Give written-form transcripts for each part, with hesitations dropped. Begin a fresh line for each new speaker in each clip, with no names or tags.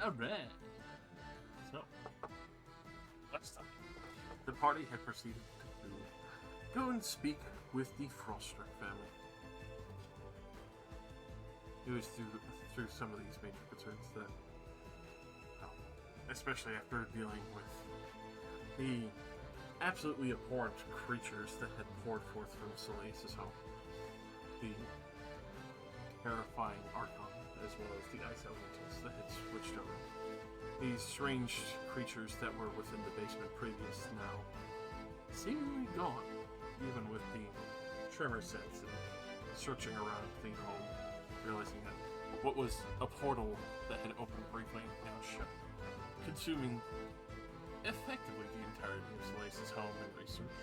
Alright. So, last time, the party had proceeded to go and speak with the Frostrick family. It was through some of these major concerns that, especially after dealing with the absolutely abhorrent creatures that had poured forth from Solace's home, the terrifying Archon, as well as the Ice Elementals that had switched over. These strange creatures that were within the basement previous now seemingly gone, even with the tremor sense and searching around the home, realizing that what was a portal that had opened briefly now shut, consuming effectively the entirety of Solace's home and research.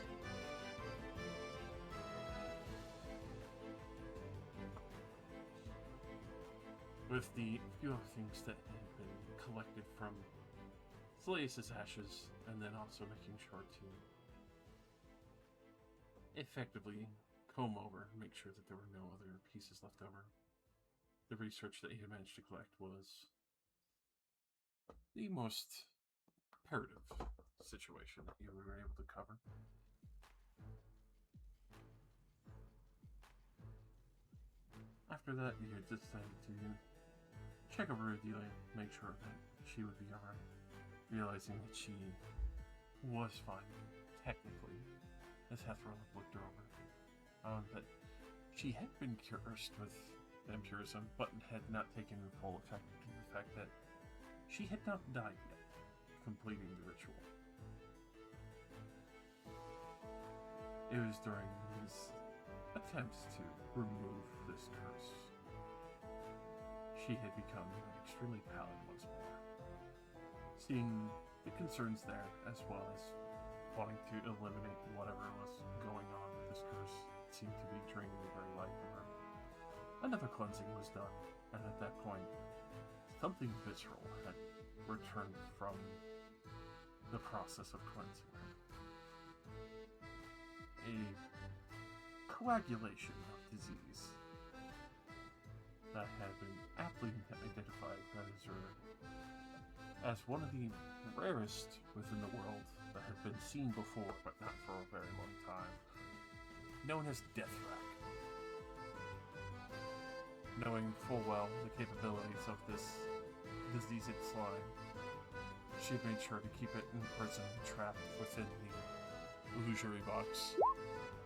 With the few other things that had been collected from Solace's ashes, and then also making sure to effectively comb over and make sure that there were no other pieces left over. The research that he had managed to collect was the most imperative situation that you were able to cover. After that, you had decided to check over Adelia, make sure that she would be alright, realizing that she was fine, technically, as Hethra looked her over. That she had been cursed with vampirism, but had not taken full effect due to the fact that she had not died yet, completing the ritual. It was during his attempts to remove this curse, she had become extremely pallid once more. Seeing the concerns there, as well as wanting to eliminate whatever was going on with this curse, it seemed to be draining the very life from her. Another cleansing was done, and at that point, something visceral had returned from the process of cleansing her. A coagulation of disease that had been aptly identified by Zurg as one of the rarest within the world that had been seen before, but not for a very long time, known as Deathrack. Knowing full well the capabilities of this diseased slime, she made sure to keep it imprisoned, trapped within the illusory box,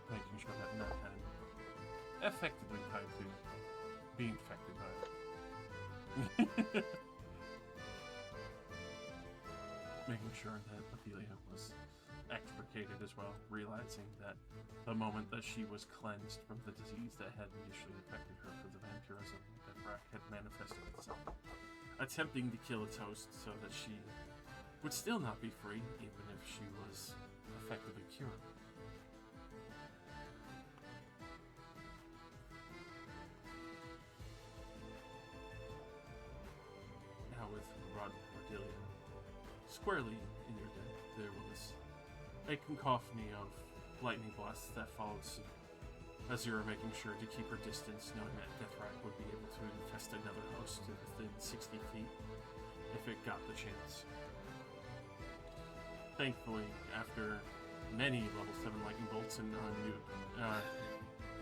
making sure that none had effectively time to be infected by it. Making sure that Adelia was extricated as well, realizing that the moment that she was cleansed from the disease that had initially affected her for the vampirism, that Rack had manifested itself, attempting to kill its host so that she would still not be free, even if she was effectively cured. Now with Rod Cordelia squarely in your den, there was a cacophony of lightning blasts that followed suit, as you were making sure to keep her distance, knowing that Deathrack would be able to infest another host within 60 feet if it got the chance. Thankfully, after many level 7 lightning bolts and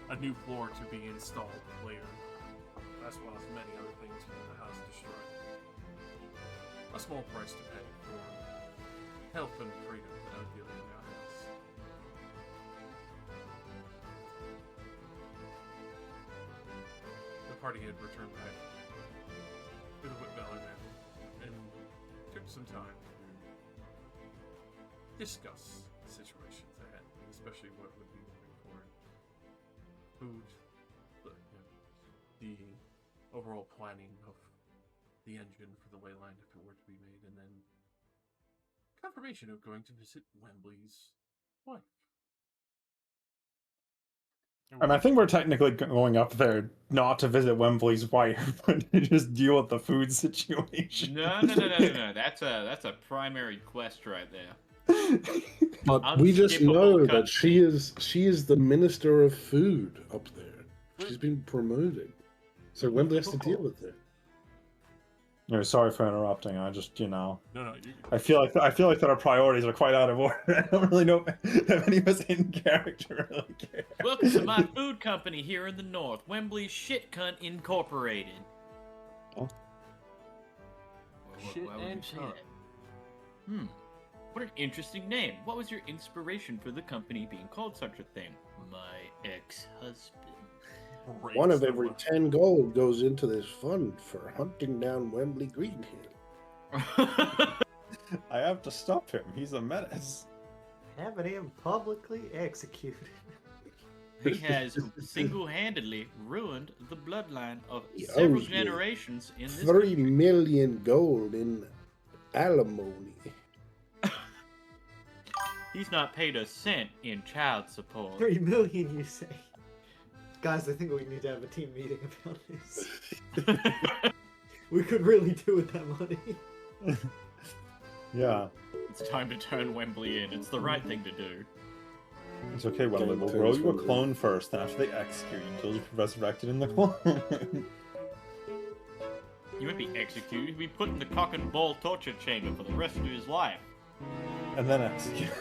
a new floor to be installed later, as well as many other things from the house destroyed, a small price to pay for health and freedom that Adelia now has. The party had returned back to the Whitbellar Manor and took some time to discuss situations ahead, especially what would be moving forward. Food, the overall planning of the engine for the Wayland if it were to be made, and then confirmation of going to visit Wembley's wife.
And I think we're technically going up there not to visit Wembley's wife, but to just deal with the food situation.
No. That's a primary quest right there.
But we just know that she is the minister of food up there. She's been promoted, so Wembley has to deal with her.
Sorry for interrupting. I just,
No, you.
I feel like that our priorities are quite out of order. I don't really know if any of us in character really care.
Welcome to my food company here in the north, Wembley Shit Cunt Incorporated.
Oh.
Shit
Why would
and
you say
cunt.
that? What an interesting name. What was your inspiration for the company being called such a thing? My ex-husband.
Breaks
One of
the
every
wi-
10 gold goes into this fund for hunting down Wembley Greenhill.
I have to stop him. He's a menace.
Having him publicly executed.
He has single-handedly ruined the bloodline of
He
several
owes me
generations in this
3
country.
million gold in alimony.
He's not paid a cent in child support.
3 million, you say? Guys, I think we need to have a team meeting about this. We could really do with that money.
Yeah.
It's time to turn Wembley in. It's the right thing to do.
It's okay, Wembley. We'll grow you a clone first, then after they execute you, you'll be resurrected in the clone.
He won't be executed. He'll be put in the cock and ball torture chamber for the rest of his life.
And then execute.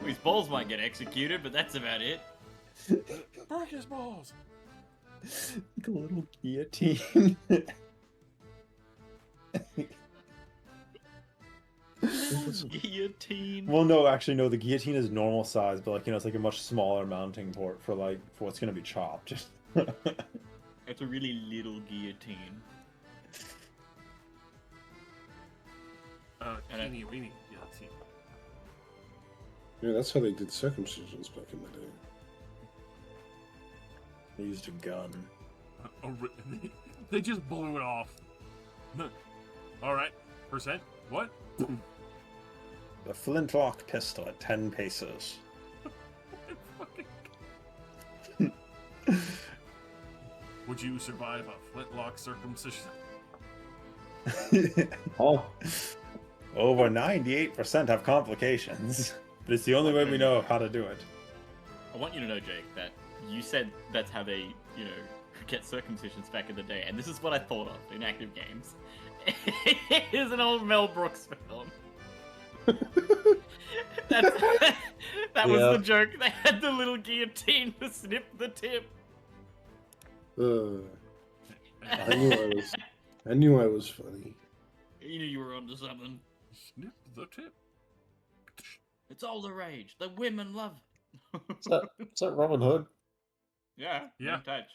His balls might get executed, but that's about it.
Break his balls.
Like a little guillotine.
Guillotine.
Well, no, actually, no. The guillotine is normal size, but it's like a much smaller mounting port for what's gonna be chopped.
It's a really little guillotine.
Teeny weeny guillotine.
Yeah, that's how they did circumcisions back in the day.
They used a gun.
They just blew it off. All right, percent. What?
The flintlock pistol at 10 paces.
Would you survive a flintlock circumcision?
Oh. Over 98% have complications. But it's the only way we know how to do it.
I want you to know, Jake, that you said that's how they, get circumcisions back in the day, and this is what I thought of in active games. It is an old Mel Brooks film. That was the joke. They had the little guillotine to snip the tip.
I knew I was funny.
You knew you were onto something.
Snip the tip.
It's all the rage. The women love it.
Is that Robin Hood?
Yeah.
Yeah.
Touch.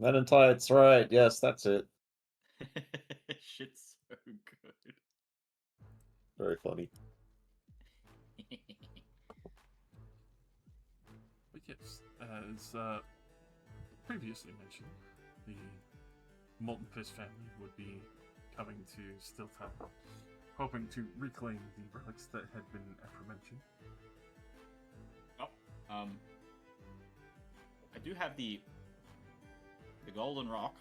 Men in Tights, right? Yes, that's it.
Shit's so good.
Very funny.
But yes, as previously mentioned, the Molten Fist family would be coming to Stilltown, hoping to reclaim the relics that had been aforementioned.
I do have the golden rock,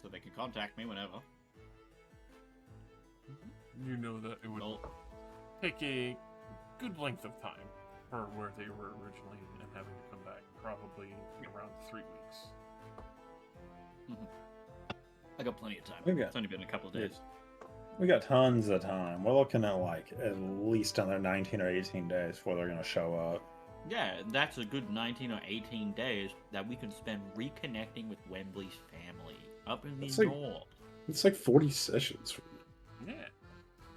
so they can contact me whenever.
You know that it would take a good length of time for where they were originally and having to come back, probably around 3 weeks.
I got plenty of time.
Okay.
It's only been a couple of days.
We got tons of time. We're looking at at least another 19 or 18 days before they're gonna show up.
Yeah, that's a good 19 or 18 days that we can spend reconnecting with Wembley's family up in the
That's like-
north.
It's like 40 sessions from
Yeah.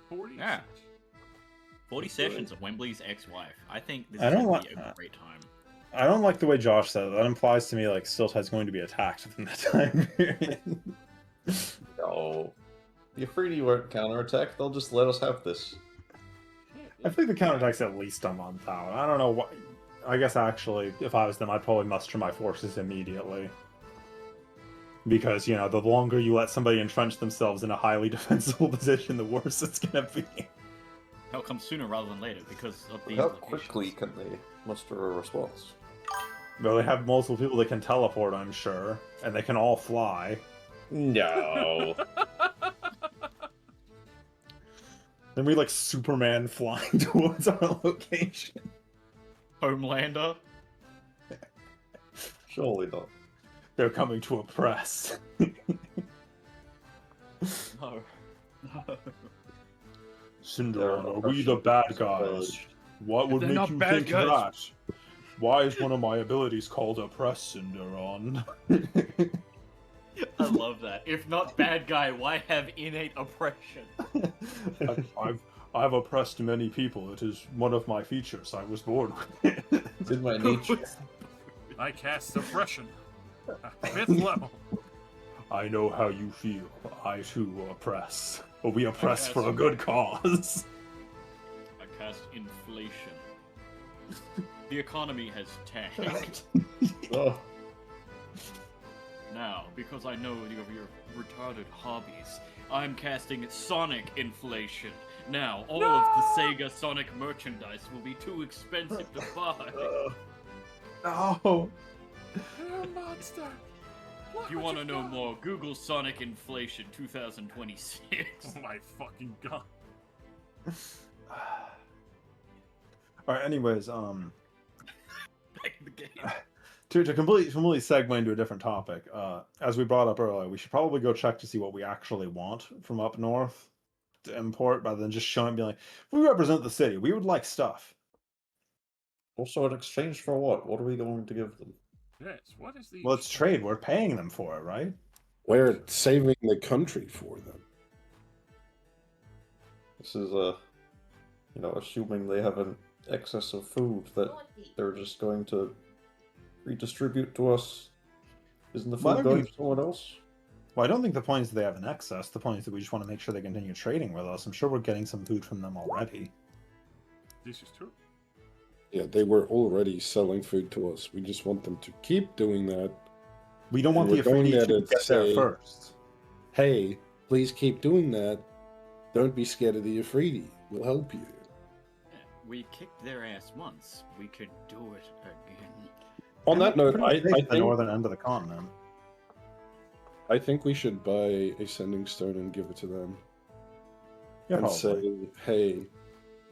40
Yeah.
sessions.
40 sessions of Wembley's ex-wife. I think this
I
is
don't
going to be
like
a
that.
great time.
I don't like the way Josh said it. That implies to me Stilltide's going to be attacked within that time period.
No. The Afridi won't counterattack, they'll just let us have this.
I think the counterattack's at least a month out. I don't know what. I guess actually, if I was them, I'd probably muster my forces immediately. Because, the longer you let somebody entrench themselves in a highly defensible position, the worse it's gonna be.
That'll come sooner rather than later because of the
How
implications.
quickly can they muster a response?
Well, they have multiple people that can teleport, I'm sure. And they can all fly.
No.
Then we Superman flying towards our location.
Homelander.
Surely not.
They're coming to oppress.
No. No.
Cinderon, are we the bad guys? What would
They're
make
not
you
bad
think
guys.
that? Why is one of my abilities called Oppress, Cinderon?
I love that. If not bad guy, why have innate oppression?
I've oppressed many people. It is one of my features. I was born with it.
It's in my nature.
I cast suppression. 5th level.
I know how you feel. I too oppress. But we oppress
cast-
for a good cause.
I cast inflation. The economy has tanked.
Oh,
Now, because I know of your retarded hobbies, I'm casting Sonic inflation. Now, all of the Sega Sonic merchandise will be too expensive to buy.
No.
You're a monster.
If you want to know more, Google Sonic inflation 2026.
Oh my fucking god.
Alright, anyways,
Back in the game.
to completely segue into a different topic, as we brought up earlier, we should probably go check to see what we actually want from up north to import, rather than just showing and being like, we represent the city, we would like stuff.
also in exchange for what? What are we going to give them?
Yes, what is the...
Well, it's trade, we're paying them for it, right?
We're saving the country for them.
This is assuming they have an excess of food that they're just going to redistribute to us. Isn't the
Well, I
food
don't
going
think-
to someone else?
Well, I don't think the point is that they have an excess. The point is that we just want to make sure they continue trading with us. I'm sure we're getting some food from them already.
This is true.
Yeah, they were already selling food to us. We just want them to keep doing that.
We don't want
And
the
we're going
Afridi
there
to
to
get there
say-
first.
Hey, please keep doing that. Don't be scared of the Afridi. We'll help you.
We kicked their ass once. We could do it again.
On that note, I
the
think
northern end of the continent.
I think we should buy a sending stone and give it to them.
Yeah,
And
probably.
say, hey,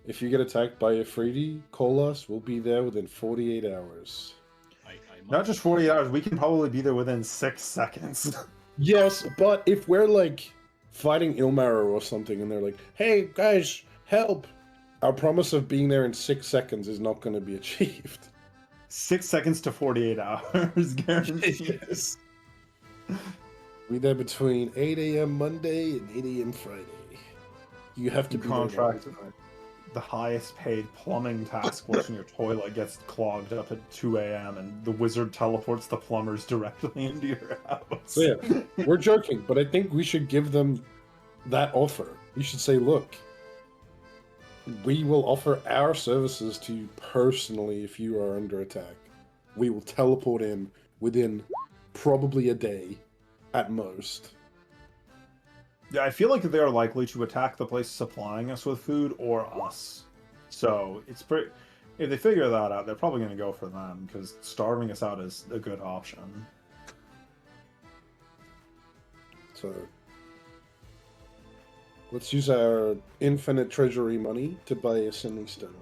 if you get attacked by Afridi, call us. We'll be there within 48 hours.
I
Not just 48 hours, we can probably be there within 6 seconds.
Yes, but if we're like fighting Ilmara or something and they're like, hey, guys, help! Our promise of being there in 6 seconds is not going to be achieved.
6 seconds to 48 hours, guaranteed.
Yes. Be there between 8 a.m. Monday and 8 a.m. Friday. You have to be there
Contract
all the time.
the highest paid plumbing task force when your toilet gets clogged up at 2 a.m. and the wizard teleports the plumbers directly into your house.
So yeah, we're joking, but I think we should give them that offer. We should say, look, we will offer our services to you personally if you are under attack. We will teleport in within probably a day at most.
Yeah, I feel like they are likely to attack the place supplying us with food or us. So it's pretty. If they figure that out, they're probably going to go for them because starving us out is a good option.
So let's use our infinite treasury money to buy a sending stone.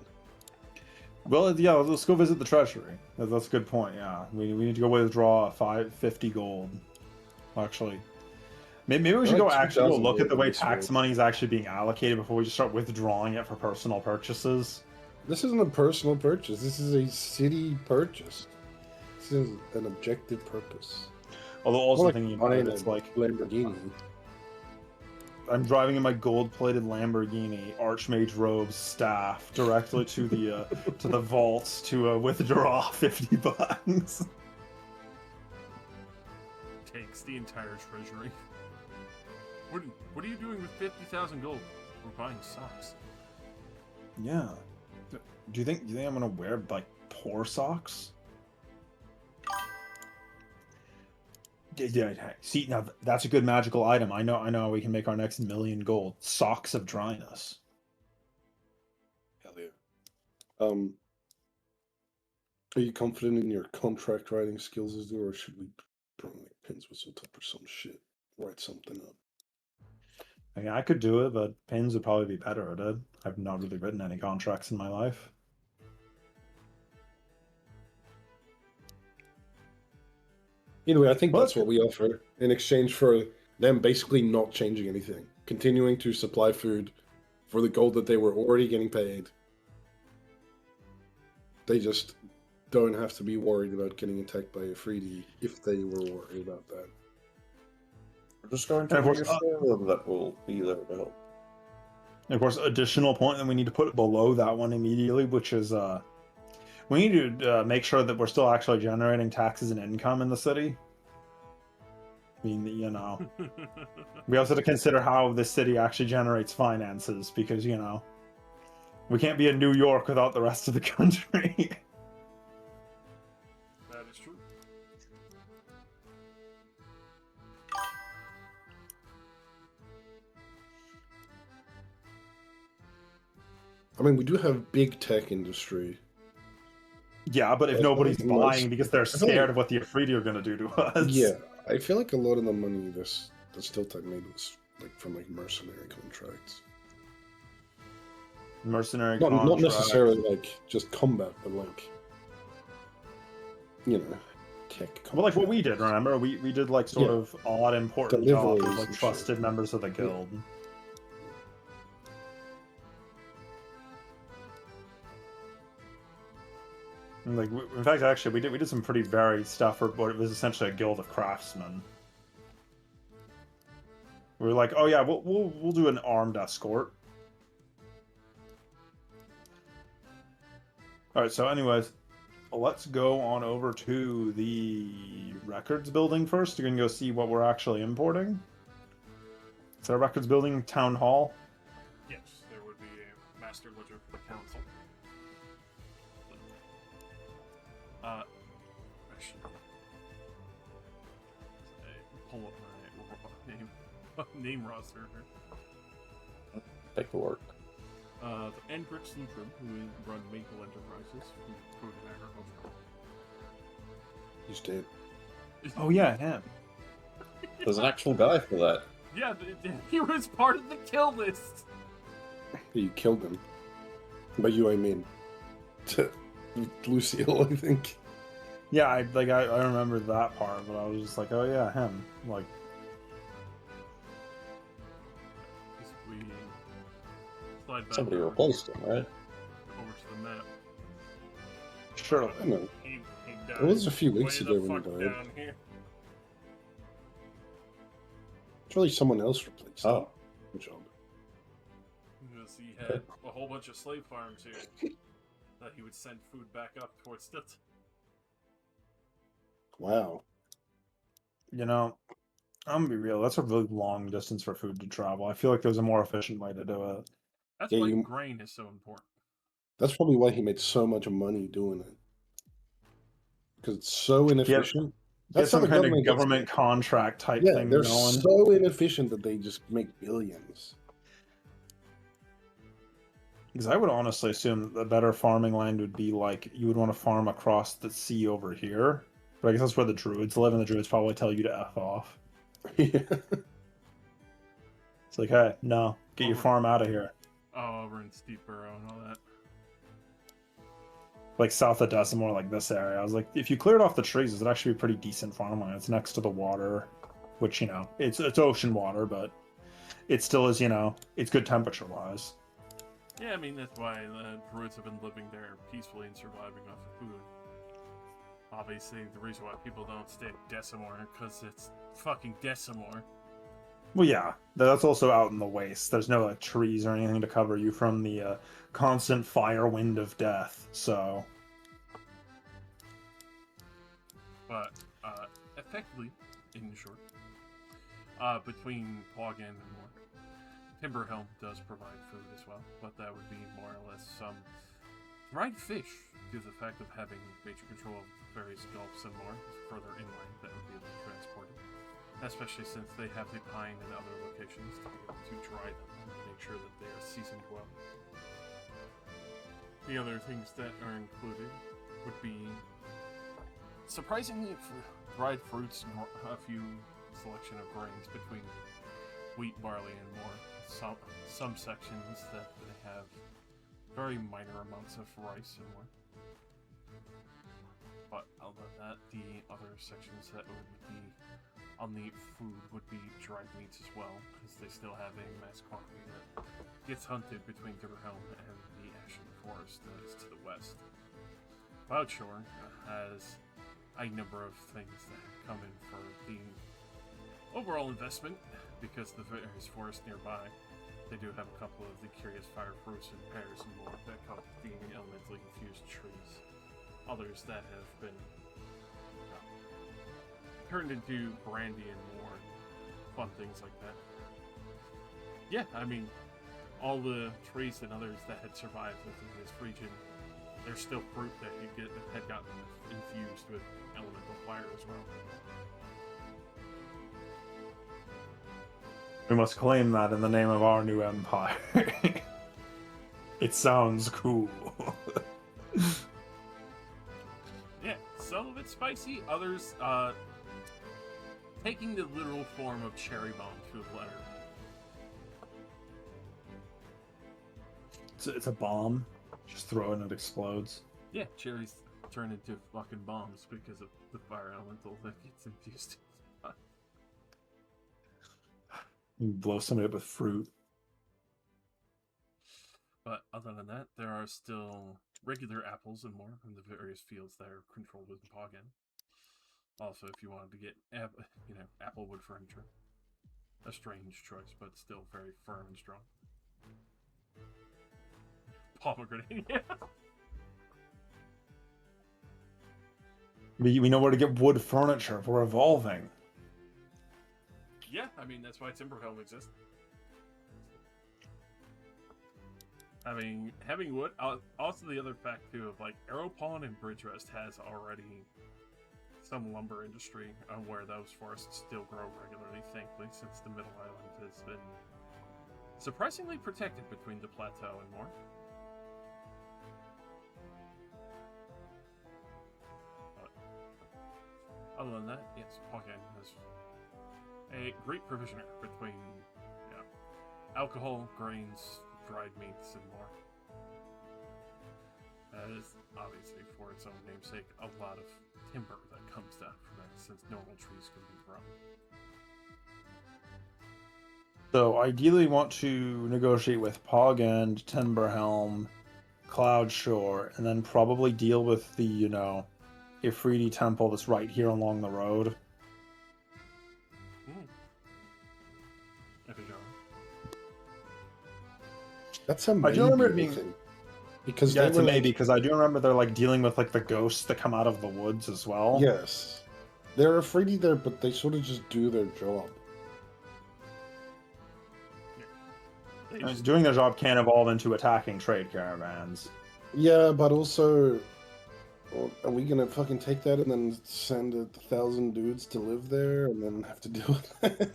Well, yeah, let's go visit the treasury. That's a good point. Yeah, we need to go withdraw 550 gold. Actually, maybe we should
Like
go actually go
2,000
look at the way
gold,
tax
so-
money is actually being allocated before we just start withdrawing it for personal purchases.
This isn't a personal purchase. This is a city purchase. This is an objective purpose.
Although also
More like
thinking about
buying
it, it's
a
like
Lamborghini.
I'm driving in my gold-plated Lamborghini, Archmage robes, staff directly to the vaults to withdraw 50 bucks.
Takes the entire treasury. What are you doing with 50,000 gold? We're buying socks.
Yeah. Do you think I'm gonna wear like poor socks? Yeah. See, now that's a good magical item. I know. We can make our next 1,000,000 gold. Socks of dryness.
Hell yeah. Are you confident in your contract writing skills, Azure, or should we bring like pins whistle top or some shit? Write something up.
I mean, I could do it, but pins would probably be better at it. I've not really written any contracts in my life.
Either way, I think
Well,
that's what we offer in exchange for them basically not changing anything. continuing to supply food for the gold that they were already getting paid. They just don't have to be worried about getting attacked by a 3D if they were worried about that.
We're just going to
And of course,
reassure them that we'll be there to help.
And of course, additional point that we need to put below that one immediately, which is we need to make sure that we're still actually generating taxes and income in the city. I mean, you know, we also have to consider how this city actually generates finances, because, you know, we can't be in New York without the rest of the country.
That is true.
I mean, we do have big tech industry.
Yeah, but if
I feel
nobody's
like most-
buying because they're
I feel
scared
like-
of what the Afridi are going to do to us.
Yeah, I feel like a lot of the money that Steel Tech made was like from like mercenary contracts.
Mercenary
Not
contracts.
necessarily like just combat, but like, you know, tech.
Well, like what we
contracts.
did, remember? We did like sort
Yeah.
of odd important
Deliveries
jobs with like
and shit.
trusted members of the guild. And, like, in fact, actually, we did some pretty varied stuff for what it was essentially a guild of craftsmen. We were like, oh yeah, we'll do an armed escort. All right, so anyways, let's go on over to the records building first. You can go see what we're actually importing. Is there a records building town hall?
Yes, there would be a master ledger for the council. Actually, pull up my name roster here.
Paperwork.
And Rich Lutrum, who run Maple Enterprises, who food and agriculture.
He's dead.
Oh yeah, him.
There's an actual guy for that.
Yeah, he was part of the kill list.
You killed him. By you, I mean Lucille, I think.
Yeah, I remember that part, but I was just like, oh yeah, him. Like,
We slide back
Somebody
over
replaced him, right?
to the map.
sure.
I know.
He
It was a few
died
weeks
way
ago
the
when he
fuck
died.
down here.
It's really someone else replaced him.
Oh.
Good job.
Because he had a whole bunch of slave farms here that he would send food back up towards Stilt.
Wow.
You know, I'm gonna be real. That's a really long distance for food to travel. I feel like there's a more efficient way to do it.
That's
Yeah,
why
you-
grain is so important.
That's probably why he made so much money doing it. Because it's so inefficient.
Get
That's how
some
the
kind of
gets
government
paid.
contract type
Yeah,
thing
they're
going.
so inefficient that they just make billions.
Because I would honestly assume that the better farming land would be like you would want to farm across the sea over here. But I guess that's where the druids live, and the druids probably tell you to F off.
Yeah.
It's like, hey, no, get your
Over.
farm out of here.
Oh, over in Steep Burrow and all that.
Like south of Decimore, like this area. I was like, if you cleared off the trees, it'd actually be pretty decent farmland. It's next to the water, which, you know, it's ocean water, but it still is, you know, it's good temperature wise.
Yeah, I mean, that's why the druids have been living there peacefully and surviving off of food. Obviously, the reason why people don't stay at Decimore because it's fucking Decimore.
Well, yeah, that's also out in the waste. There's no like trees or anything to cover you from the constant fire wind of death. So,
But, effectively, in short, between Poggen and more, Timberhelm does provide food as well, but that would be more or less some dried fish, due to the fact of having major control of various gulfs and more further inland that would be able to transport it. Especially since they have the pine and other locations to be able to dry them and make sure that they are seasoned well. The other things that are included would be surprisingly dried fruits and a few selection of grains between wheat, barley, and more. Some sections that they have very minor amounts of rice and more. But other than that, the other sections that would be on the food would be dried meats as well, because they still have a mass quantity that gets hunted between Timberhelm and the Ashen Forest that is to the west. Cloudshore has a number of things that come in for the overall investment, because the various forests nearby, they do have a couple of the curious fire fruits and pears and more that come being elementally infused trees. Others that have been turned into brandy and more fun things like that. Yeah, I mean, all the trees and others that had survived within this region, there's still fruit that had gotten infused with elemental fire as well.
We must claim that in the name of our new empire. It sounds cool.
Yeah, some of it's spicy, others taking the literal form of cherry bomb to a letter.
It's a bomb. Just throw it and it explodes.
Yeah, cherries turn into fucking bombs because of the fire elemental that gets infused.
You blow somebody up with fruit.
But other than that, there are still regular apples and more from the various fields that are controlled with Poggin. Also, if you wanted to get, applewood furniture. A strange choice, but still very firm and strong. Pomegranate, yeah.
We know where to get wood furniture if we're evolving.
Yeah, I mean, that's why Timberhelm exists. Having wood, also the other fact too of like Arrowpawn and Bridgerest has already some lumber industry where those forests still grow regularly, thankfully, since the Middle Island has been surprisingly protected between the plateau and more. But other than that, yes, Poggin has a great provisioner between alcohol, grains, dried meats, and more. That is obviously, for its own namesake, a lot of timber that comes down from it, since normal trees can be grown.
So ideally want to negotiate with Poggin, Timberhelm, Cloudshore, and then probably deal with the, Ifriti temple that's right here along the road.
That's a
I do remember it
maybe,
being-
I think. Because
Yeah,
they
it's a
were
maybe, because I do remember they're like dealing with like the ghosts that come out of the woods as well.
Yes. They're afraid there, but they sort of just do their job.
And doing their job can evolve into attacking trade caravans.
Yeah, but also, are we gonna fucking take that and then send 1,000 dudes to live there and then have to deal with that?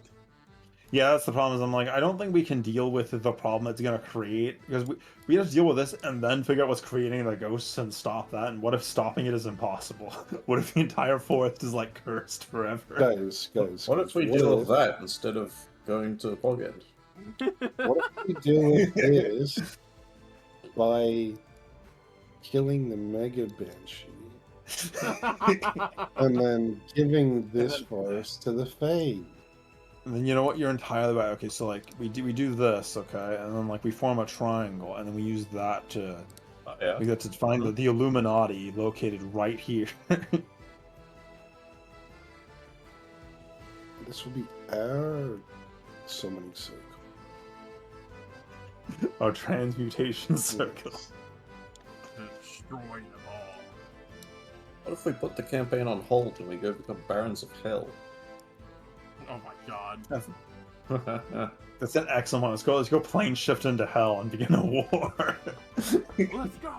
Yeah, that's the problem. Is I'm like, I don't think we can deal with the problem it's gonna create, because we have to deal with this and then figure out what's creating the ghosts and stop that. And what if stopping it is impossible? What if the entire forest is like cursed forever?
Guys,
What if we deal with that instead of going to Poggin?
What if we deal with this by killing the Mega Banshee and then giving this forest to the Fae?
And then you know what? You're entirely right. Okay, so like we do this, okay, and then like we form a triangle, and then we use that to we get to find the Illuminati located right here.
This will be our summoning circle.
Our transmutation circle.
Destroy them all.
What if we put the campaign on hold and we go become Barons of Hell?
Oh my god.
That's an excellent one. Let's go plane shift into hell and begin a war.
Let's go,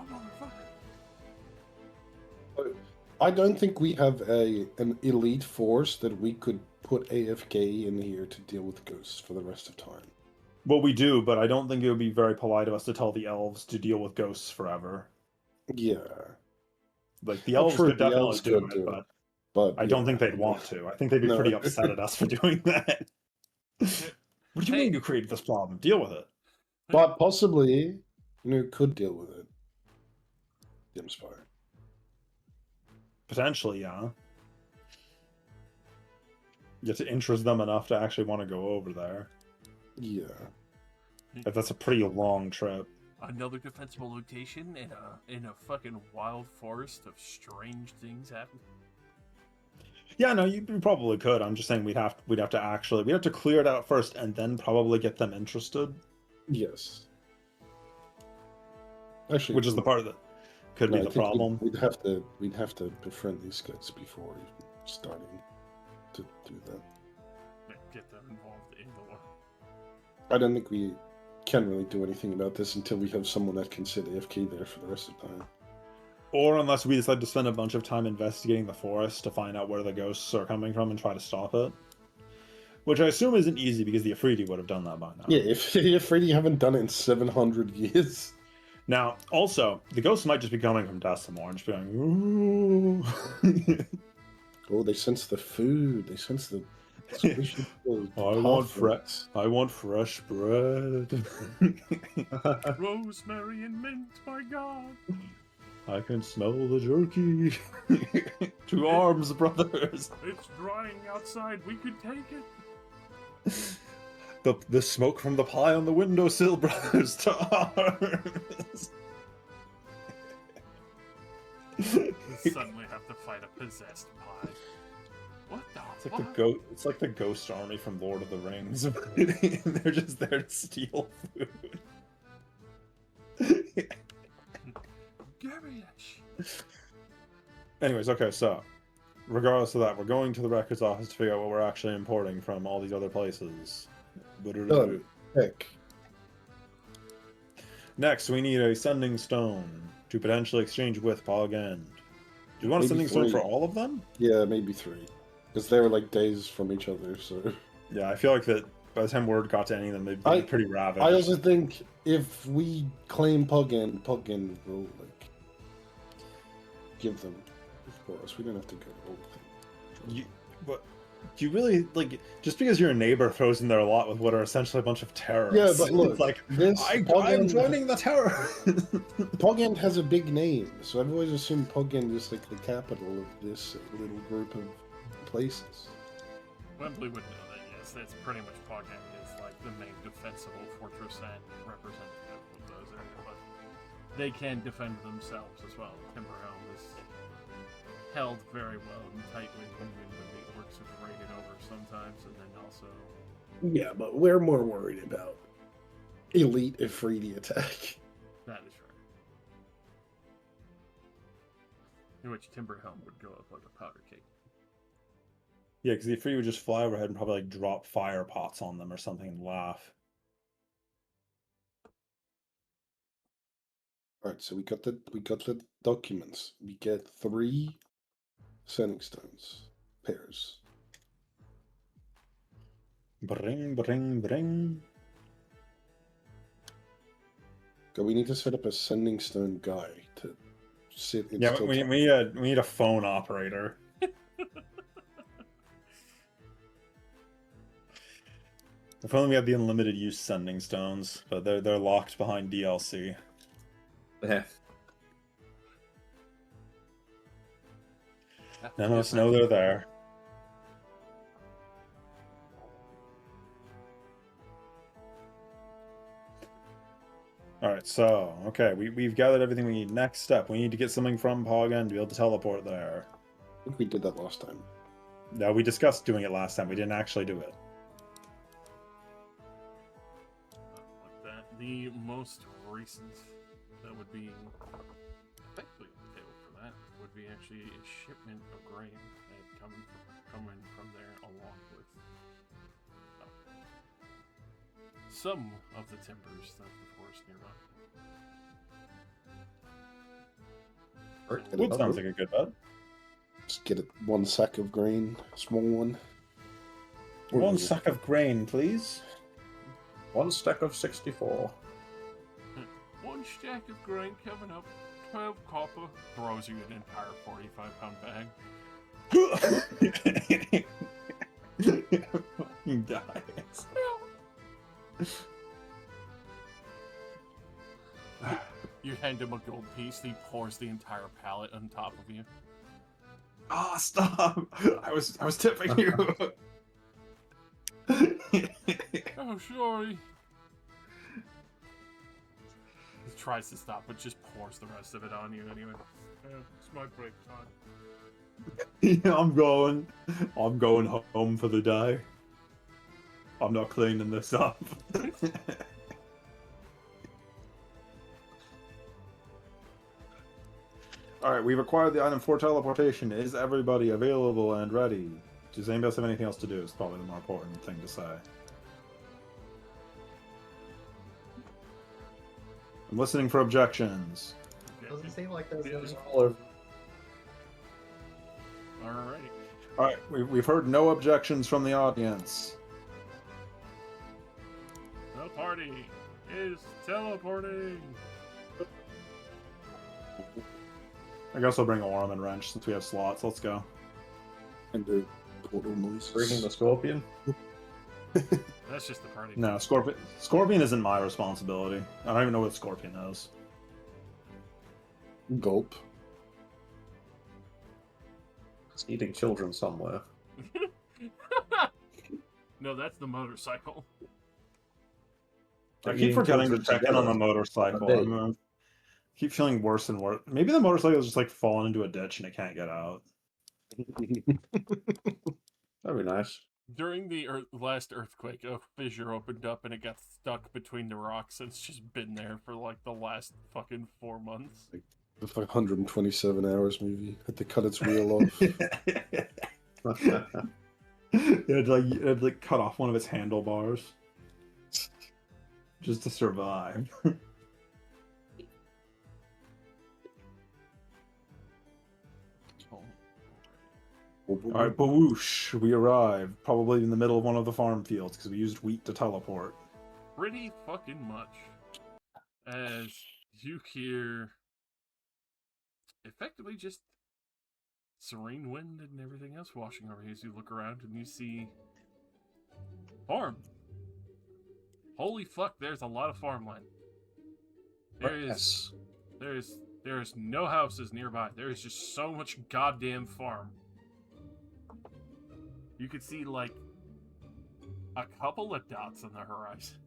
motherfucker.
I don't think we have an elite force that we could put AFK in here to deal with ghosts for the rest of time.
Well, we do, but I don't think it would be very polite of us to tell the elves to deal with ghosts forever.
Yeah.
Like, the
I'm
elves
sure
could
the
definitely
elves
do
could
it,
do
but
But
I don't think they'd want to. I think they'd be
No.
pretty upset at us for doing that. What do you mean you created this problem? Deal with it.
But possibly, could deal with it. Dimspire.
Potentially, yeah. You have to interest them enough to actually want to go over there.
Yeah.
If that's a pretty long trip.
Another defensible location in a fucking wild forest of strange things happening.
Yeah, no, you probably could. I'm just saying we'd have to clear it out first and then probably get them interested.
Yes. Actually,
Which is the part that could be
I
the
think
problem.
we'd have to befriend these guys before even starting to do that.
Get them involved in the war.
I don't think we can really do anything about this until we have someone that can sit AFK there for the rest of the time.
Or unless we decide to spend a bunch of time investigating the forest to find out where the ghosts are coming from and try to stop it. Which I assume isn't easy because the Afridi would have done that by now.
Yeah, if Freddy haven't done it in 700 years.
Now, also, the ghosts might just be coming from Decimore and just be going, ooh.
Oh, they sense the food. They sense the squishy
I want fresh bread.
Rosemary and mint, my God.
I can smell the jerky. To arms, brothers.
It's drying outside. We could take it.
The smoke from the pie on the windowsill, brothers, to arms.
We suddenly have to fight a possessed pie. What the fuck?
It's like the ghost army from Lord of the Rings. They're just there to steal food.
Give me that shit.
Anyways, okay, so regardless of that, we're going to the records office to figure out what we're actually importing from all these other places.
Done. Heck.
Next, we need a sending stone to potentially exchange with Pogend. Do you want a
Maybe
sending stone
3.
for all of them?
Yeah, maybe 3. Because they were like days from each other, so...
Yeah, I feel like that by the time word got to any of them, they'd be pretty ravaged.
I also think if we claim Poggen will, like, give them, of course. We don't have to go all the thing.
But you really, like, just because your neighbor throws in there a lot with what are essentially a bunch of terrorists.
Yeah, but look,
it's like,
this
I'm
Poggen,
joining the terror!
Poggen has a big name, so I've always assumed Poggen is like the capital of this little group of places.
Wembley would know that, yes. That's pretty much Poggen is like the main defensible fortress and representative of those areas, but they can defend themselves as well. Timberhelm is held very well and tightly when the orcs have raided over sometimes, and then also...
Yeah, but we're more worried about elite Ifriti attack.
That is right. In which Timberhelm would go up like a powder cake.
Yeah, because the Ifrit would just fly overhead and probably like drop fire pots on them or something and laugh.
Alright, so we got the documents. We get 3 sending stones. Pairs.
Bring, bring, bring.
So we need to set up a sending stone guy to sit in.
Yeah, we need a phone operator. If only we had the unlimited use sending stones, but they're locked behind DLC.
Yeah.
None of us know they're there. Alright, so, okay, we've gathered everything we need. Next step, we need to get something from Poggen to be able to teleport there.
I think we did that last time.
No, we discussed doing it last time. We didn't actually do it.
The most recent that would be effectively entailed for that would be actually a shipment of grain that had coming from there along with some of the timbers of the forest nearby.
Wood sounds like a good bet.
Just get 1 sack of grain, small one.
One sack of grain, please.
1 stack of 64.
1 stack of grain coming up, 12 copper, throws you an entire 45-pound bag.
He dies.
You hand him a gold piece, he pours the entire pallet on top of you.
Ah, stop! I was tipping you.
Oh, sorry. He tries to stop, but just pours the rest of it on you anyway. It's my break time.
Yeah, I'm going home for the day. I'm not cleaning this up. Alright, we've acquired the item for teleportation. Is everybody available and ready? Does anybody else have anything else to do? Is probably the more important thing to say. I'm listening for objections.
Doesn't seem like there's any.
Alrighty.
Alright, we've heard no objections from the audience.
The party is teleporting.
I guess I'll bring a worm and wrench since we have slots. Let's go.
And do portal noises.
Bringing the scorpion.
That's just the party.
No, Scorpion isn't my responsibility. I don't even know what Scorpion is.
Gulp.
It's eating children somewhere.
No, that's the motorcycle.
I
They're
keep
eating
forgetting to
children
check in on the
together.
motorcycle.
They-
I keep feeling worse and worse. Maybe the motorcycle is just like falling into a ditch and it can't get out.
That'd be nice.
During the last earthquake, a fissure opened up and it got stuck between the rocks, and it's just been there for like the last fucking 4 months.
The 127 hours movie had to cut its wheel off.
it had like cut off one of its handlebars just to survive. Alright, bawoosh. We arrived. Probably in the middle of one of the farm fields because we used wheat to teleport.
Pretty fucking much. As you hear effectively just serene wind and everything else washing over you as you look around and you see farm. Holy fuck, there's a lot of farmland.
Yes.
There is no houses nearby. There is just so much goddamn farm. You could see like a couple of dots on the horizon.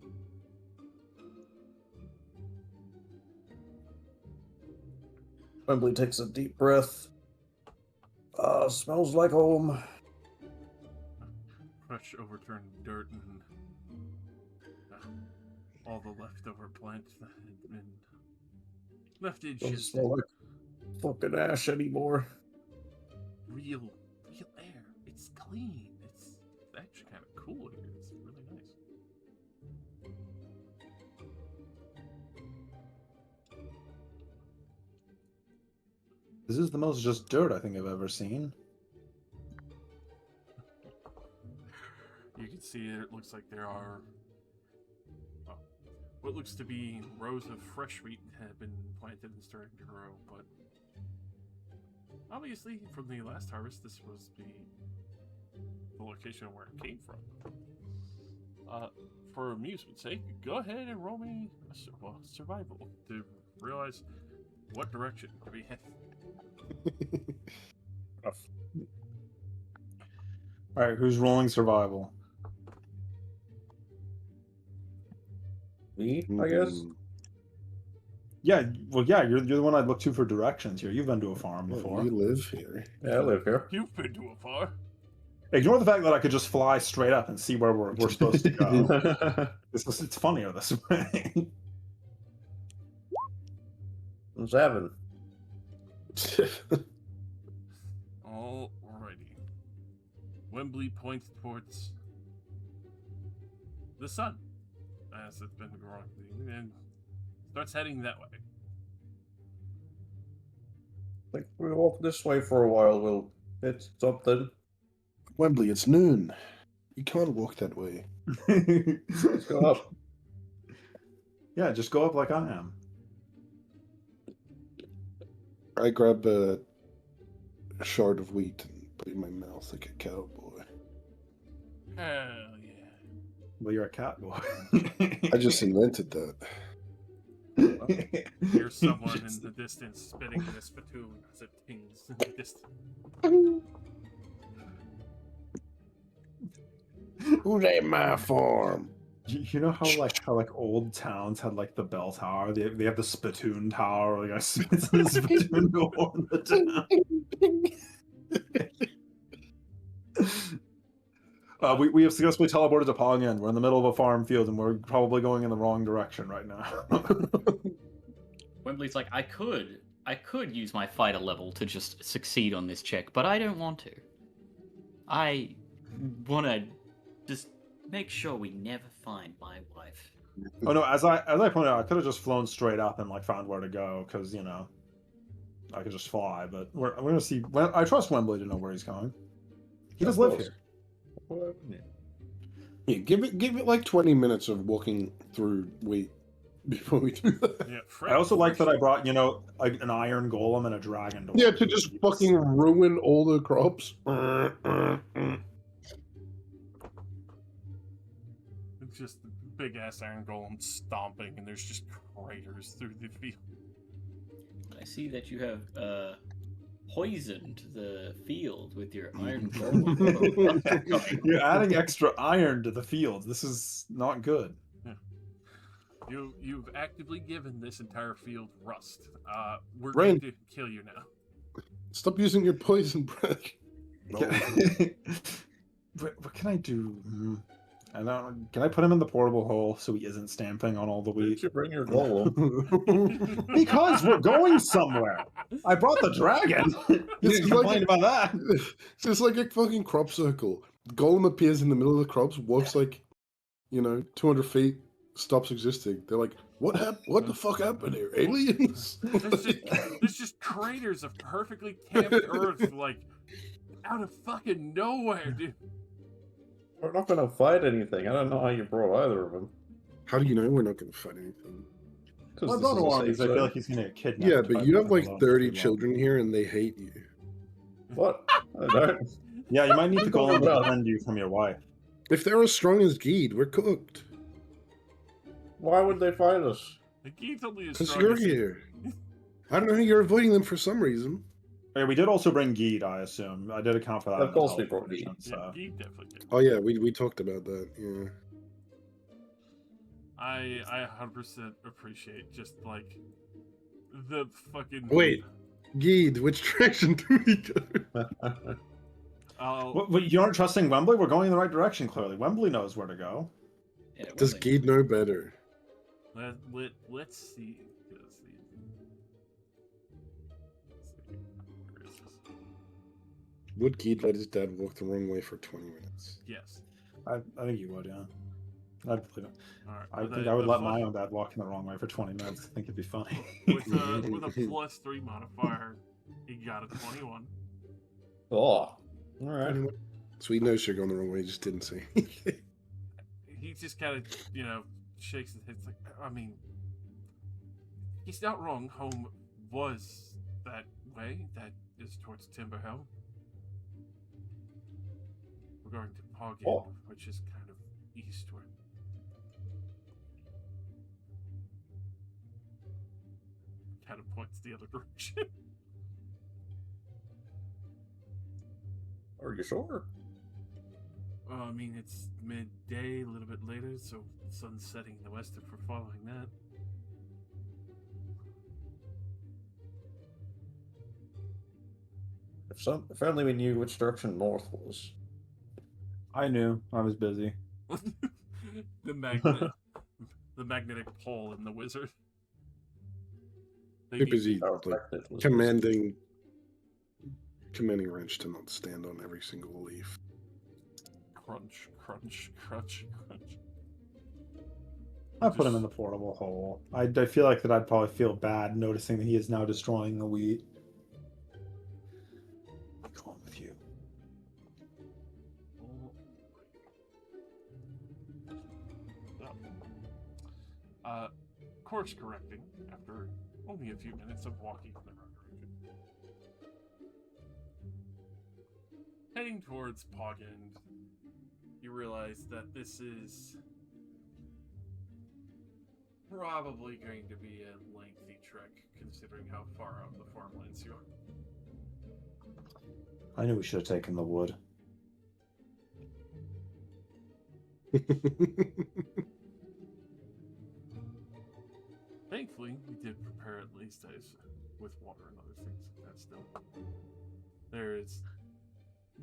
Wembley takes a deep breath. Smells like home.
Fresh overturned dirt and all the leftover plants that had been left in
Doesn't
just
smell like fucking ash anymore.
real air. It's clean. It's actually kind of cool here. It's really nice.
This is the most just dirt I think I've ever seen.
You can see it looks like there are what looks to be rows of fresh wheat have been planted and starting to grow, but obviously from the last harvest this was the location where it came from. For amusement's sake, go ahead and roll me a survival to realize what direction to be heading.
Alright, who's rolling survival?
Me, I guess.
Yeah, well, yeah, you're the one I'd look to for directions here. You've been to a farm
Well,
before.
you live here.
Yeah, I live here.
You've been to a farm.
Ignore the fact that I could just fly straight up and see where we're supposed to go. It's funnier this way.
7.
Alrighty. Wembley points towards the sun as it's been growing and starts heading that way.
I think we walk this way for a while. We'll hit something.
Wembley, it's noon. You can't walk that way.
Let's go up.
Yeah, just go up like I am.
I grab a shard of wheat and put it in my mouth like a cowboy.
Hell yeah.
Well, you're a cat boy.
I just invented that.
Here's someone in the distance spitting in a spittoon as it pings in the distance.
Who's at my farm?
You know how old towns had like the bell tower? They have the spittoon tower. Where the guy spits in the spittoon to warn the town. We have successfully teleported to Pongyan. We're in the middle of a farm field, and we're probably going in the wrong direction right now.
Wembley's like, I could use my fighter level to just succeed on this check, but I don't want to. I want to just make sure we never find my wife.
Oh no! As I pointed out, I could have just flown straight up and like found where to go because I could just fly. But we're gonna see. I trust Wembley to know where he's going. He does live here.
Yeah, give it like 20 minutes of walking through wheat before we do that.
Yeah,
I also like that I brought like an iron golem and a dragon.
Yeah, to just fucking ruin all the crops.
It's just a big ass iron golem stomping, and there's just craters through the field.
I see that you have poisoned the field with your iron golem.
You're adding extra iron to the fields. This is not good.
You've actively given this entire field rust. We're
Rain.
going to kill you now.
Stop using your poison breath. No.
What can I do? I don't. Can I put him in the portable hole so he isn't stamping on all the
Why did
wheat?
you bring your golem?
Because we're going somewhere. I brought the dragon. Just
It's
complain about that.
It's just like a fucking crop circle. Golem appears in the middle of the crops, walks like, 200 feet, stops existing. They're like, what the fuck happened here? Aliens?
There's just craters of perfectly camped earth, like, out of fucking nowhere, dude.
We're not gonna fight anything. I don't know how you brought either of them.
How do you know we're not going to fight anything?
I brought him on because I feel like he's gonna get kidnapped.
Yeah, but you have like
by
30
the
children here and they hate you.
What? I don't.
Yeah, you might need to go and defend you from your wife.
If they're as strong as Geed, we're cooked.
Why would they fight us?
The geek's only as
Because
strong
you're
as
here. I don't know, you're avoiding them for some reason.
Yeah, we did also bring Geed, I assume. I did account for that.
Of
in the
course we brought
teleportation,
Yeah,
so.
geek definitely did.
Oh yeah, we talked about that, yeah.
I 100% appreciate just like the fucking.
Wait. Geed, which direction do we go?
You aren't trusting Wembley? We're going in the right direction, clearly. Wembley knows where to go.
Yeah,
Does
Wembley.
Geed know better?
Let's see. Let's see. Where is this?
Would Geed let his dad walk the wrong way for 20 minutes?
Yes.
I think you would, yeah. I'd believe it.
All right.
I
with
think
a-
I would
a
let
fuck-
my own dad walk in the wrong way for 20 minutes. I think it'd be funny.
with a +3 modifier. He got a 21.
Oh, all right.
So he knows you're going the wrong way, he just didn't say anything.
He just kind of, shakes his head. It's like, I mean, he's not wrong. Home was that way. That is towards Timber Hill. We're going to Poggen,
Oh.
which is kind of eastward. Kind of points the other direction.
Are you sure?
Well, I mean, it's midday, a little bit later, so sun's setting in the west if we're following that.
If only we knew which direction north was.
I knew. I was busy.
the magnetic pole in the wizard. They
Too
need-
busy
Our
like,
objective was-
commanding Wrench to not stand on every single leaf.
Crunch, crunch, crunch, crunch.
I put him in the portable hole. I feel like that I'd probably feel bad noticing that he is now destroying the wheat. I'm going with you.
Course correcting after only a few minutes of walking in the right direction. Heading towards Poggen, you realize that this is probably going to be a lengthy trek, considering how far out in the farmlands you are.
I knew we should have taken the wood.
these days with water and other things like that still. There is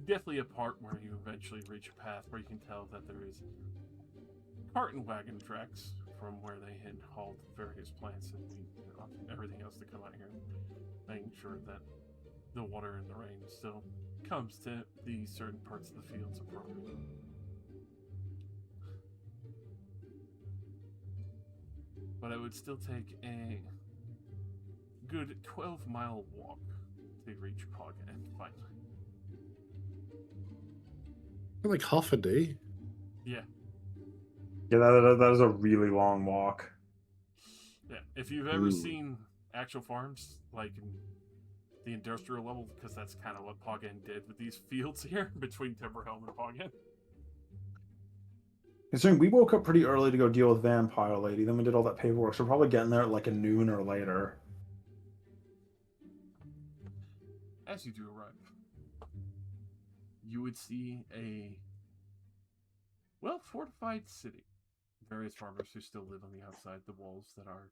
definitely a part where you eventually reach a path where you can tell that there is cart and wagon tracks from where they had hauled various plants and everything else to come out here, making sure that the water and the rain still comes to the certain parts of the fields appropriately. But it would still take a good 12-mile walk to reach Poggen finally.
Like half a day.
Yeah.
Yeah, that is a really long walk.
Yeah. If you've ever seen actual farms, like in the industrial level, because that's kind of what Poggen did with these fields here between Timberhelm and Poggen.
Considering we woke up pretty early to go deal with Vampire Lady, then we did all that paperwork, so we're probably getting there at like a noon or later.
As you do arrive, you would see a well-fortified city. Various farmers who still live on the outside, the walls that are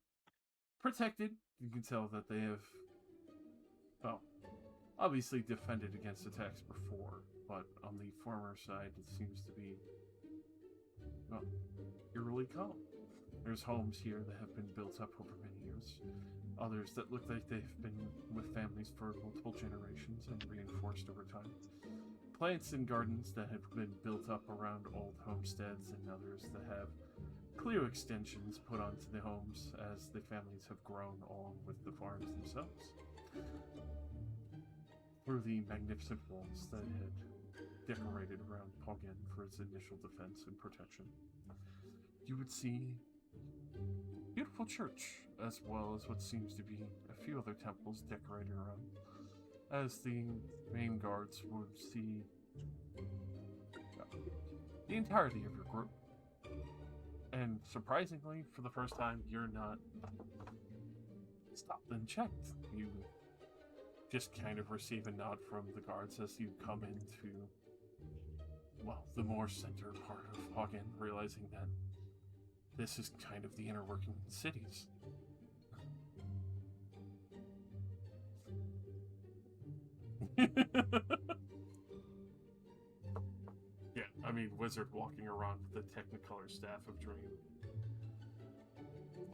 protected. You can tell that they have, well, obviously defended against attacks before, but on the former side, it seems to be, well, eerily calm. There's homes here that have been built up over many years. Others that look like they've been with families for multiple generations and reinforced over time. Plants and gardens that have been built up around old homesteads, and others that have clear extensions put onto the homes as the families have grown along with the farms themselves. Through the magnificent walls that had decorated around Poggen for its initial defense and protection, you would see a beautiful church, as well as what seems to be a few other temples decorated around, as the main guards would see the entirety of your group. And surprisingly, for the first time, you're not stopped and checked. You just kind of receive a nod from the guards as you come into, well, the more center part of Poggen, realizing that this is kind of the inner working cities. Yeah, I mean, wizard walking around with the Technicolor Staff of Dream.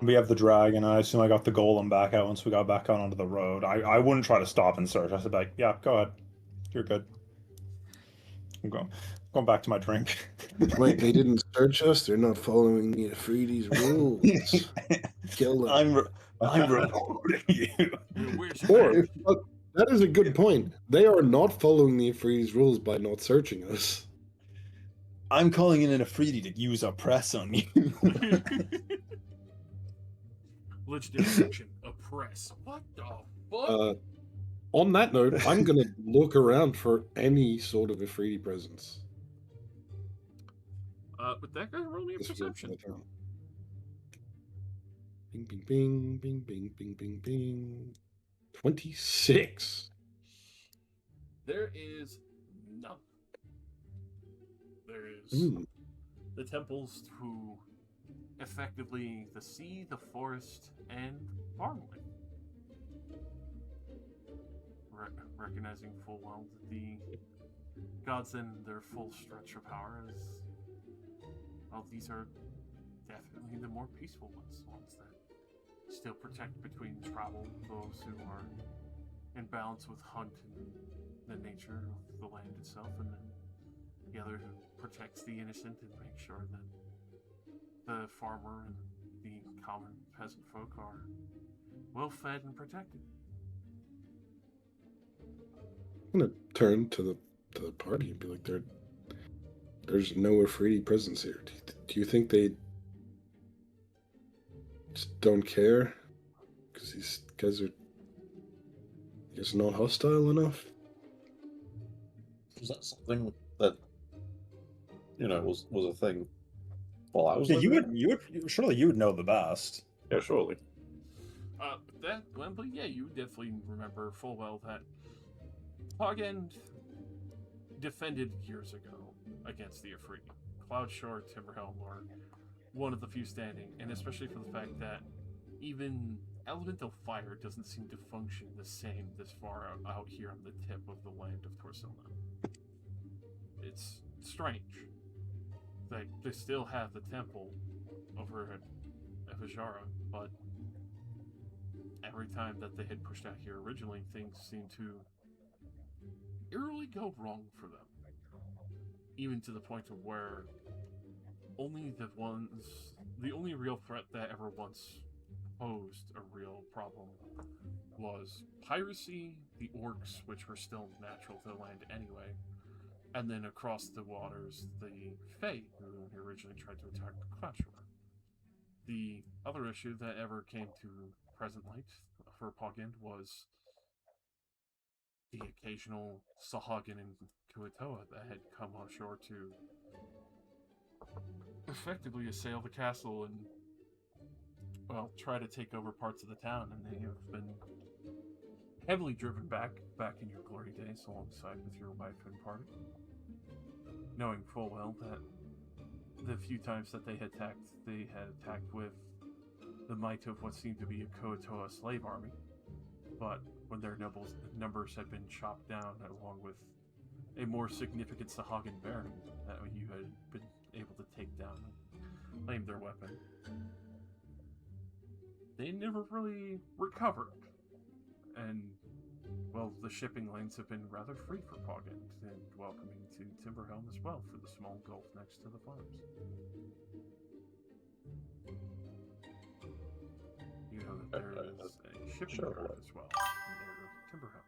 We have the dragon. I assume I got the golem back out once we got back out onto the road. I wouldn't try to stop and search. I said, like, yeah, go ahead. You're good. I'm going back to my drink.
Wait, they didn't search us? They're not following the Afridi's rules. Kill them.
I'm reporting you.
Where's
Or,
your
that is a good point. They are not following the Afridi's rules by not searching us.
I'm calling in an Afridi to use a press on you.
legendary section? Oppress. What the fuck?
On that note, I'm going to look around for any sort of Afridi presence.
With that guy, roll me a perception.
Bing, bing, bing, bing, bing, bing, bing, bing. 26.
There is none. There is the temples to effectively the sea, the forest, and farmland. Recognizing full well that the gods in their full stretch of power is, well, these are definitely the more peaceful ones, the ones that still protect between travel, those who are in balance with hunt and the nature of the land itself, and then the other who protects the innocent and makes sure that the farmer and the common peasant folk are well fed and protected.
I'm gonna turn to the party and be like, there's no Afridi presence here. Do you think they just don't care because these guys are just not hostile enough?
Was that something that was a thing? Well, I was.
Yeah, you would surely you would know the best.
Yeah, surely.
But yeah, you definitely remember full well that Poggen defended years ago against the Afridi. Cloudshore, Timberhelm are one of the few standing, and especially for the fact that even elemental fire doesn't seem to function the same this far out here on the tip of the land of Torsilna. It's strange. Like, they still have the temple over at Vajara, but every time that they had pushed out here originally, things seemed to eerily go wrong for them. Even to the point of where the only real threat that ever once posed a real problem was piracy, the orcs, which were still natural to the land anyway, and then across the waters, the Fae, who originally tried to attack Quatchor. The other issue that ever came to present light for Pogand was the occasional Sahagin and Kuatoa that had come offshore to effectively assail the castle and, well, try to take over parts of the town, and they have been heavily driven back in your glory days alongside with your wife and party, knowing full well that the few times that they had attacked with the might of what seemed to be a Kuatoa slave army, but when their numbers had been chopped down along with a more significant Sahagin baron that you had been able to take down and claim their weapon, they never really recovered. And, well, the shipping lanes have been rather free for Pogand and welcoming to Timberhelm as well for the small gulf next to the farms. You know that there is a shipping yard as well near Timberhelm.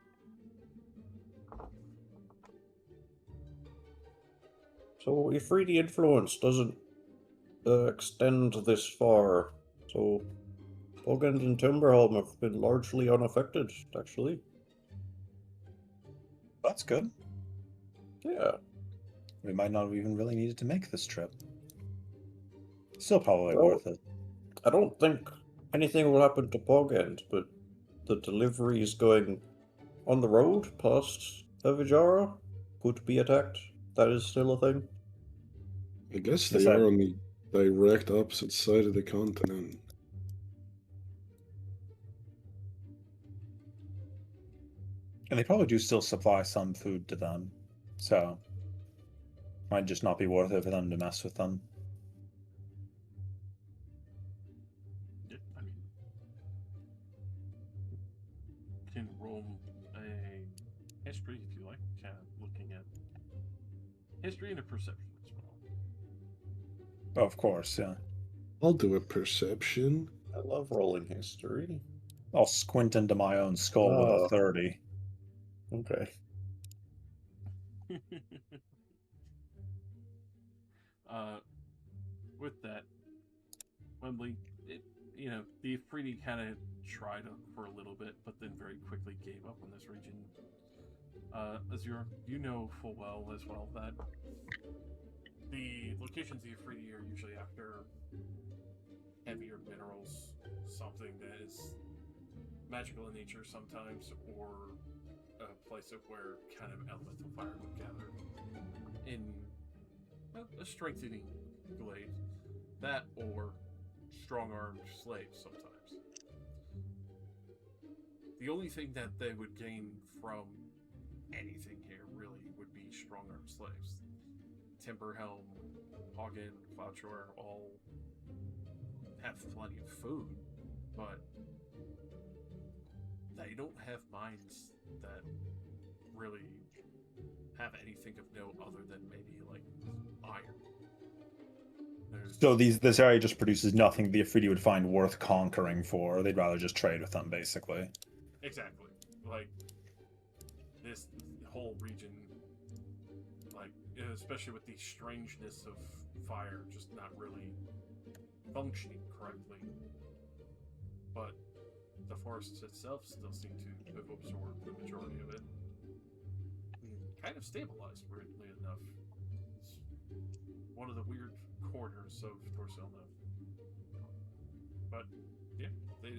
So Ifriti influence doesn't extend this far. So Pogand and Timberhelm have been largely unaffected, actually.
That's good.
Yeah.
We might not have even really needed to make this trip. Still probably
Well,
worth it.
I don't think anything will happen to Pogand, but the deliveries going on the road past Evijara could be attacked. That is still a thing.
I guess
Yes,
they are on the direct opposite side of the continent.
And they probably do still supply some food to them. So, might just not be worth it for them to mess with them.
Yeah, I mean, can roll a history if you like, kind of looking at history and a perception as well.
Of course, yeah.
I'll do a perception.
I love rolling history.
I'll squint into my own skull with a 30.
Okay.
With that, Wembley, the Afridi kind of tried for a little bit, but then very quickly gave up on this region. Azure, you know full well as well that the locations of the Afridi are usually after heavier minerals, something that is magical in nature sometimes, or a place of where kind of elemental fire would gather in a strengthening glade. That or strong-armed slaves sometimes. The only thing that they would gain from anything here really would be strong-armed slaves. Timberhelm, Hagen, Quatchor all have plenty of food, but they don't have mines that really have anything of note other than maybe like iron.
So this area just produces nothing the Afridi would find worth conquering for. They'd rather just trade with them, basically.
Exactly. Like, this whole region, like, especially with the strangeness of fire just not really functioning correctly. But the forest itself still seemed to have absorbed the majority of it. Kind of stabilized, weirdly enough. It's one of the weird corners of Torsilna. But, yeah, they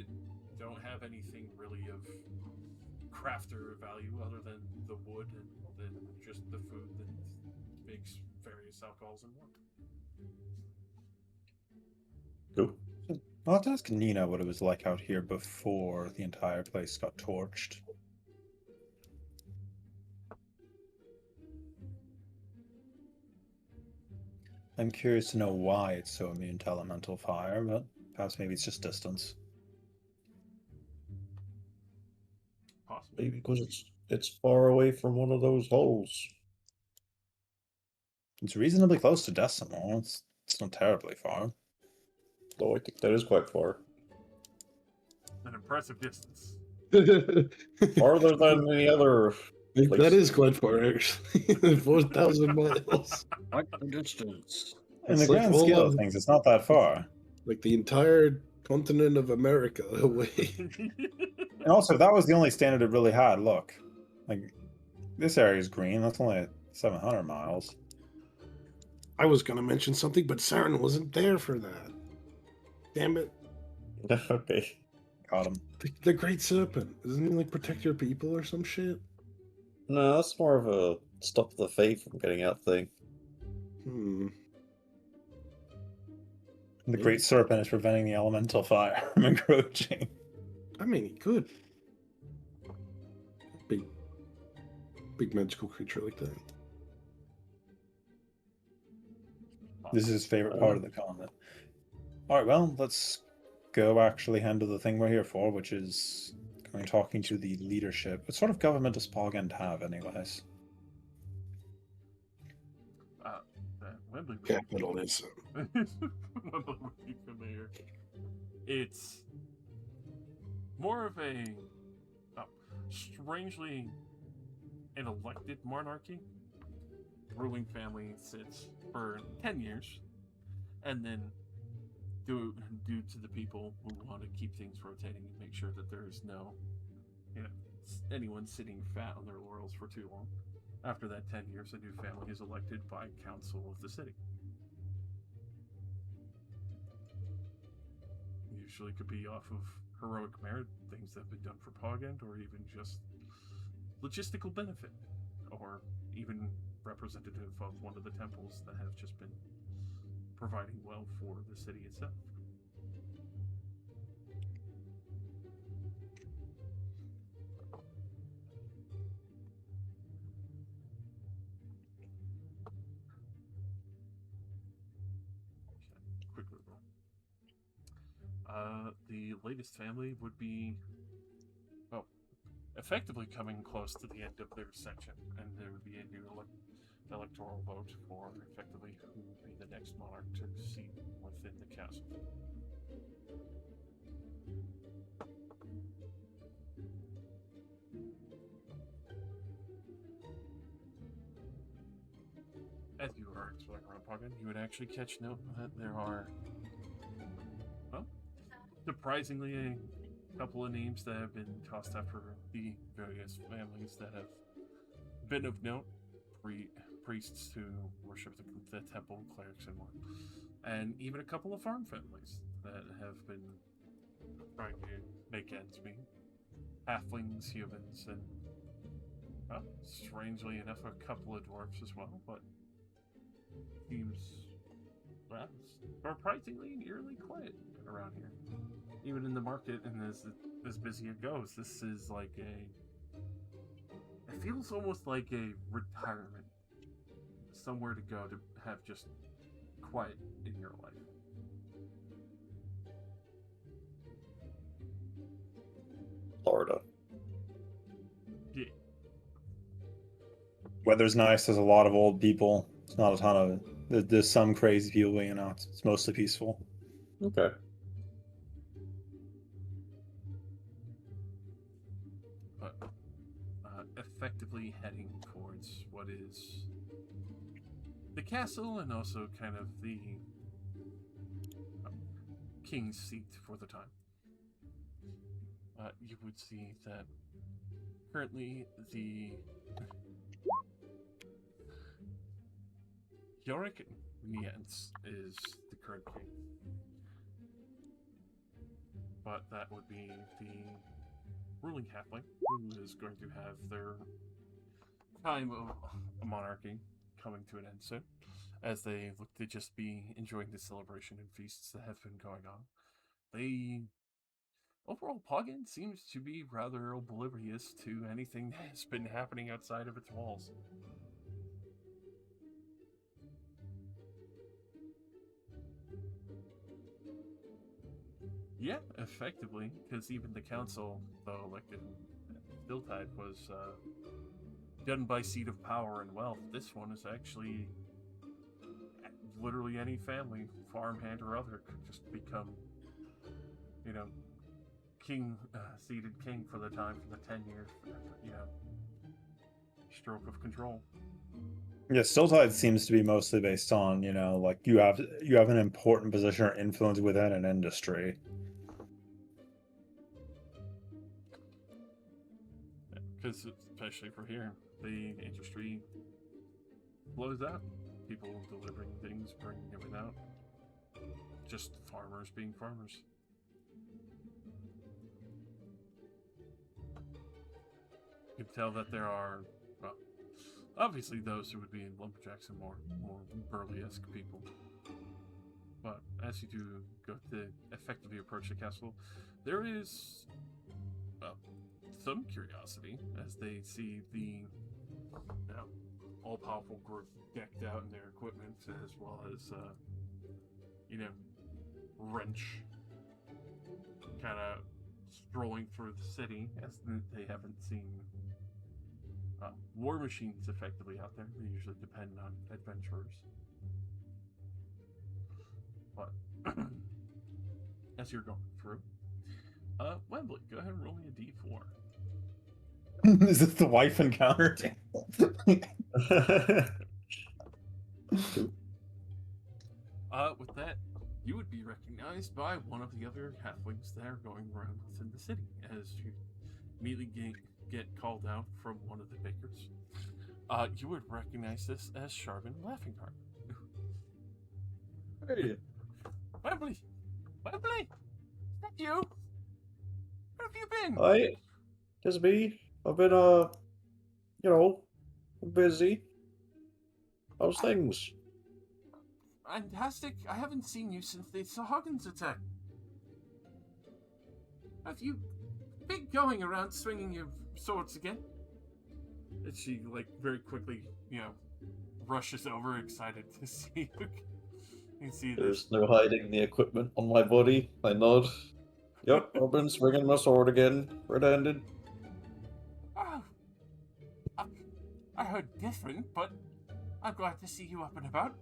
don't have anything really of crafter value other than the wood and then just the food that makes various alcohols and more.
Cool.
I'll have to ask Nina what it was like out here before the entire place got torched. I'm curious to know why it's so immune to elemental fire, but perhaps maybe it's just distance.
Possibly.
Maybe because it's far away from one of those holes.
It's reasonably close to Decimal. It's not terribly far.
Though I think that is quite far.
An impressive distance.
Farther than any other.
That is quite far, actually. 4,000 miles.
Quite the distance.
In the
It's like
grand
all
scale
of-
of things, it's not that far.
Like the entire continent of America away.
And also, if that was the only standard it really had, look. Like, this area is green. That's only 700 miles.
I was going to mention something, but Saren wasn't there for that. Damn it.
Okay.
Got him.
The Great Serpent. Doesn't he, like, protect your people or some shit?
No, that's more of a stop the Fae from getting out thing.
The Great Serpent is preventing the elemental fire from encroaching.
I mean, he could. Big magical creature like that.
This is his favorite part of the continent. Alright, well, let's go actually handle the thing we're here for, which is going talking to the leadership. What sort of government does Pogend have, anyways?
Wembley would
Capitalism.
Wembley would be familiar. It's more of a strangely an elected monarchy. The ruling family sits for 10 years, and then due to the people who want to keep things rotating and make sure that there is no, anyone sitting fat on their laurels for too long. After that 10 years, a new family is elected by council of the city. Usually could be off of heroic merit, things that have been done for Pogend, or even just logistical benefit, or even representative of one of the temples that have just been providing well for the city itself. Quick Google. The latest family would be, effectively coming close to the end of their section, and there would be a new electoral vote for effectively who would be the next monarch to seat within the castle. As you are exploring around Poggen, you would actually catch note that there are, surprisingly, a couple of names that have been tossed after the various families that have been of note. Priests who worship the temple, clerics, and more. And even a couple of farm families that have been trying to make ends meet. Halflings, humans, and, strangely enough, a couple of dwarves as well, but seems, surprisingly nearly quiet around here. Even in the market, and as busy it goes, this is like it feels almost like a retirement. Somewhere to go to have just quiet in your life.
Florida.
Yeah.
Weather's nice, there's a lot of old people. It's not a ton of... There's some crazy people, but, it's mostly peaceful.
Okay.
But effectively heading towards what is the castle, and also kind of the king's seat for the time. You would see that currently the Yorick Nientz is the current king. But that would be the ruling halfling, who is going to have their time of monarchy coming to an end soon, as they look to just be enjoying the celebration and feasts that have been going on. they overall Poggin seems to be rather oblivious to anything that's been happening outside of its walls. Yeah, effectively, because even the council, though elected Stilltide, was done by seat of power and wealth. This one is actually literally any family, farmhand or other, could just become, king, seated king for the time for the 10 years, stroke of control.
Yeah, Stilltide seems to be mostly based on, like you have an important position or influence within an industry.
Because especially for here, the industry blows out. People delivering things, bringing everything out. Just farmers being farmers. You can tell that there are, well, obviously those who would be in lumberjacks and more burlesque people. But as you do go to effectively approach the castle, there is some curiosity as they see the all-powerful group decked out in their equipment, as well as wrench kind of strolling through the city, as they haven't seen war machines effectively out there. They usually depend on adventurers. But as you're going through, Wembley, go ahead and roll me a d4.
Is this the wife encounter table?
With that, you would be recognized by one of the other halflings that are going around within the city as you immediately get called out from one of the bakers. You would recognize this as Sharvin Laughingheart.
Hey.
Wembley! Wembley! Is that you? Where have you been?
Hi, it's me. I've been, busy. How's things?
Fantastic. I haven't seen you since the Sahagins attack. Have you been going around swinging your swords again? And she, very quickly, rushes over, excited to see you. You see this.
There's no hiding the equipment on my body. I nod. Yep, I've been swinging my sword again, red-handed.
Oh, I heard different, but I'm glad to see you up and about.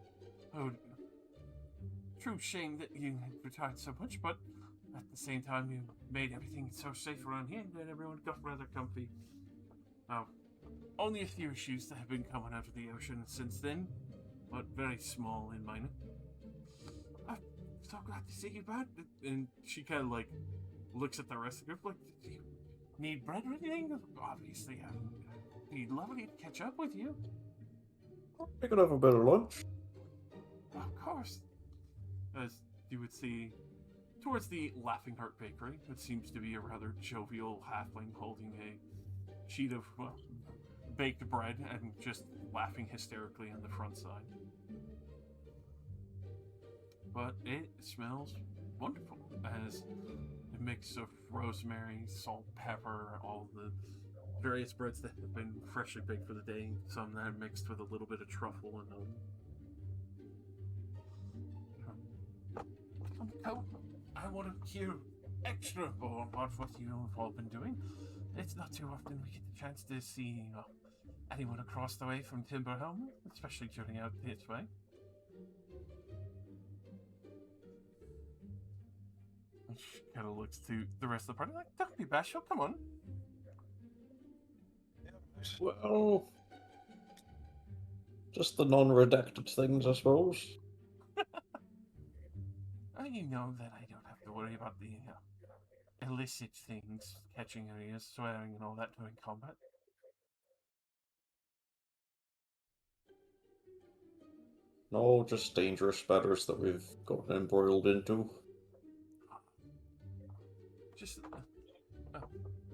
Oh, true shame that you had retired so much, but at the same time you made everything so safe around here that everyone got rather comfy. Now, only a few issues that have been coming out of the ocean since then, but very small and minor. I'm so glad to see you back. And she kind of looks at the rest of the group do you need bread or anything? Obviously, it'd be lovely to catch up with you.
We could have a bit of lunch.
Of course. As you would see towards the Laughing Heart Bakery, it seems to be a rather jovial halfling holding a sheet of, baked bread and just laughing hysterically on the front side. But it smells wonderful, as a mix of rosemary, salt, pepper, all the various breads that have been freshly baked for the day, some that are mixed with a little bit of truffle and I want to hear extra more about what you have all been doing. It's not too often we get the chance to see anyone across the way from Timberhelm, especially during out this way. She kind of looks to the rest of the party don't be bashful, come on.
Well, just the non-redacted things, I suppose.
You know that I don't have to worry about the illicit things, catching your ears, swearing, and all that during combat.
No, just dangerous matters that we've gotten embroiled into.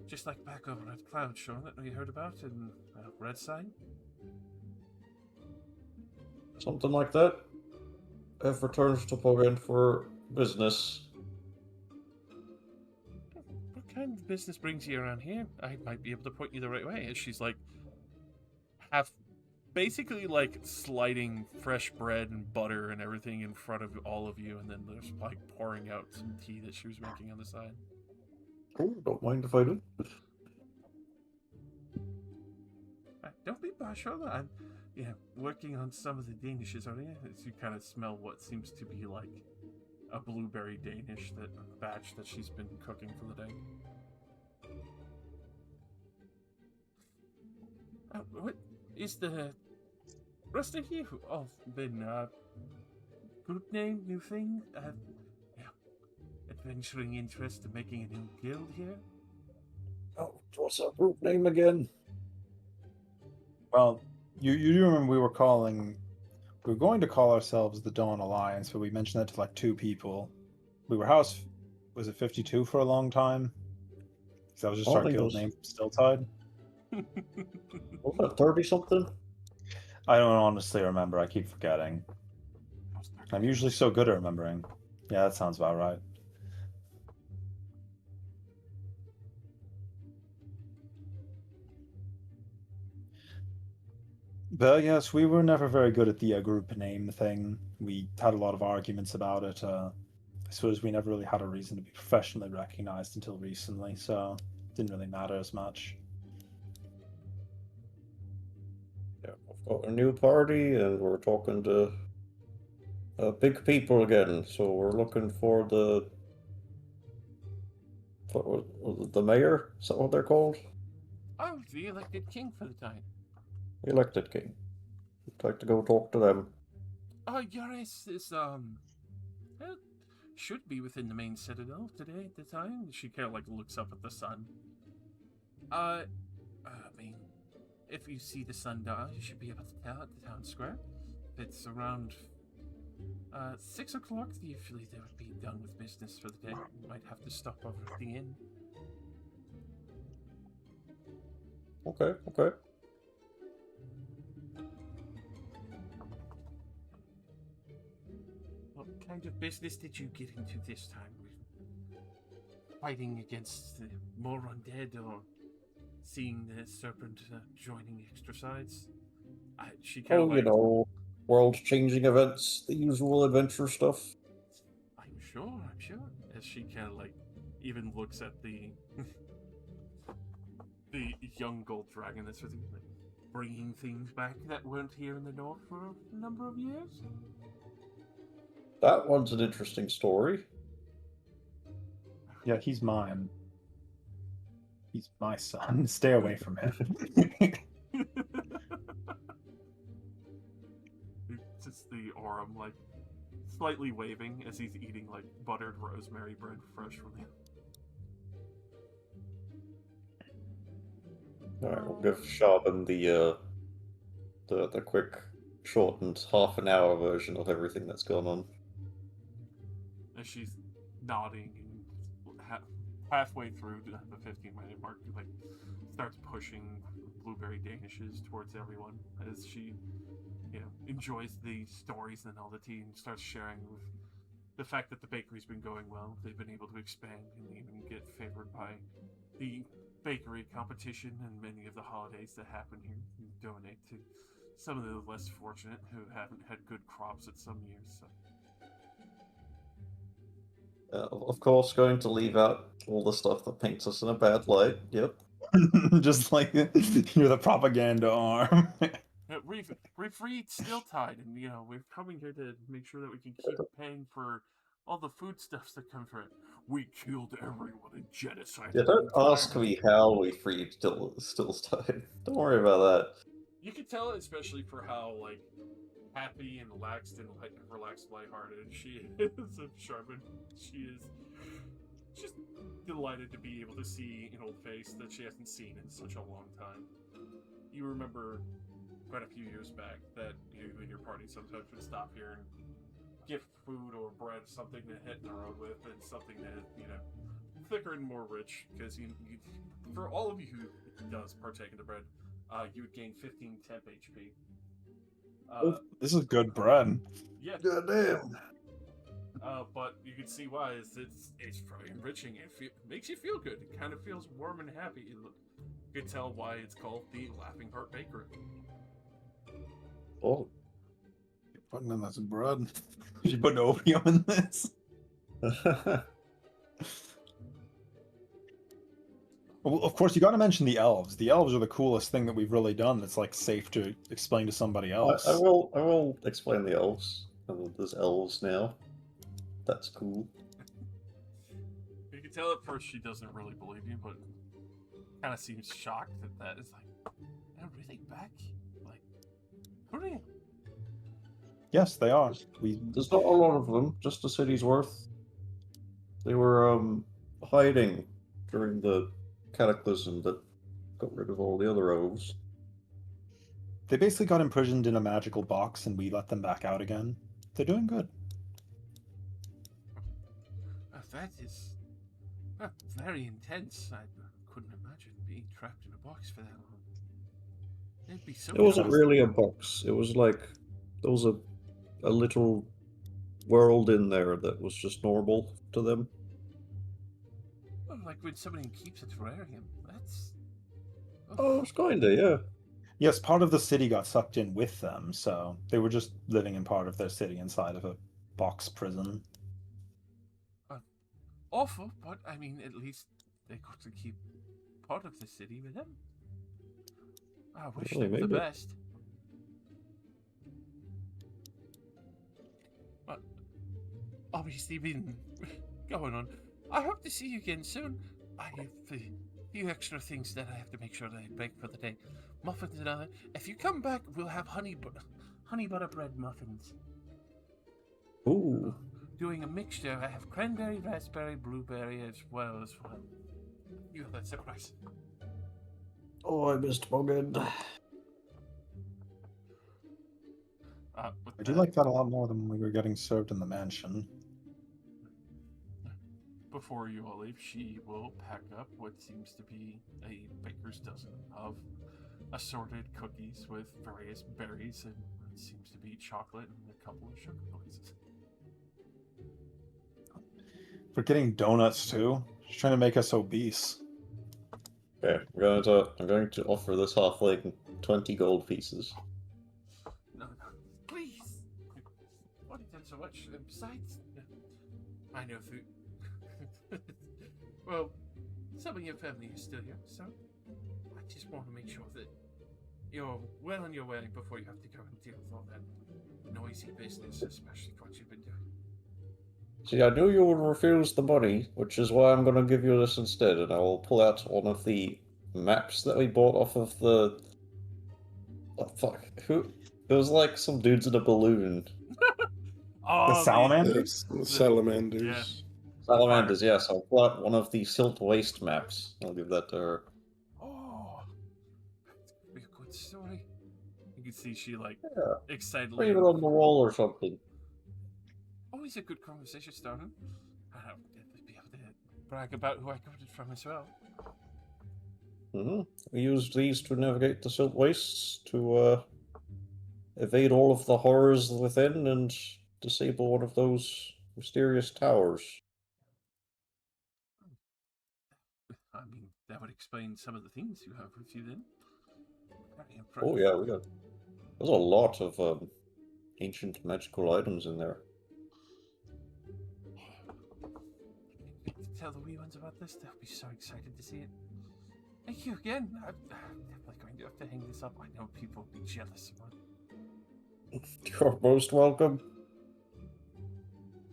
Just like back over at Cloud Shore that we heard about in Red Sign.
Something like that. I've returned to Pogan for business.
kind of business brings you around here? I might be able to point you the right way. And she's like, half, basically like sliding fresh bread and butter and everything in front of all of you, and then there's like pouring out some tea that she was making on the side.
Cool, don't mind if I do.
Don't be bashful. I'm, working on some of the Danishes already. As you kind of smell what seems to be like a blueberry Danish batch that she's been cooking for the day. What is the rest of you all been group name, new thing? Adventuring interest in making a new guild here?
Oh, what's our group name again?
Well, you do remember we were going to call ourselves the Dawn Alliance, but we mentioned that to like 2 people. We were was it 52 for a long time? Because that was just
I
our
think it
guild
was-
name, Stilltide.
Was that 30 something?
I don't honestly remember. I keep forgetting. I'm usually so good at remembering. Yeah, that sounds about right. But yes, we were never very good at the group name thing. We had a lot of arguments about it. I suppose we never really had a reason to be professionally recognized until recently, so it didn't really matter as much.
Yeah, we've got a new party and we're talking to big people again, so we're looking for the mayor? Is that what they're called?
Oh, the elected king for the time.
The elected king. I'd like to go talk to them.
Yaris is, well, should be within the main citadel today at the time. She kind of, like, looks up at the sun. I mean, if you see the sundial, you should be able to tell at the town square. If it's around, 6 o'clock, usually they would be done with business for the day. You might have to stop over at the inn.
Okay, okay.
What kind of business did you get into this time? Fighting against the more undead, or seeing the serpent joining extra sides? She kind of
You know, world-changing events, the usual adventure stuff.
I'm sure. As she kind of like even looks at the the young gold dragon that's sort of like bringing things back that weren't here in the north for a number of years.
That one's an interesting story.
Yeah, he's mine. He's my son. Stay away from him.
It's just the Aurum, like, slightly waving as he's eating, like, buttered rosemary bread fresh from the...
Alright, we'll give Shaban the quick, shortened half-an-hour version of everything that's gone on.
As she's nodding and halfway through the 15-minute mark, like, starts pushing blueberry danishes towards everyone as she, enjoys the stories and all the tea and starts sharing with the fact that the bakery's been going well. They've been able to expand and even get favored by the bakery competition and many of the holidays that happen here, and donate to some of the less fortunate who haven't had good crops at some years. So.
Of course, going to leave out all the stuff that paints us in a bad light. Yep.
Just like you're the propaganda arm.
We've freed Still Tide, and we're coming here to make sure that we can keep paying for all the foodstuffs that come from it. We killed everyone in genocide.
Yeah, don't ask me how we freed Still's time. Don't worry about that.
You can tell, especially for how happy and relaxed lighthearted she is of Sharpen. She is just delighted to be able to see an old face that she hasn't seen in such a long time. You remember quite a few years back that you and your party sometimes would stop here and gift food or bread, something to hit the road with, and something that thicker and more rich, because you for all of you who does partake in the bread, you would gain 15 temp HP.
This is good bread.
Yeah.
Goddamn.
But you can see why. It's very enriching. It makes you feel good. It kind of feels warm and happy. You can tell why it's called the Laughing Heart Bakery.
Oh.
You're putting in this bread. You put opium in this. Well, of course, you got to mention the elves. The elves are the coolest thing that we've really done. That's like safe to explain to somebody else.
I will explain the elves. There's elves now. That's cool.
You can tell at first she doesn't really believe you, but kind of seems shocked that is like, they're really back? Like, hurry!
Yes, they are.
There's not a lot of them, just a city's worth. They were hiding during the cataclysm that got rid of all the other elves.
They basically got imprisoned in a magical box, and we let them back out again. They're doing good.
That is very intense. I couldn't imagine being trapped in a box for that long. It'd be so.
It wasn't really a box. It was like there was a little world in there that was just normal to them.
Well, like when somebody keeps a terrarium. That's.
Oh, it's kinda, yeah.
Yes, part of the city got sucked in with them, so they were just living in part of their city inside of a box prison.
Awful, but I mean, at least they got to keep part of the city with them. I wish
Really,
them the
maybe.
best. But obviously, been going on. I hope to see you again soon. I have a few extra things that I have to make sure that I bake for the day. Muffins and other. If you come back, we'll have honey butter bread muffins.
Ooh.
Doing a mixture. I have cranberry, raspberry, blueberry as well as well. You have that surprise.
Oh, I missed Bogdan.
I do like that a lot more than when we were getting served in the mansion.
Before you all leave, she will pack up what seems to be a baker's dozen of assorted cookies with various berries and what seems to be chocolate and a couple of sugar glazes.
We're getting donuts too. She's trying to make us obese.
Okay, I'm going to offer this halfling 20 gold pieces.
No, please. Why have you done so much? Besides, I know food. Well, some of your family is still here, so I just want to make sure that you're well on your way before you have to go and deal with all that noisy business, especially what you've been doing.
See, I knew you would refuse the money, which is why I'm going to give you this instead, and I will pull out one of the maps that we bought off of the... Oh, fuck. Who? It was like some dudes in a balloon.
The salamanders?
Salamanders.
Yeah.
Salamanders, yes. I'll pull out one of the Silt Waste maps. I'll give that to her.
Oh, that's gonna be a good story. You can see she
Yeah.
excitedly.
Leave it on the wall or something.
Always a good conversation starter. I'll be able to brag about who I got it from as well.
We used these to navigate the Silt Wastes to evade all of the horrors within and disable one of those mysterious towers.
I mean, that would explain some of the things you have with you then. Very
Oh
impressive.
yeah, there's a lot of ancient magical items in there.
To tell the wee ones about this, they'll be so excited to see it. Thank you again. I'm definitely going to have to hang this up. I know people will be jealous of it.
You're most welcome.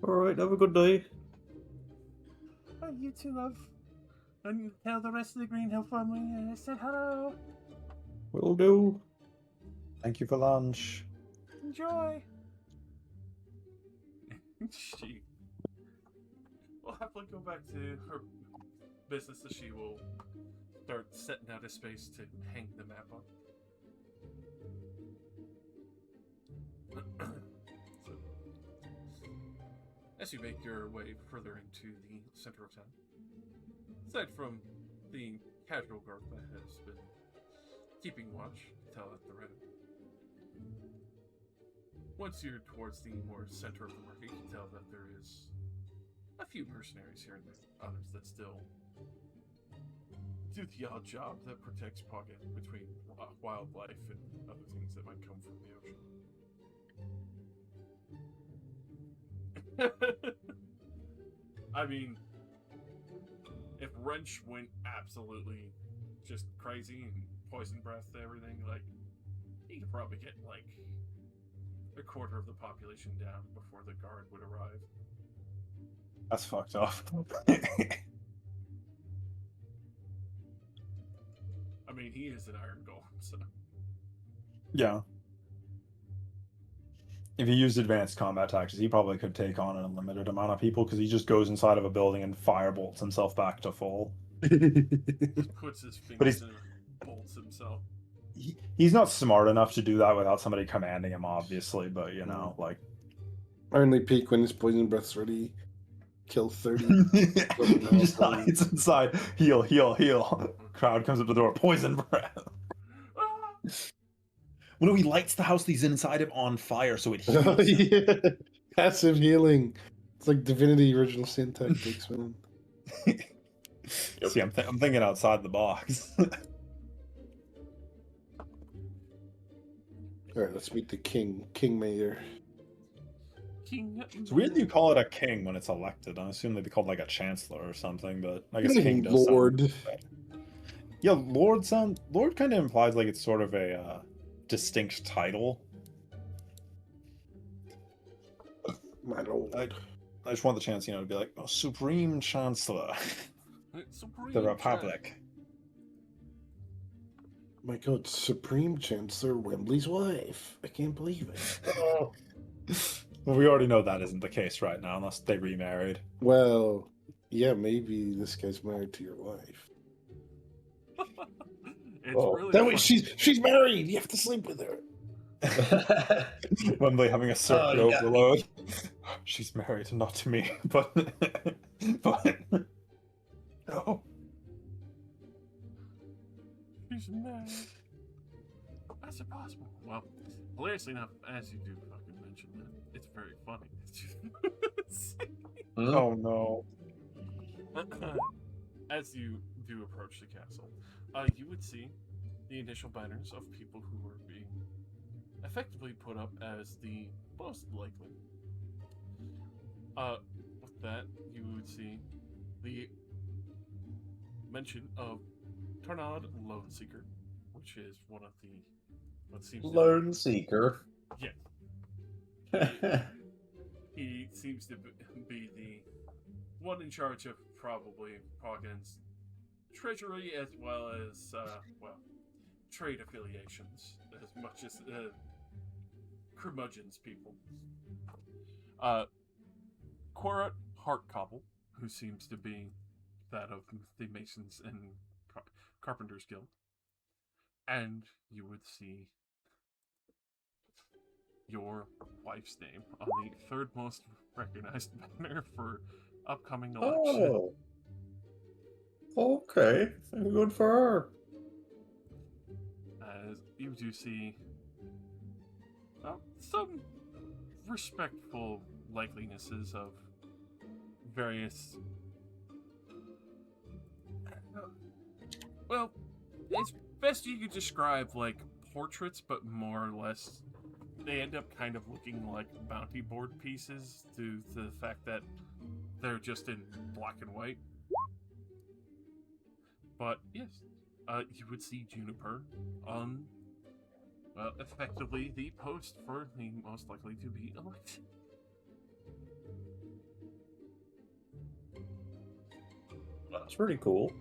Alright, have a good day.
Oh, you too, love. And you tell the rest of the Green Hill family I said hello.
Will do.
Thank you for lunch.
Enjoy. She will happily go back to her business as she will start setting out a space to hang the map on. So, as you make your way further into the center of town, aside from the casual guard that has been keeping watch, tell at the ready. once you're towards the more center of the market, you can tell that there is a few mercenaries here and there, others that still do the odd job that protects pocket between wildlife and other things that might come from the ocean. I mean, if Wrench went absolutely just crazy and poison breath everything, like, he could probably get, like, a quarter of the population down before the guard would arrive.
That's fucked up.
I mean, he is an iron golem, so...
Yeah. If he used advanced combat tactics, he probably could take on an unlimited amount of people because he just goes inside of a building and firebolts himself back to full.
Puts his fingers in and bolts himself.
He's not smart enough to do that without somebody commanding him, obviously, but, you know, like...
Only peak when his poison breath's ready. Kill 30.
He just hides inside. Heal, heal, heal. Crowd comes up to the door. Poison breath. Well, no, he lights the house he's inside of on fire, so it heals.
Oh, yeah. Passive healing. It's like Divinity original sin tactics, man.
See, I'm thinking outside the box.
Alright, let's meet the king. King Mayor.
King...
It's weird that you call it a king when it's elected. I assume they'd be called like a chancellor or something, but I guess king does
Lord.
sound... Yeah, Lord kind of implies like it's sort of a distinct title.
My lord.
I just want the chance, to be like, oh, Supreme Chancellor.
Supreme
The Republic.
My god, Supreme Chancellor Wembley's wife. I can't believe it.
Oh. Well, we already know that isn't the case right now, unless they remarried.
Well, yeah, maybe this guy's married to your wife.
It's really
that way
funny.
she's married. You have to sleep with her.
Wembley having a circuit
Oh, yeah.
overload. She's married, not to me, but no.
He's mad. That's impossible. Well, hilariously enough, as you do fucking mention that, it's very funny.
Oh no.
As you do approach the castle, you would see the initial banners of people who were being effectively put up as the most likely. With that, you would see the mention of Tornad Lone Seeker, which is one of the what seems
Lone Seeker.
Yes. He seems to be the one in charge of probably Poggen's treasury as well as, trade affiliations, as much as curmudgeon's people. Quora Heartcobble, who seems to be that of the Masons and Carpenters Guild. And you would see your wife's name on the third most recognized banner for upcoming election.
Oh. Okay. Good for her.
As you do see some respectful likelinesses of various... well, it's best you could describe like portraits, but more or less they end up kind of looking like bounty board pieces due to the fact that they're just in black and white. But yes, you would see Juniper on, well, effectively the post for the most likely to be elected.
That's pretty cool.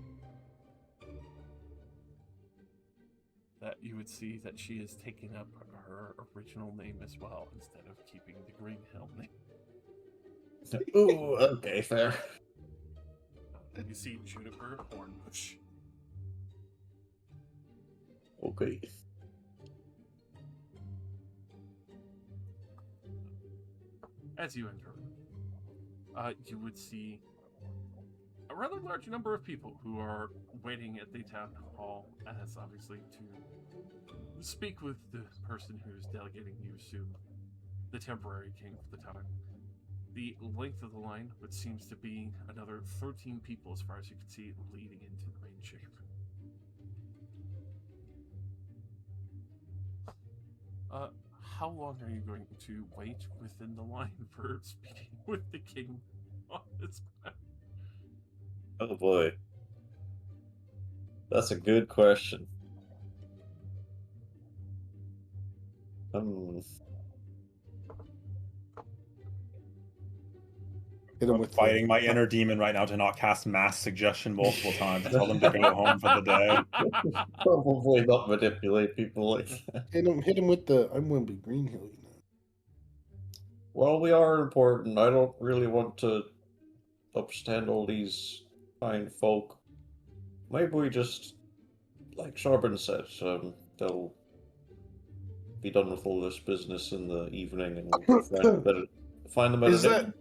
That you would see that she is taking up her original name as well, instead of keeping the Green Helm name.
Ooh, okay, fair.
You see Juniper Hornbush.
Okay.
As you enter, you would see a rather large number of people who are waiting at the town hall, as obviously to speak with the person who is delegating you to the temporary king for the time. The length of the line, which seems to be another 13 people as far as you can see, leading into the main chamber. How long are you going to wait within the line for speaking with the king on this map?
Oh boy. That's a good question.
Hit him
I'm
with the-
fighting my inner demon right now to not cast mass suggestion multiple times and tell them to go home for the day.
Probably not manipulate people like that.
Hit him with the I'm Wembley Green Hill, you know.
Well, we are important. I don't really want to upstand all these fine folk. Maybe we just, like Charbon said, they'll be done with all this business in the evening, and we'll find them at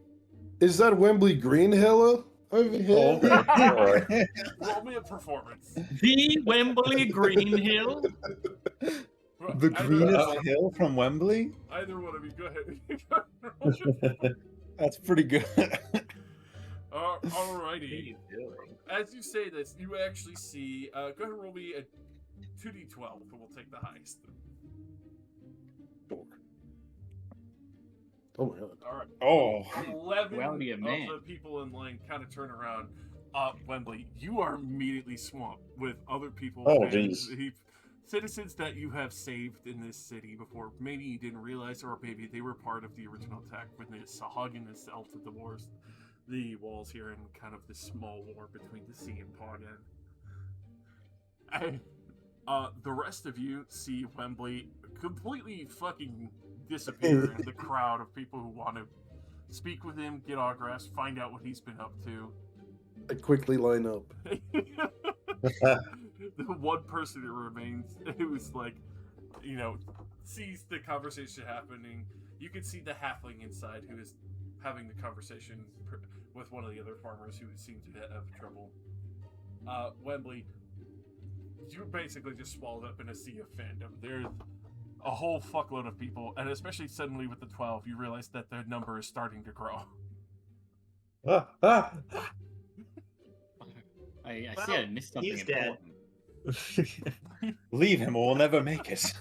Is that Wembley Green Hill over here?
Oh, okay. All right.
Roll me a performance.
The Wembley Green Hill.
The
Either-
greenest hill from Wembley?
Either one of you, go ahead.
That's pretty good.
Alrighty. As you say this, you actually see. Go ahead and roll me a 2d12, and we'll take the highest.
Oh my god.
All right.
Oh.
11
Well, be a
of
man.
the people in line kind of turn around. Wembley, you are immediately swamped with other people.
Oh,
and
jeez.
Citizens that you have saved in this city before. Maybe you didn't realize, or maybe they were part of the original attack when they saw hugging this out of the walls here, and kind of this small war between the sea and Poggen. And the rest of you see Wembley completely fucking disappear in the crowd of people who want to speak with him, get autographs, find out what he's been up to.
I quickly line up.
The one person who remains, who's like, sees the conversation happening. You can see the halfling inside who is having the conversation with one of the other farmers who seem to have trouble. Wembley, you're basically just swallowed up in a sea of fandom. There's a whole fuckload of people, and especially suddenly with the 12, you realize that the number is starting to grow.
I see I missed something
he's dead.
important.
Leave him or we'll never make it.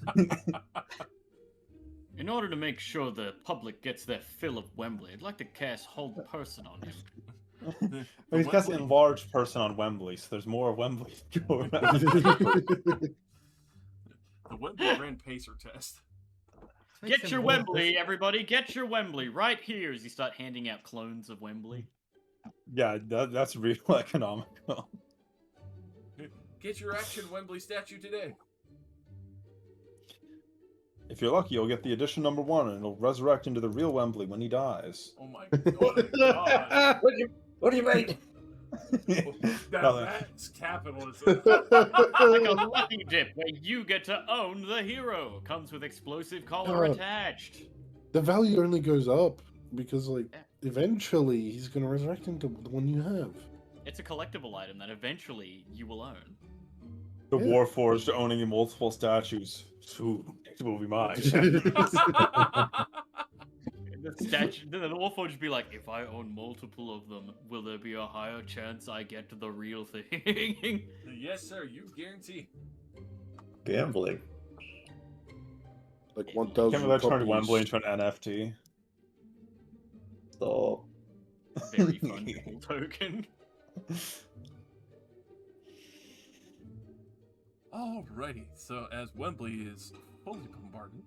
In order to make sure the public gets their fill of Wembley, I'd like to cast Hold Person on him.
He's got an enlarged person on Wembley, so there's more Wembley to go around.
The Wembley Grand Pacer test.
Get your Wembley, everybody! Get your Wembley right here as you start handing out clones of Wembley.
Yeah, that's real economical.
Get your action Wembley statue today.
If you're lucky, you'll get the edition number 1, and it'll resurrect into the real Wembley when he dies.
Oh my god.
What do you mean?
That's capitalism.
Like a lucky dip where you get to own the hero. Comes with explosive collar
Oh.
attached.
The value only goes up because, like, eventually he's gonna resurrect into the one you have.
It's a collectible item that eventually you will own.
The
Yeah.
Warforged owning multiple statues. Ooh, it will be mine.
The Warforged would be like, if I own multiple of them, will there be a higher chance I get to the real thing?
Yes, sir. You guarantee.
Gambling.
Like
Can't
1,000
believe I turned
copies.
Wembley into an NFT.
So,
Very fungible token.
Alrighty. So as Wembley is fully bombarded,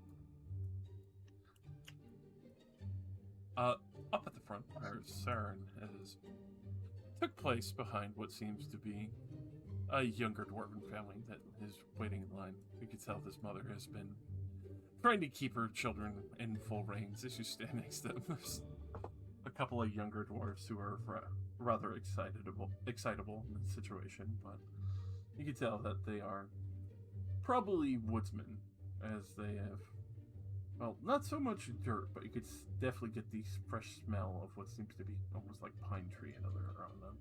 up at the front, where Saren took place behind what seems to be a younger dwarven family that is waiting in line. You can tell this mother has been trying to keep her children in full reins as you stand next to them. There's a couple of younger dwarves who are rather excitable in the situation, but you can tell that they are probably woodsmen, as they have, well, not so much dirt, but you could definitely get the fresh smell of what seems to be almost like pine tree and other around them.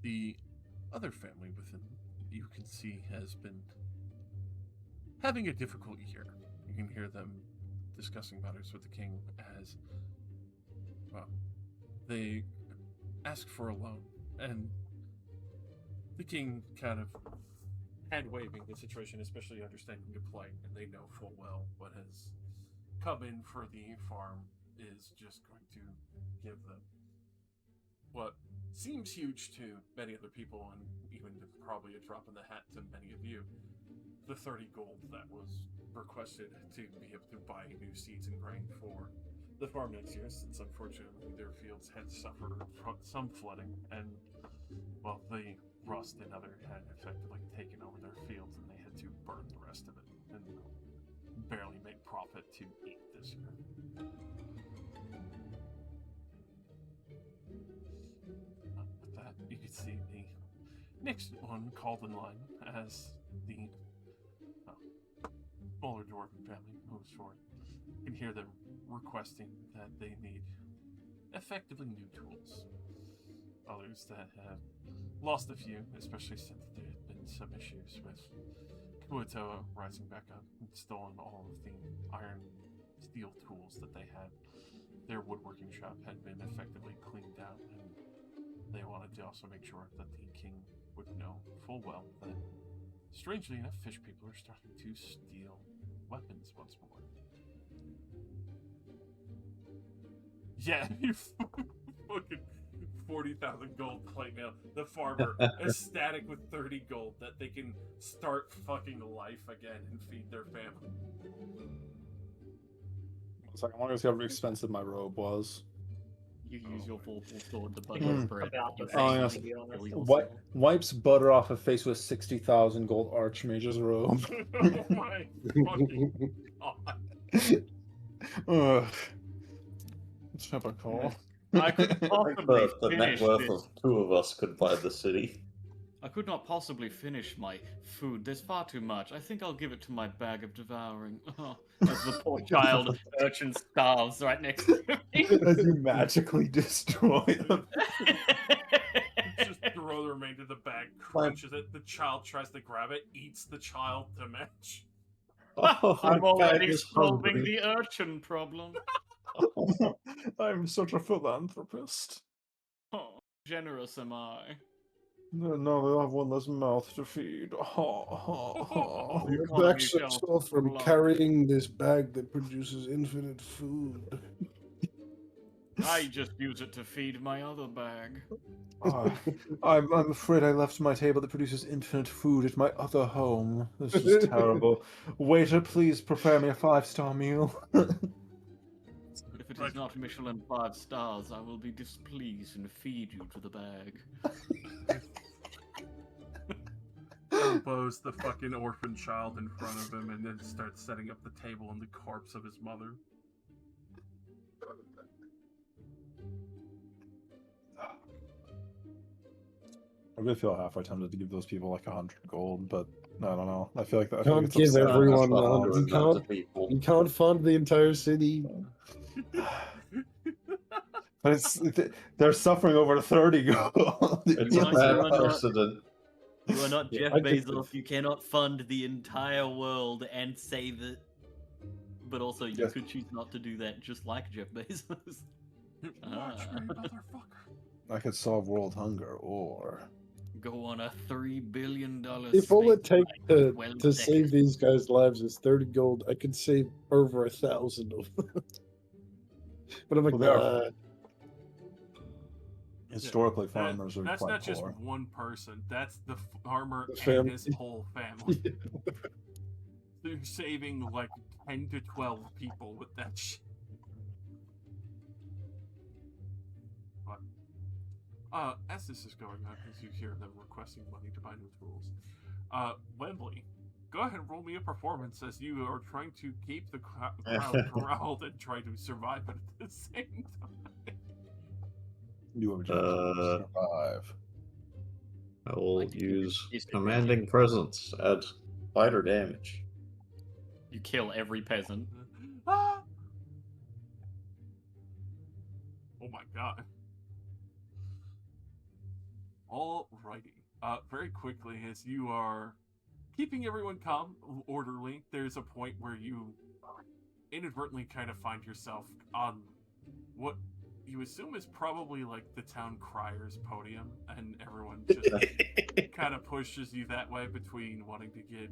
The other family within you can see has having a difficult year. You can hear them discussing matters with the king as, well, they ask for a loan, and the king kind of hand-waving the situation, especially understanding the plight, and they know full well what has come in for the farm is just going to give them what seems huge to many other people, and even probably a drop in the hat to many of you, the 30 gold that was requested to be able to buy new seeds and grain for the farm next year, since unfortunately their fields had suffered some flooding, and, well, the rust and other had effectively taken over their fields, and they had to burn the rest of it, and barely made profit to eat this year. With that, you can see the next one called in line as the smaller dwarven family moves forward. You can hear them requesting that they need effectively new tools. Others that have lost a few, especially since there have been some issues with Kuotoa rising back up and stolen all of the iron steel tools that they had. Their woodworking shop had been effectively cleaned out, and they wanted to also make sure that the king would know full well that, strangely enough, fish people are starting to steal weapons once more. Yeah, you fucking 40,000 gold plate mail. The farmer ecstatic with 30 gold that they can start fucking life again and feed their family.
1 second, I want to see how expensive my robe was.
You use your vorpal sword to
It
butter
was
the bread.
about
You're
the
saying
same,
you
to
be honest.
kill yourself.
Wipes butter off a face with 60,000 gold archmage's robe.
Oh my fucking god.
Ugh. Typical.
I could
I think
possibly
the net
finish
worth
this.
of 2 of us could buy the city.
I could not possibly finish my food. There's far too much. I think I'll give it to my bag of devouring. As the poor child urchin starves right next to me.
As you magically destroy them.
Just throw the remainder of the bag, crunches it. The child tries to grab it, eats the child to match.
Oh,
I'm already
is
solving
hungry.
the urchin problem.
I'm such a philanthropist.
Oh, generous am I.
No, they have one less mouth to feed.
Your
Economy
back's so
shall
sore from
fly.
carrying this bag that produces infinite food.
I just use it to feed my other bag.
I'm afraid I left my table that produces infinite food at my other home. This is terrible. Waiter, please prepare me a 5-star meal.
If it is not Michelin 5 stars, I will be displeased and feed you to the bag.
Elbows the fucking orphan child in front of him and then starts setting up the table on the corpse of his mother.
I really feel halfway tempted to give those people like 100 gold, but I don't know. I feel like that. I
Can't
feel like it's
give
upsetting.
everyone
That's
one.
not
You
doing that to
can't.
people.
You can't fund the entire city.
But they're suffering over 30 gold.
It's a
Right,
bad
you are not-
precedent.
You are not Jeff
I just-
Bezos. You cannot fund the entire world and save it. But also, you
Yes.
could choose not to do that, just like Jeff Bezos.
Watch me, motherfucker.
I could solve world hunger, or
Go on a $3 billion.
If all it
space
takes
flight
to,
with 12
to
seconds.
save these guys' lives is 30 gold, I could save over 1,000 of them. But I'm like,
Well, they are-
nah.
historically farmers are
That's
quite
not just
poor.
one person. That's the farmer
The
and
family.
his whole family. They're saving like 10 to 12 people with that shit. But, as this is going on, as you hear them requesting money to buy new tools, Wembley, go ahead and roll me a performance as you are trying to keep the crowd corralled and try to survive it at the same time.
You have a chance to survive.
I will
Like,
use
is-
commanding presence, add fighter damage.
You kill every peasant.
Ah! Oh my god. Alrighty. Very quickly, as you are keeping everyone calm, orderly, there's a point where you inadvertently kind of find yourself on what you assume is probably like the town crier's podium, and everyone just kind of pushes you that way between wanting to get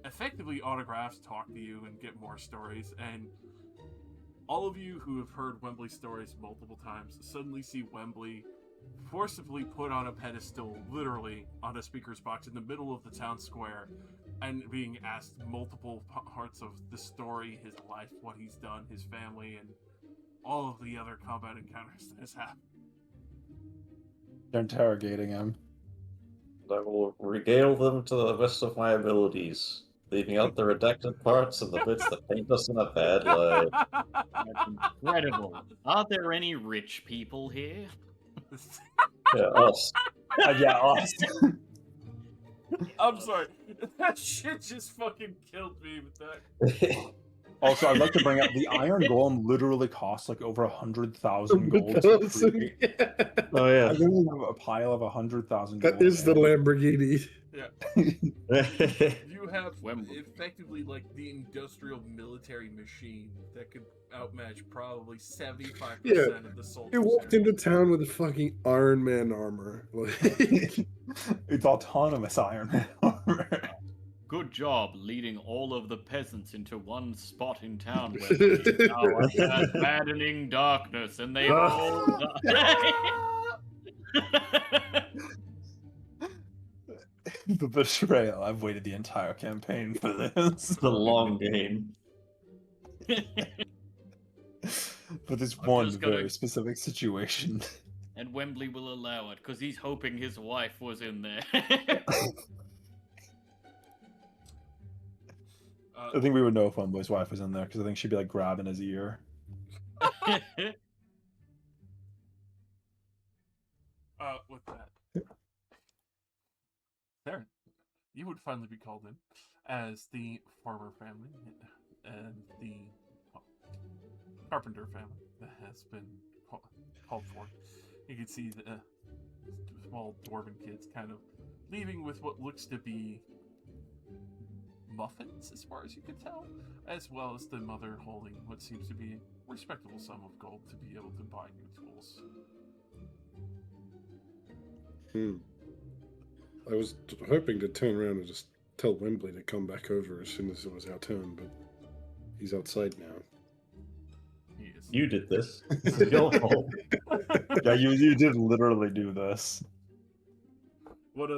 effectively autographs, talk to you, and get more stories. And all of you who have heard Wembley's stories multiple times suddenly see Wembley forcibly put on a pedestal, literally on a speaker's box in the middle of the town square, and being asked multiple parts of the story, his life, what he's done, his family, and all of the other combat encounters that has happened.
They're interrogating him.
I will regale them to the best of my abilities, leaving out the redacted parts and the bits that paint us in a bad light.
That's incredible. Are there any rich people here?
Yeah, us.
Yeah, us.
I'm sorry. That shit just fucking killed me with that.
Also, I'd like to bring up the Iron Golem literally costs like over 100,000 gold to create.
Oh yeah.
I really have a pile of 100,000 gold.
That is the Lamborghini.
You have
Wembley.
effectively like the industrial military machine that could outmatch probably 75%
Yeah.
of the soldiers.
He walked into town with a fucking Iron Man armor. Like,
It's autonomous Iron Man armor.
Good job leading all of the peasants into one spot in town where they now are maddening darkness and they all die.
The betrayal. I've waited the entire campaign for this.
It's the long game.
For this
I'm
one
just gonna-
very specific situation.
And Wembley will allow it because he's hoping his wife was in there.
I think we would know if Wembley's wife was in there because I think she'd be like grabbing his ear.
With that, Theron, you would finally be called in as the farmer family and the carpenter family that has been called for. You can see the small dwarven kids kind of leaving with what looks to be muffins, as far as you can tell, as well as the mother holding what seems to be a respectable sum of gold to be able to buy new tools.
I was hoping to turn around and just tell Wembley to come back over as soon as it was our turn, but he's outside now.
He is.
You did this. This is your fault.
Yeah, you did literally do this.
One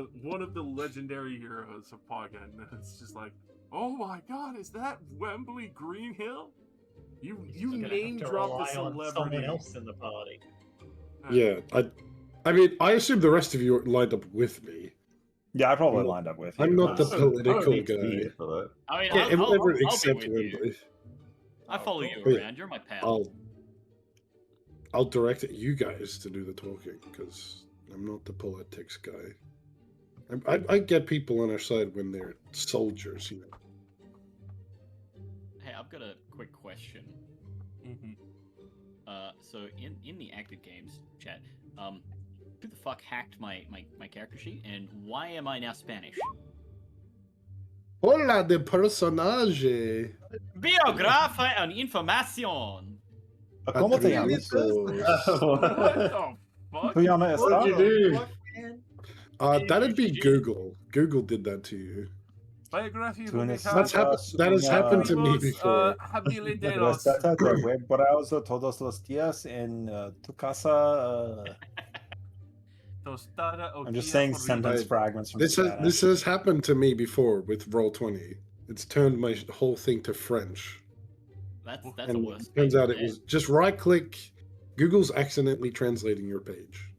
of the legendary heroes of Poggin. It's just like, oh my god, is that Wembley Greenhill? You name drop the celebrity.
Someone else in the party.
Yeah, I mean, I assume the rest of you lined up with me.
Yeah, I probably
I'm not-
lined up with you.
I'm not the
I don't
political
need to be
guy.
here for that.
I mean,
Yeah,
I'll
everyone
be
except
with you.
Wembley.
I follow you
Oh, yeah.
around. You're my pal.
I'll direct you guys to do the talking because I'm not the politics guy. I get people on our side when they're soldiers, you know.
Hey, I've got a quick question.
Mm-hmm.
So in the active games chat, who the fuck hacked my character sheet, and why am I now Spanish?
Hola de personaje.
Biografía en información.
¿Cómo te llamas?
What the fuck?
¿Tú llamas
What'd you
esta?
do?
That'd be Google. Google did that to you.
Biography
Tú
That has happened to me before.
habilitados.
Receta de web browser todos los días en tu casa.
Tostada
I'm just
oquilla
saying
por
sentence
Right.
fragments from
This
Spanish.
has happened to me before with Roll20. It's turned my whole thing to French.
That's the
And
worst.
turns
thing
out it
there.
was just right click. Google's accidentally translating your page.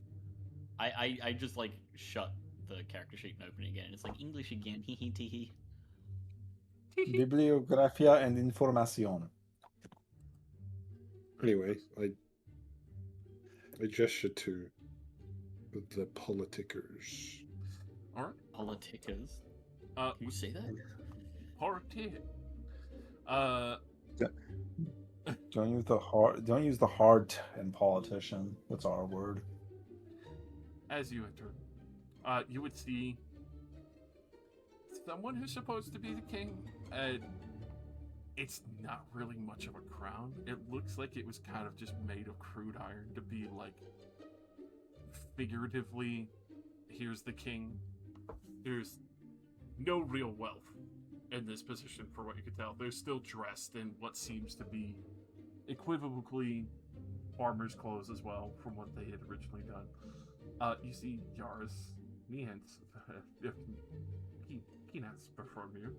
I just like shut the character sheet and open it again. It's like English again. Hee hee tee hee.
Bibliografía en información.
Anyway, I gesture to the politicers.
Alright.
Politicers.
Uh,
Can you say that?
party.
Don't use the hard in politician. That's our word.
As you enter, you would see someone who's supposed to be the king. It's not really much of a crown. It looks like it was kind of just made of crude iron to be like, figuratively, here's the king. There's no real wealth in this position, for what you can tell. They're still dressed in what seems to be equivocally farmer's clothes as well, from what they had originally done. You see Yaris, Nehans, Keenats before you,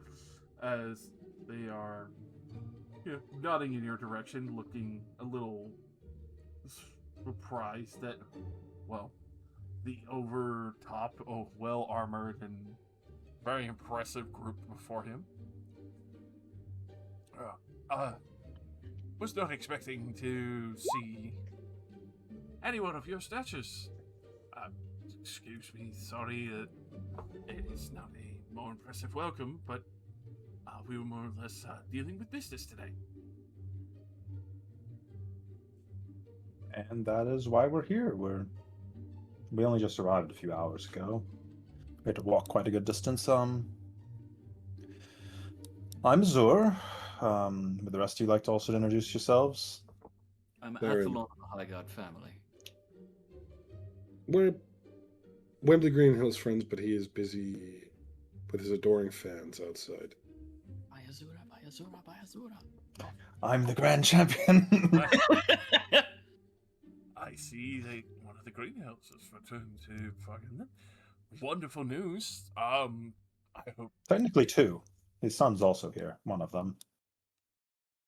as they are nodding in your direction, looking a little surprised that, well, the over-top, well-armored and very impressive group before him. Was not expecting to see anyone of your statures. Excuse me, sorry that it is not a more impressive welcome, but we were more or less dealing with business today.
And that is why we're here. We only just arrived a few hours ago. We had to walk quite a good distance. I'm Zur. Would the rest of you like to also introduce yourselves?
I'm
Very-
Athlon of the Highguard family.
We're Wembley Green Hills friends, but he is busy with his adoring fans outside.
Bayazura, Bayazura, Bayazura.
I'm the Grand Champion.
I see that one of the Green Hills has returned to fucking them. Wonderful news. I hope.
Technically two. His son's also here, one of them.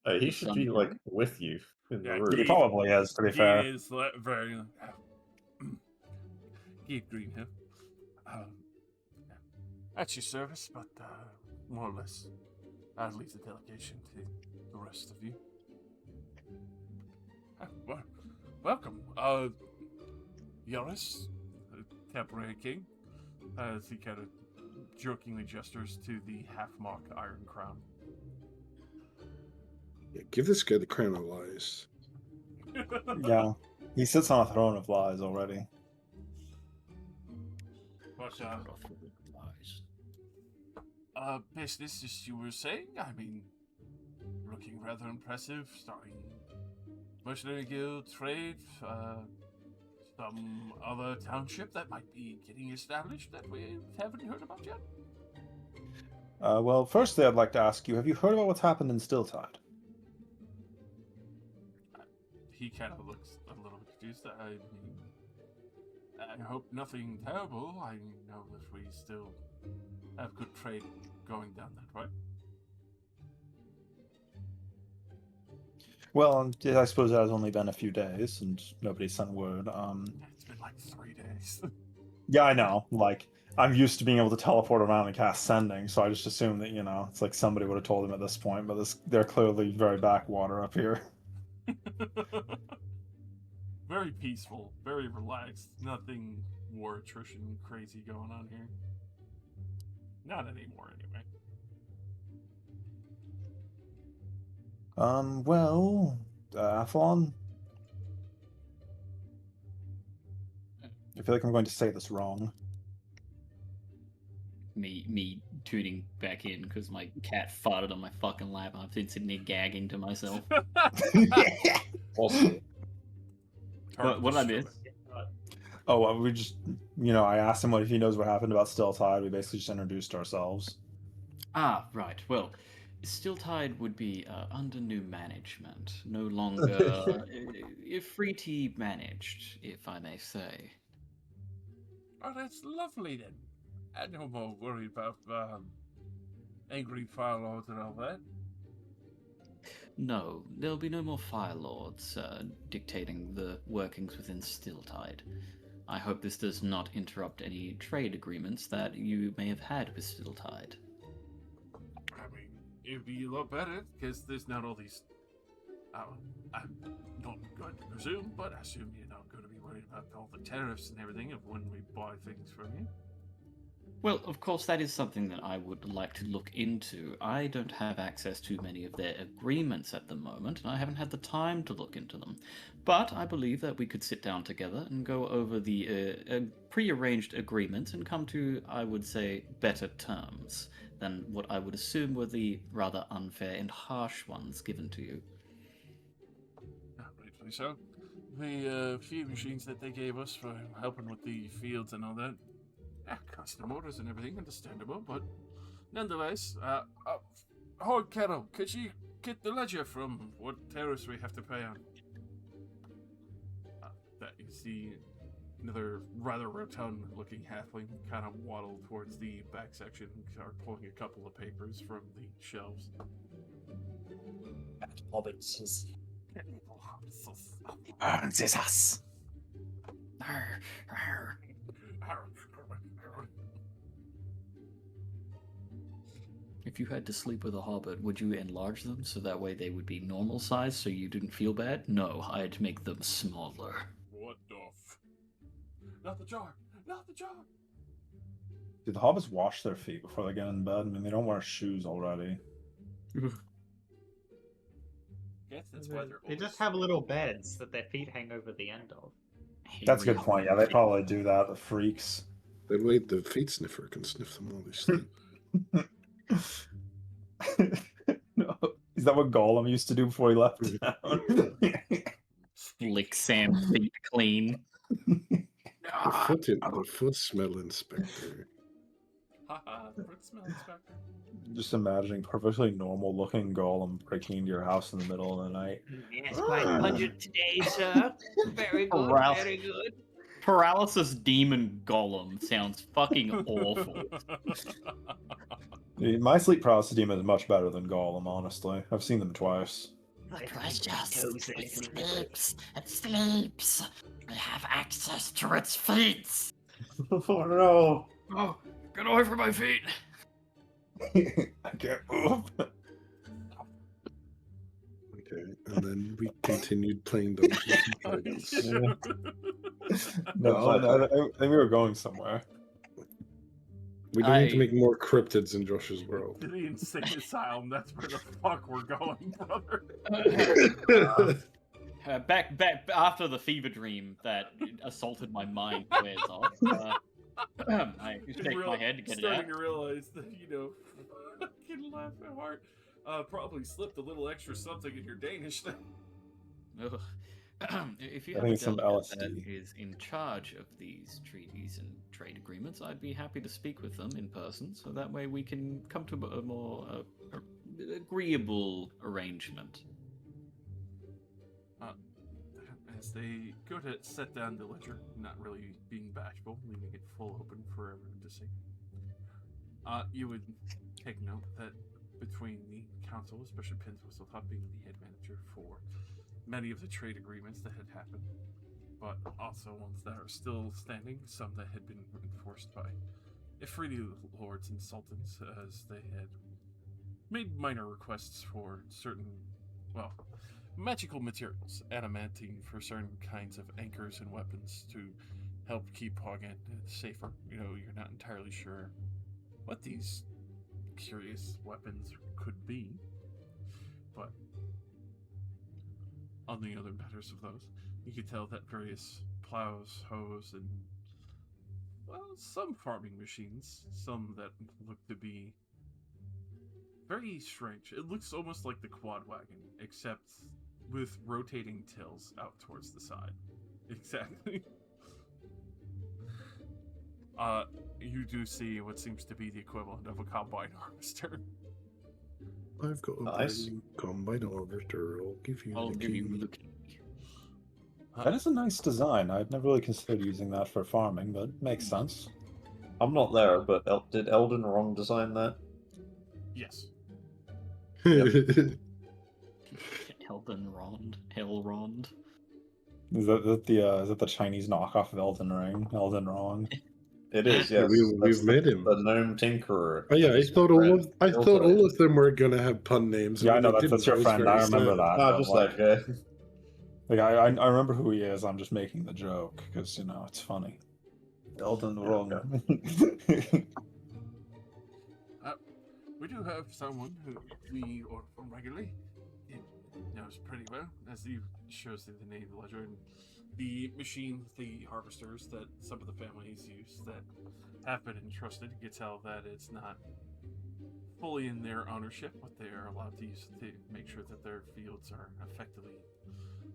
He should be like with you in the
Yeah,
room.
He probably is, to be fair.
He is very Keep Green Hill. At your service, but more or less, I'll leave the delegation to the rest of you. Welcome, Yaris, temporary king, as he kind of jokingly gestures to the half-mock iron crown.
Yeah, give this guy the crown of lies.
Yeah. He sits on a throne of lies already.
But, business, as you were saying, I mean, looking rather impressive, starting mercenary guild, trade, some other township that might be getting established that we haven't heard about yet.
Well, firstly, I'd like to ask you, have you heard about what's happened in Stilltide?
He kind of looks a little confused. I mean, I hope nothing terrible. I know that we still have good trade going down that way.
Well, I suppose it has only been a few days, and nobody's sent word.
It's been like 3 days.
Yeah, I know. Like, I'm used to being able to teleport around and cast Sending, so I just assume that, it's like somebody would have told him at this point, but they're clearly very backwater up here.
Very peaceful, very relaxed. Nothing war attrition crazy going on here. Not anymore, anyway.
Well, Athlon? I feel like I'm going to say this wrong.
Me tooting back in because my cat farted on my fucking lap. I've been sitting there gagging to myself.
Also,
What did I miss?
Oh, we just, I asked him if he knows what happened about Stilltide. We basically just introduced ourselves.
Ah, right. Well, Stilltide would be under new management, no longer free managed, if I may say.
Oh, that's lovely then. I'm no more worried about angry fire lords and all that.
No, there'll be no more Fire Lords dictating the workings within Stilltide. I hope this does not interrupt any trade agreements that you may have had with Stilltide.
I mean, it'd be a lot better because there's not all these. I'm not going to presume, but I assume you're not going to be worried about all the tariffs and everything of when we buy things from you.
Well, of course, that is something that I would like to look into. I don't have access to many of their agreements at the moment, and I haven't had the time to look into them. But I believe that we could sit down together and go over the pre-arranged agreements and come to, I would say, better terms than what I would assume were the rather unfair and harsh ones given to you.
Rightfully so. The few machines that they gave us for helping with the fields and all that, custom orders and everything, understandable, but nonetheless, Horde Kettle, could you get the ledger from what tariffs we have to pay on? That you see another rather rotund-looking halfling kind of waddle towards the back section and start pulling a couple of papers from the shelves.
Hobbits.
Burns is us.
Arr, arr. If you had to sleep with a hobbit, would you enlarge them so that way they would be normal size so you didn't feel bad? No, I'd make them smaller.
What the Not the jar! Not the jar!
Do the hobbits wash their feet before they get in bed? I mean, they don't wear shoes already.
Yes, that's why they're
They
old.
just have little beds that their feet hang over the end of.
That's a good
Hairy
point. Yeah, they
hobbit.
probably do that. The freaks.
That way the feet sniffer can sniff them while they sleep.
No. Is that what Gollum used to do before he left town?
Lick Sam's feet clean.
The foot smell inspector.
Haha, fruit smell inspector.
Just imagining perfectly normal looking Gollum breaking into your house in the middle of the night.
Yes, quite pungent today, sir. Very good,
Aroused.
very good.
Paralysis Demon Golem sounds fucking awful.
My sleep paralysis demon is much better than Gollum, honestly. I've seen them twice.
It was just, it sleeps, it sleeps. We have access to its feet.
Oh no!
Oh, get away from my feet!
I can't move.
Okay, and then we continued playing Dungeons and Dragons.
No, I think we were going somewhere.
We don't need to
I-
make more cryptids in Josh's world.
The insane asylum, that's where the fuck we're going, brother.
Back after the fever dream that assaulted my mind wears off. I shake my head to get it out.
Starting to realize that, fucking laugh at heart. Probably slipped a little extra something in your Danish thing.
Ugh. If you
I
have
think
a
it's some
delegate that
LSD.
is in charge of these treaties and trade agreements, I'd be happy to speak with them in person, so that way we can come to a more agreeable arrangement.
As they go to set down the ledger, not really being bashful, leaving it full open for everyone to see, you would take note that between the council, especially Pinswhistle being the head manager for many of the trade agreements that had happened, but also ones that are still standing, some that had been enforced by Ifriti lords and sultans, as they had made minor requests for certain, magical materials, adamantine for certain kinds of anchors and weapons to help keep Hoggant safer. You're not entirely sure what these curious weapons could be, but on the other matters of those, you could tell that various plows, hoes, and, some farming machines, some that look to be very strange. It looks almost like the quad wagon, except with rotating tills out towards the side. Exactly. You do see what seems to be the equivalent of a combine harvester.
I've got a
Nice.
brand new combine harvester. I'll give you
I'll
the
give you
key.
the key.
That is a nice design. I'd never really considered using that for farming, but it makes sense.
I'm not there, but did Elden Wrong design that?
Yes.
Elrond.
Is that the Chinese knockoff of Elden Ring? Elden Wrong.
It is,
Yeah,
yes.
we've
That's
met him.
The gnome tinkerer.
Oh yeah, I thought
Friend.
all of them were gonna have pun names.
Yeah, I
and
know
they
that's
didn't.
your
was
friend.
very
I remember
sad.
that.
Ah,
but,
just
like,
that guy.
Like I remember who he is. I'm just making the joke because it's funny. Elden Wrong.
We do have someone who we order from regularly. He knows pretty well, as he shows the name of the ledger and the machines, the harvesters that some of the families use that have been entrusted. You can tell that it's not fully in their ownership, but they are allowed to use it to make sure that their fields are effectively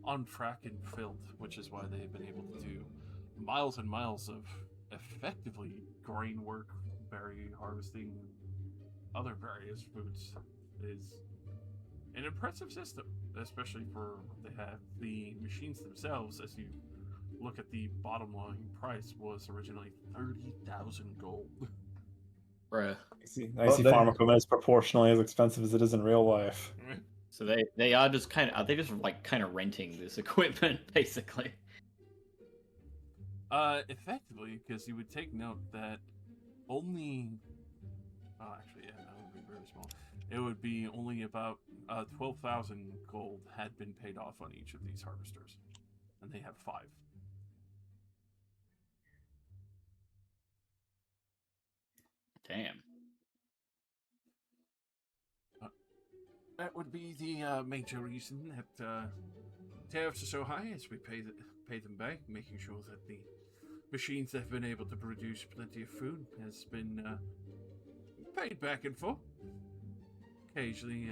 on track and filled, which is why they've been able to do miles and miles of effectively grain work, berry harvesting, other various foods. It is an impressive system, especially for what they have. The machines themselves, as you look at the bottom line price, was originally 30,000 gold.
Bruh.
I see farm equipment is proportionally as expensive as it is in real life.
So they are just kind of, are they just like kind of renting this equipment basically?
Effectively, because you would take note that only, actually, yeah, that would be very small. It would be only about 12,000 gold had been paid off on each of these harvesters, and they have 5.
Damn.
That would be the major reason that tariffs are so high, as we pay them back, making sure that the machines that have been able to produce plenty of food has been paid back in full. Occasionally,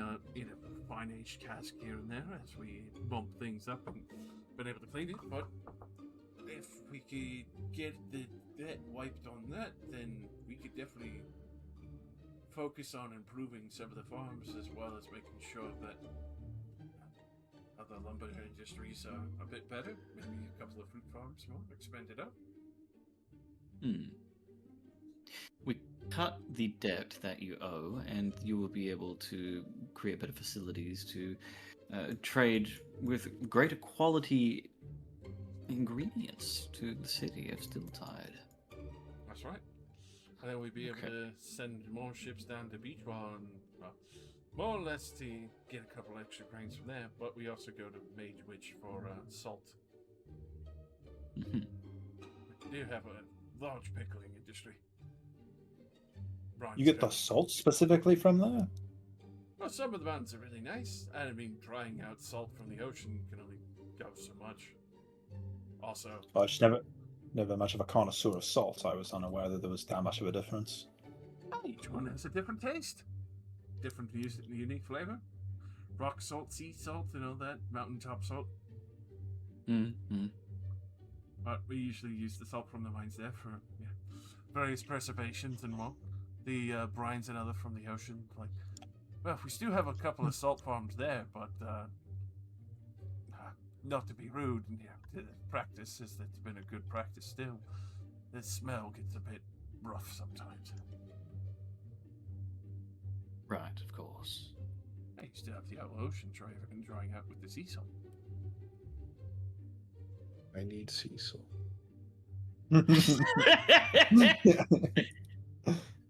fine aged cask here and there as we bump things up and been able to clean it. But if we could get the debt wiped on that, then we could definitely focus on improving some of the farms, as well as making sure that other lumber industries are a bit better. Maybe a couple of fruit farms more expanded out.
We cut the debt that you owe, and you will be able to create better facilities to trade with greater quality ingredients to the city of Stilltide.
That's right. And then we'd be able to send more ships down to Beachwell and, well, more or less to get a couple extra grains from there. But we also go to Mage Witch for salt.
Mm-hmm.
We do have a large pickling industry.
You get the salt specifically from there?
Well, some of the mountains are really nice, and I mean, drying out salt from the ocean can only go so much. Also,
I just never much of a connoisseur of salt. I was unaware that there was that much of a difference.
each one has a different taste, different unique flavor. Rock salt, sea salt, and all that, mountaintop salt.
Mm-hmm.
But we usually use the salt from the mines there for various preservations and more. The brines and other from the ocean. Like, well, we still have a couple of salt farms there, but not to be rude, the practice is that it's been a good practice still. The smell gets a bit rough sometimes.
Right, of course.
You still have the outer ocean drying out with the sea salt.
I need sea salt.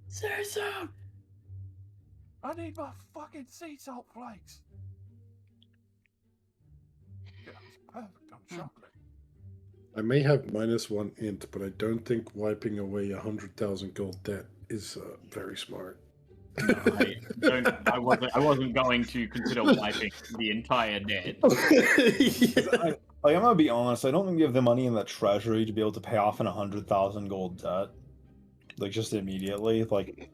Seriously?
I need my fucking sea salt flakes. Yeah, it's perfect on chocolate.
I may have -1 int, but I don't think wiping away 100,000 gold debt is very smart.
No, I wasn't going to consider wiping the entire debt.
I'm gonna be honest. I don't think we have the money in the treasury to be able to pay off an 100,000 gold debt, like just immediately. Like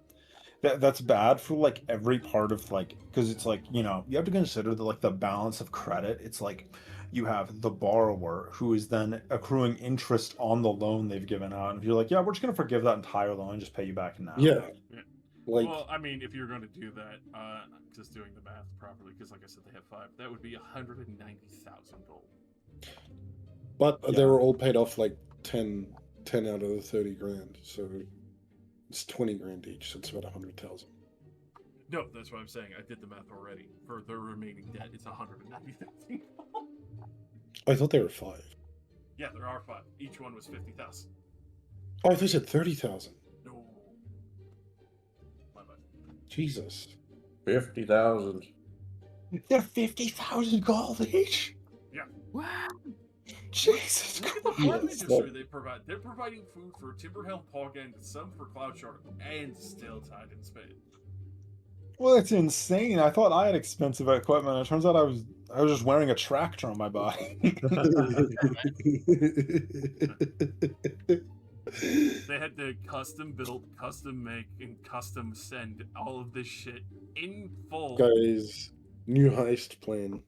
that's bad for like every part of like, because it's like, you have to consider that like the balance of credit. It's like you have the borrower who is then accruing interest on the loan they've given out, and if you're like, yeah, we're just gonna forgive that entire loan and just pay you back now.
Yeah. Like,
well, I mean, if you're going to do that, just doing the math properly, because like I said, they have 5, that would be 190,000 gold.
but they were all paid off like 10 out of the 30 grand, so it's 20 grand each, so it's about 100,000.
No, that's what I'm saying. I did the math already. For the remaining debt, it's 190,000 gold.
I thought they were 5.
Yeah, there are 5. Each one was 50,000.
Oh, I thought you said 30,000.
No. My bad.
Jesus.
50,000.
They're 50,000 gold each.
Yeah.
Wow.
Jesus
Look at the
Christ.
farm industry they provide. They're providing food for Timberhill, Pogand, some for Cloudshard, and Stilltide and Spade.
Well, it's insane. I thought I had expensive equipment. It turns out I was just wearing a tractor on my body.
They had to custom build, custom make, and custom send all of this shit in full.
Guys, new heist plan.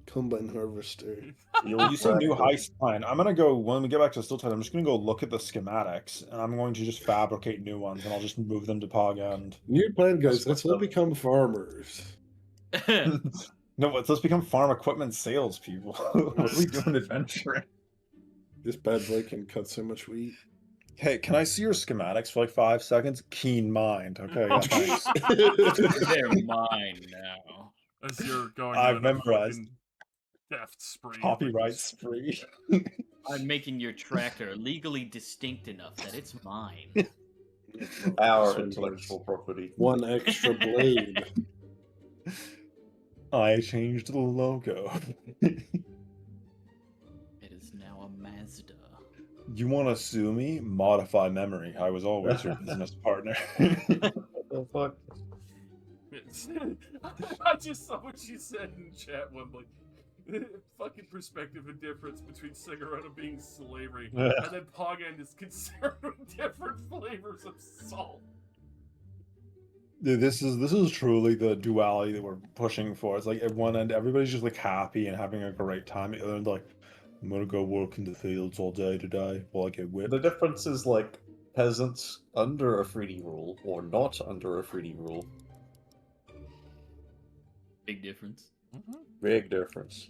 Combine harvester.
You say new heist plan. I'm gonna go when we get back to Still Tide. I'm just gonna go look at the schematics, and I'm going to just fabricate new ones, and I'll just move them to Pog End.
New plan, guys.
That's
Let's
what's
all
up.
become farmers.
No, let's become farm equipment salespeople. What are we doing adventuring?
This bad boy can cut so much wheat.
Hey, can I see your schematics for like 5 seconds? Keen mind. Okay, yeah, thanks.
They're mine now.
As you're going
I've
on a
memorized.
fucking theft spree.
Copyright spree.
I'm making your tractor legally distinct enough that it's mine.
Our
So
intellectual property.
One extra blade.
I changed the logo.
It is now a Mazda.
You want to sue me? Modify memory. I was always your business partner.
What the fuck?
I just saw what you said in chat. One like fucking perspective and difference between Cigaretta being slavery and then Pog End is concerned with different flavors of salt.
Dude, this is truly the duality that we're pushing for. It's like at one end, everybody's just like happy and having a great time. At the other end, like, I'm gonna go work in the fields all day today while I get whipped.
The difference is like peasants under a 3D rule or not under a 3D rule.
Big difference.
Big difference.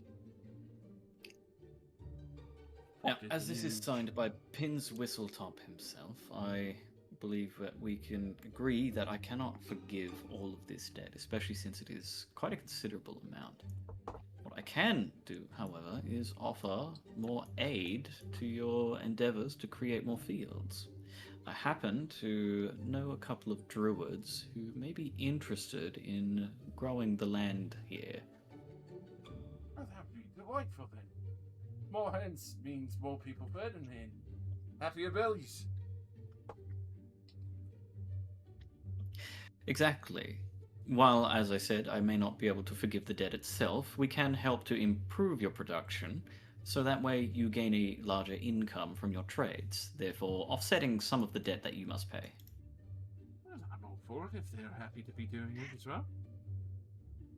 Now, as this is signed by Pins Whistletop himself, I believe that we can agree that I cannot forgive all of this debt, especially since it is quite a considerable amount. What I can do, however, is offer more aid to your endeavors to create more fields. I happen to know a couple of druids who may be interested in growing the land here.
Oh, that'd be delightful then. More hands means more people fed and happier bellies.
Exactly. While, as I said, I may not be able to forgive the debt itself, we can help to improve your production, so that way you gain a larger income from your trades, therefore offsetting some of the debt that you must pay.
Well, I'm all for it if they're happy to be doing it as well.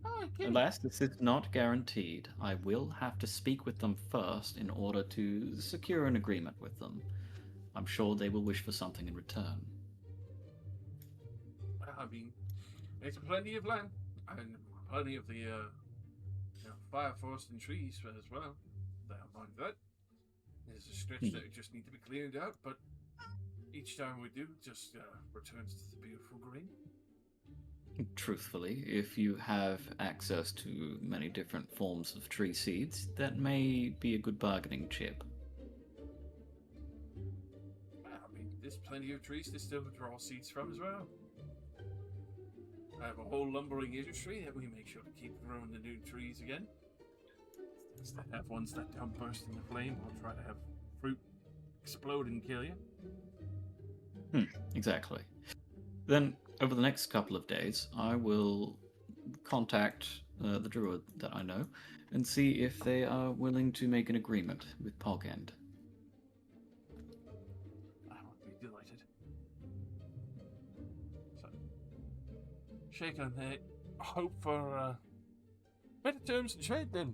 Oh, I get it.
Alas, this is not guaranteed. I will have to speak with them first in order to secure an agreement with them. I'm sure they will wish for something in return.
Well, I mean, there's plenty of land and plenty of the fire forest and trees as well. They don't mind that. There's a stretch that just need to be cleared out, but each time we do, it just returns to the beautiful green.
Truthfully, if you have access to many different forms of tree seeds, that may be a good bargaining chip.
Well, I mean, there's plenty of trees to still draw seeds from as well. I have a whole lumbering industry that we make sure to keep growing the new trees again. Instead have ones that don't burst into flame or try to have fruit explode and kill you.
Exactly. Then, over the next couple of days, I will contact the druid that I know and see if they are willing to make an agreement with Polgand.
I would be delighted. So, shake on that. Hope for better terms of trade then.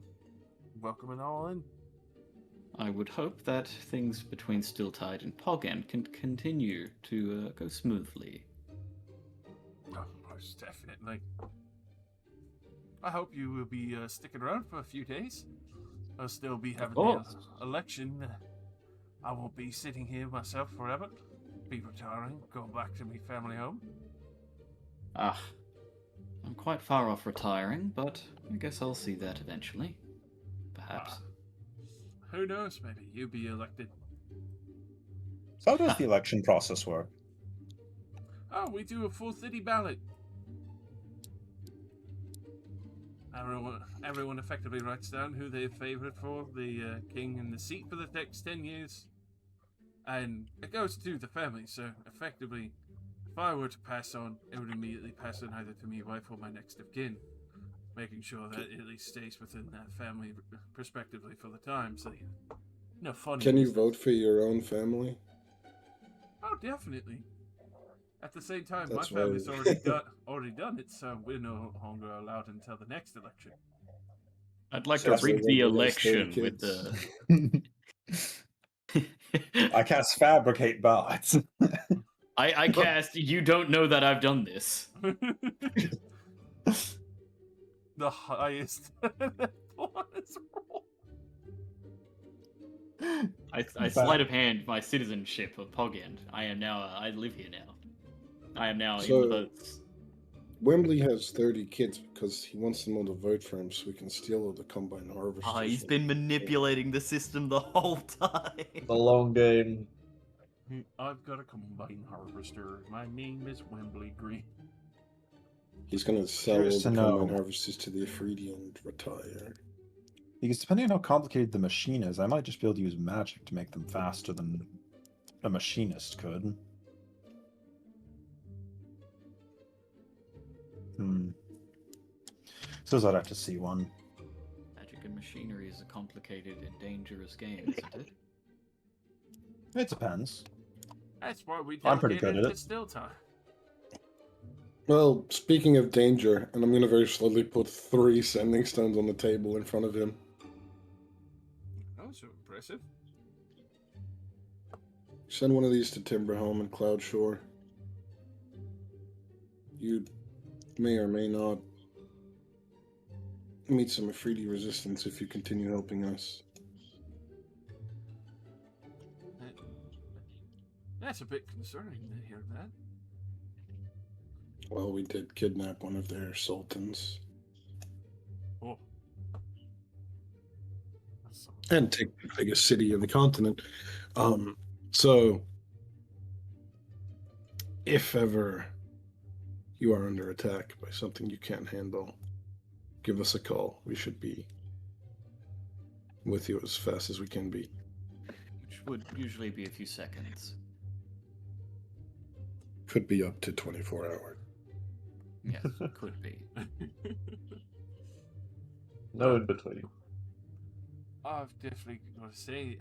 Welcome and all in.
I would hope that things between Stilltide and Polgand can continue to go smoothly.
Oh, most definitely. I hope you will be sticking around for a few days. I'll still be having the election. I won't be sitting here myself forever. Be retiring, go back to my family home.
I'm quite far off retiring, but I guess I'll see that eventually. Perhaps.
Who knows? Maybe you'll be elected.
So how does the election process work?
Oh, we do a full city ballot. Everyone effectively writes down who they're favourite for, the king and the seat for the next 10 years. And it goes to the family, so effectively, if I were to pass on, it would immediately pass on either to me, wife, or my next of kin, making sure that it at least stays within that family perspectively for the time. So, no funny.
Can you
business.
vote for your own family?
Oh, definitely. At the same time,
That's
my family's
why-
already done it, so we're no longer allowed until the next election.
I'd like
So
to
that's
rig
the
the
one with 30
election with
kids.
the.
I can't fabricate ballots.
I cast. You don't know that I've done this.
The highest bonus roll.
I sleight of hand my citizenship of Pogend. I am now. I live here now. I am now in
So-
the votes.
Wembley has 30 kids because he wants them all to vote for him so we can steal all the combine harvesters.
Oh, he's been manipulating the system the whole time.
The long game.
I've got a combine harvester. My name is Wembley Green.
He's going to sell all
Curious
the
to
combine
know.
harvesters to the Afridi and retire.
Because depending on how complicated the machine is, I might just be able to use magic to make them faster than a machinist could. So I'd have to see one.
Magic and machinery is a complicated and dangerous game, isn't it?
It depends.
That's why we
I'm pretty
delegated
good at
to
it.
still time.
Well, speaking of danger, and I'm going to very slowly put 3 sending stones on the table in front of him.
Oh, so impressive.
Send one of these to Timberhelm and Cloud Shore. You may or may not meet some Afridi resistance if you continue helping us.
That's a bit concerning to hear that.
Well, we did kidnap one of their sultans.
Oh. That's some-
And take the biggest city in the continent. So, if ever you are under attack by something you can't handle, give us a call. We should be with you as fast as we can be.
Which would usually be a few seconds.
Could be up to 24 hours.
Yes, could be.
No in between.
I've definitely got to say,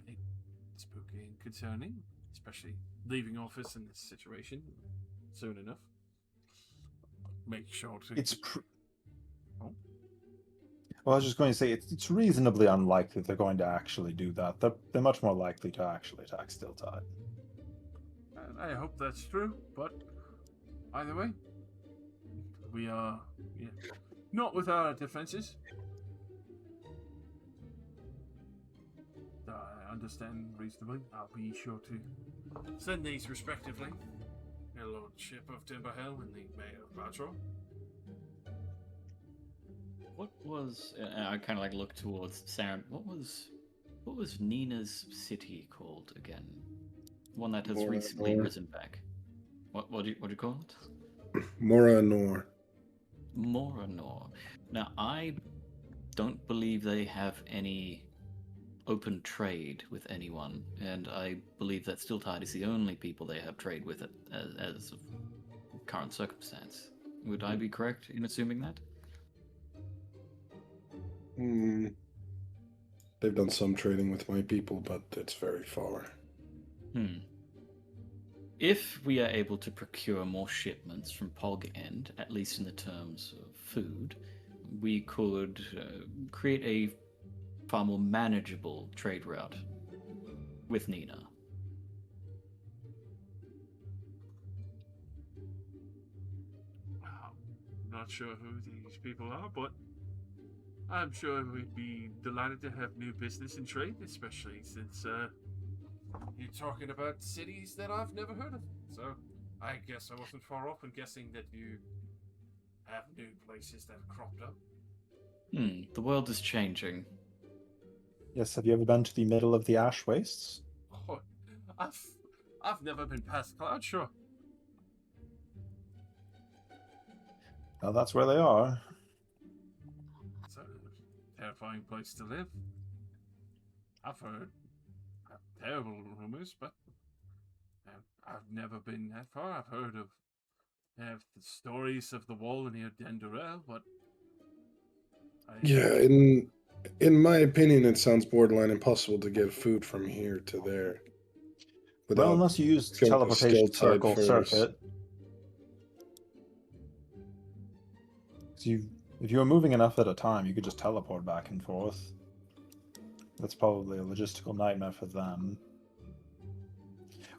it's spooky and concerning, especially leaving office in this situation soon enough. Make sure to. Oh.
Well, I was just going to say it's reasonably unlikely they're going to actually do that. They're much more likely to actually attack Stilltide.
I hope that's true, but either way, we are not with our defenses. I understand reasonably. I'll be sure to send these respectively. The Lordship of Timberhill and the Mayor of Bartrow.
What was? I kind of like look towards Saren. What was Nina's city called again? One that has recently
Moranor.
risen back. What do you call it?
Mora Nor.
Moranor. Now I don't believe they have any open trade with anyone, and I believe that Stilltide is the only people they have trade with as of current circumstance. Would I be correct in assuming that?
They've done some trading with my people, but it's very far.
If we are able to procure more shipments from Pog End, at least in the terms of food, we could create a far more manageable trade route with Nina.
I'm not sure who these people are, but I'm sure we'd be delighted to have new business and trade, especially since you're talking about cities that I've never heard of. So I guess I wasn't far off in guessing that you have new places that have cropped up.
The world is changing.
Yes, have you ever been to the middle of the ash wastes?
Oh, I've never been past Cloudshore.
Well, that's where they are.
It's a terrifying place to live. I've heard terrible rumors, but I've never been that far. I've heard of the stories of the wall near Dendorel, but
Yeah, in my opinion, it sounds borderline impossible to get food from here to there
Well,
without
unless you use
going to
teleportation
Stiltside
circle
first.
circuit. So if you were moving enough at a time, you could just teleport back and forth. That's probably a logistical nightmare for them.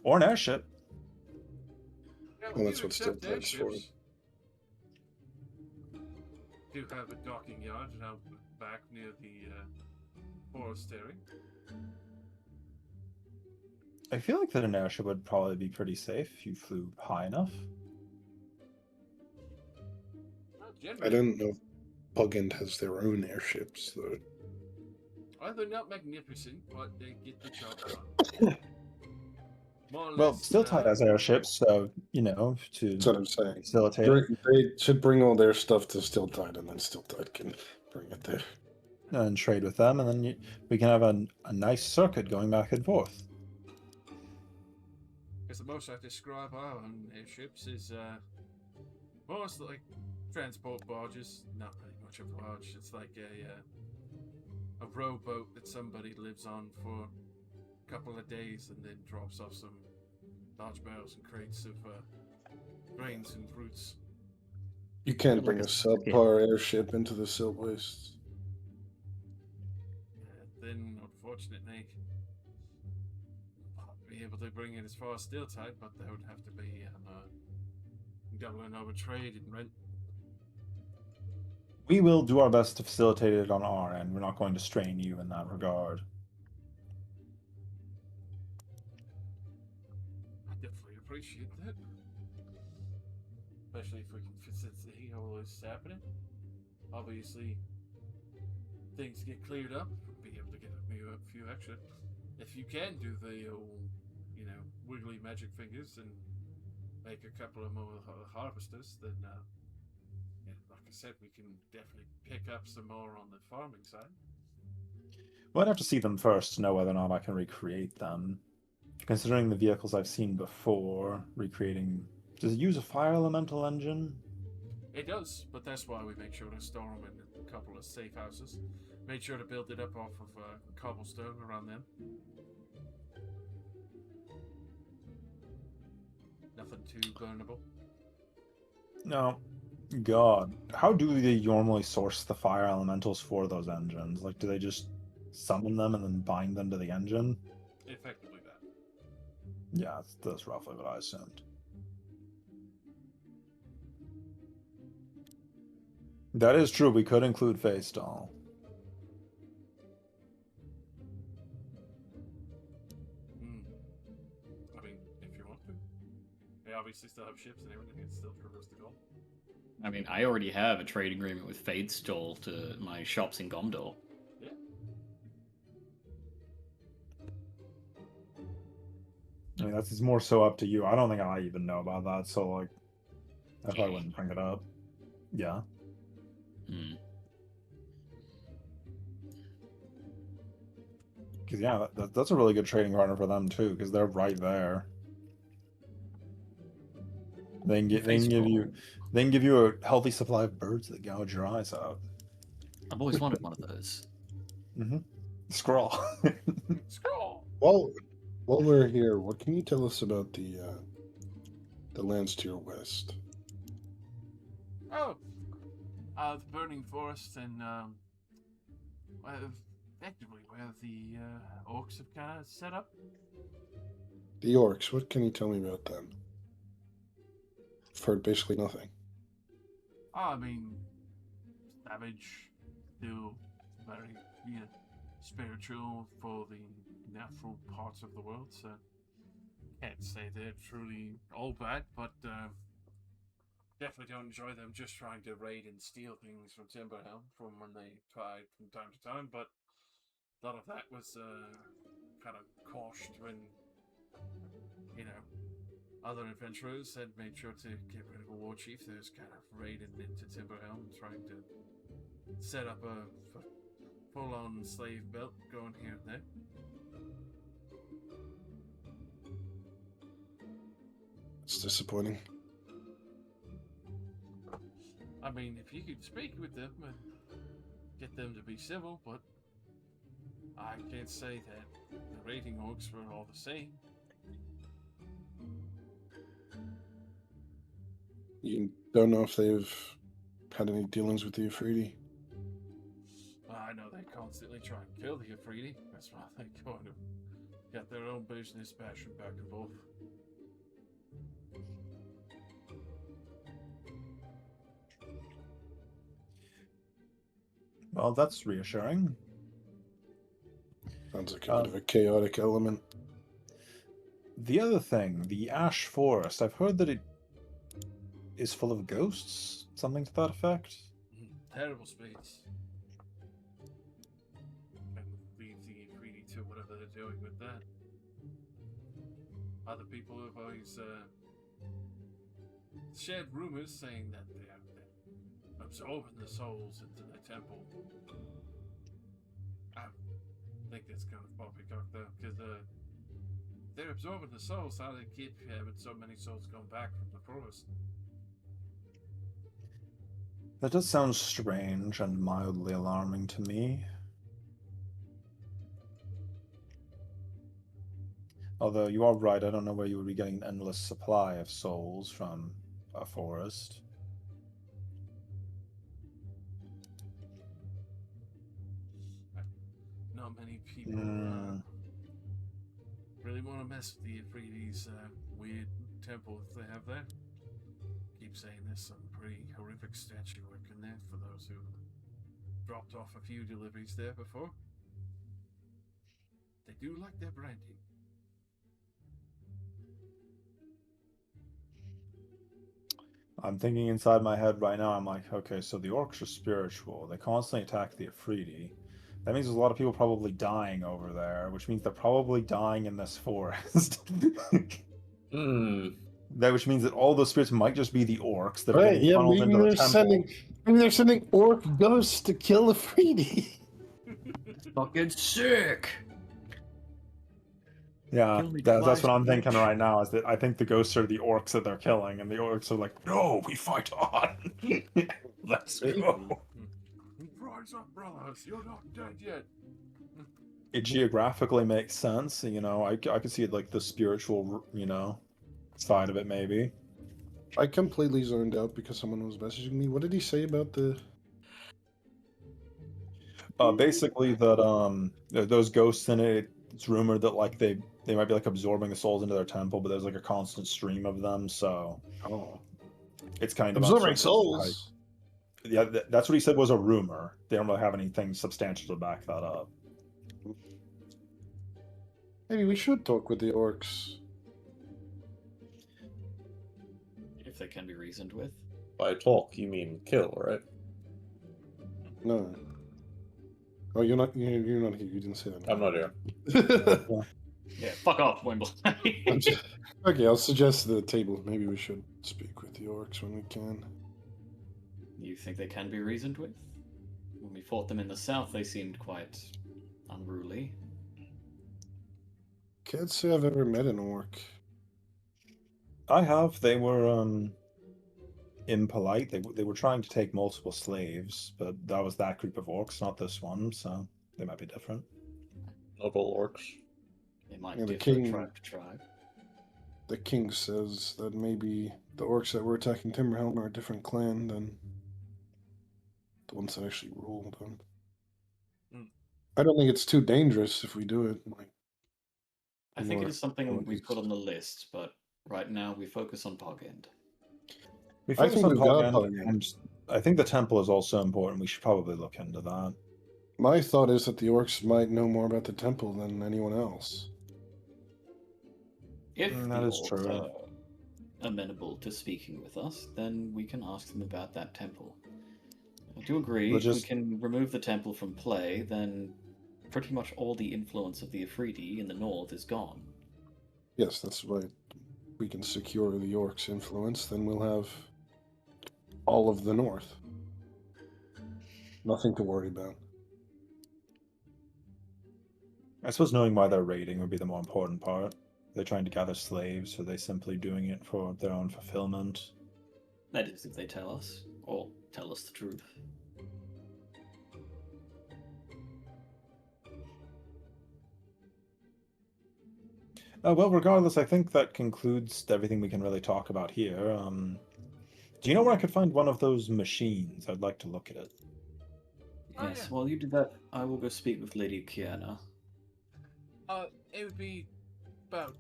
Or an airship.
yeah,
Well, that's
do
what
accept
Stiltside's for.
airships. Do have a docking yard out back near the forestry.
I feel like that an airship would probably be pretty safe if you flew high enough.
Well,
I
generally,
didn't know Bugend has their own airships, though.
well, they're not magnificent, but they get the job done. More or
Well,
less,
still tied has airships, so, you know, to
That's what I'm saying.
facilitate it.
They should bring all their stuff to Stiltide, and then Stiltide can bring it there.
And trade with them, and then we can have a nice circuit going back and forth.
Because the most I describe our own airships is most like transport barges. Not really much of a barge. It's like a rowboat that somebody lives on for a couple of days and then drops off some large barrels and crates of grains and fruits.
You can't
Like
bring
a
a
skip.
subpar airship into the Silt Wastes.
Then, unfortunately, I'll be able to bring it as far as Steeltide, but there would have to be doubling over trade and rent.
We will do our best to facilitate it on our end. We're not going to strain you in that regard.
I definitely appreciate that. Especially if we can facilitate all this happening. Obviously, things get cleared up, we'll be able to get a few extra. If you can do the old, wiggly magic fingers and make a couple of more harvesters, then, like I said, we can definitely pick up some more on the farming side.
Well, I'd have to see them first to know whether or not I can recreate them. Considering the vehicles I've seen before, recreating... Does it use a fire elemental engine?
It does, but that's why we make sure to store them in a couple of safe houses. Made sure to build it up off of cobblestone around them. Nothing too burnable.
No. God. How do they normally source the fire elementals for those engines? Like, do they just summon them and then bind them to the engine?
Effectively that.
Yeah, that's roughly what I assumed. That is true. We could include Facedoll.
I mean, if you want to. They obviously still have ships and everything. It's still traverse the Gulf.
I mean, I already have a trade agreement with Fadestall to my shops in Gondor.
Yeah.
I mean, that's more so up to you. I don't think I even know about that, so, like, I probably wouldn't bring it up. Yeah. Because, yeah, that's a really good trading partner for them, too, because they're right there. They can give you a healthy supply of birds that gouge your eyes out.
I've always wanted one of those.
Mm-hmm. Scroll.
Scroll!
While we're here, what can you tell us about the lands to your west?
Oh! The burning forest and, effectively where the orcs have kind of set up.
The orcs, what can you tell me about them? I've heard basically nothing.
I mean, savage, still very, spiritual for the natural parts of the world, so can't say they're truly all bad, but definitely don't enjoy them just trying to raid and steal things from Timberhelm from when they tried from time to time, but a lot of that was kind of quashed when, other adventurers had made sure to get rid of a war chief that was kind of raiding into Timberhelm and trying to set up a full-on slave belt going here and there.
It's disappointing.
I mean, if you could speak with them and get them to be civil, but I can't say that the raiding orcs were all the same.
You don't know if they've had any dealings with the Afridi?
I know they constantly try and kill the Afridi. That's why they kind of got their own business bashing back and forth.
Well, that's reassuring.
Sounds like a bit of a chaotic element.
The other thing, the Ash Forest, I've heard that it is full of ghosts, something to that effect.
Terrible space. And leave the Afridi to whatever they're doing with that. Other people have always shared rumors saying that they're absorbing the souls into the temple. I think that's kind of poppycock though, because they're absorbing the souls. How they keep having so many souls come back from the forest?
That does sound strange and mildly alarming to me. Although you are right, I don't know where you would be getting an endless supply of souls from a forest.
Not many people really want to mess with the Afridi's weird temple that they have there. Keep saying there's some pretty horrific statue work in there for those who dropped off a few deliveries there before. They do like their branding.
I'm thinking inside my head right now, I'm like, okay, so the orcs are spiritual. They constantly attack the Afridi. That means there's a lot of people probably dying over there, which means they're probably dying in this forest. That which means that all those spirits might just be the orcs that are
Right,
getting
yeah,
funneled
maybe
into the
they're
temple.
maybe they're sending orc ghosts to kill Afridi.
Fucking sick.
Yeah,
Kill me
that's
twice,
what I'm
bitch.
thinking right now, is that I think the ghosts are the orcs that they're killing, and the orcs are like, no, we fight on. Let's go.
Rise up, brothers! You're not dead yet.
It geographically makes sense, you know, I could see it like the spiritual, you know, side of it maybe.
I completely zoned out because someone was messaging me. What did he say about the...
Basically that those ghosts in it, it's rumored that like they might be like absorbing the souls into their temple, but there's like a constant stream of them, so it's kind of
Absorbing
uncertain.
souls?
Yeah, that's what he said was a rumor. They don't really have anything substantial to back that up.
Maybe we should talk with the orcs.
If they can be reasoned with.
By talk, you mean kill, right?
No. Oh, you're not here. You didn't say that.
I'm not here.
Yeah, fuck off, Wimble.
Okay, I'll suggest the table. Maybe we should speak with the orcs when we can.
You think they can be reasoned with? When we fought them in the south, they seemed quite unruly.
Can't say I've ever met an orc.
I have. They were impolite. They were trying to take multiple slaves, but that was that group of orcs, not this one, so they might be different.
Not all orcs.
They might
Yeah, the
differ
king-
tribe to tribe.
The king says that maybe the orcs that were attacking Timberhelm are a different clan than the ones that actually ruled them.
Mm.
I don't think it's too dangerous if we do it. Like,
I think it
more
is something we
abilities.
put on the list, but right now we focus on Pogend.
We
I
focus
think
on
we've got
Pogend,
Pogend.
and I think the temple is also important. We should probably look into that.
my thought is that the orcs might know more about the temple than anyone else.
If
That
the
is
orcs
true.
are amenable to speaking with us, then we can ask them about that temple. I do agree,
We'll
if we
just-
can remove the temple from play, then pretty much all the influence of the Afridi in the north is gone.
Yes, that's right. We can secure the orcs' influence, then we'll have all of the north. Nothing to worry about.
I suppose knowing why they're raiding would be the more important part. they trying to gather slaves? Or are they simply doing it for their own fulfillment?
That is, if they tell us, or tell us the truth.
Well, regardless, I think that concludes everything we can really talk about here. Do you know where I could find one of those machines? I'd like to look at it.
Oh,
Yes,
yeah.
while you do that, I will go speak with Lady Kiana.
It would be about.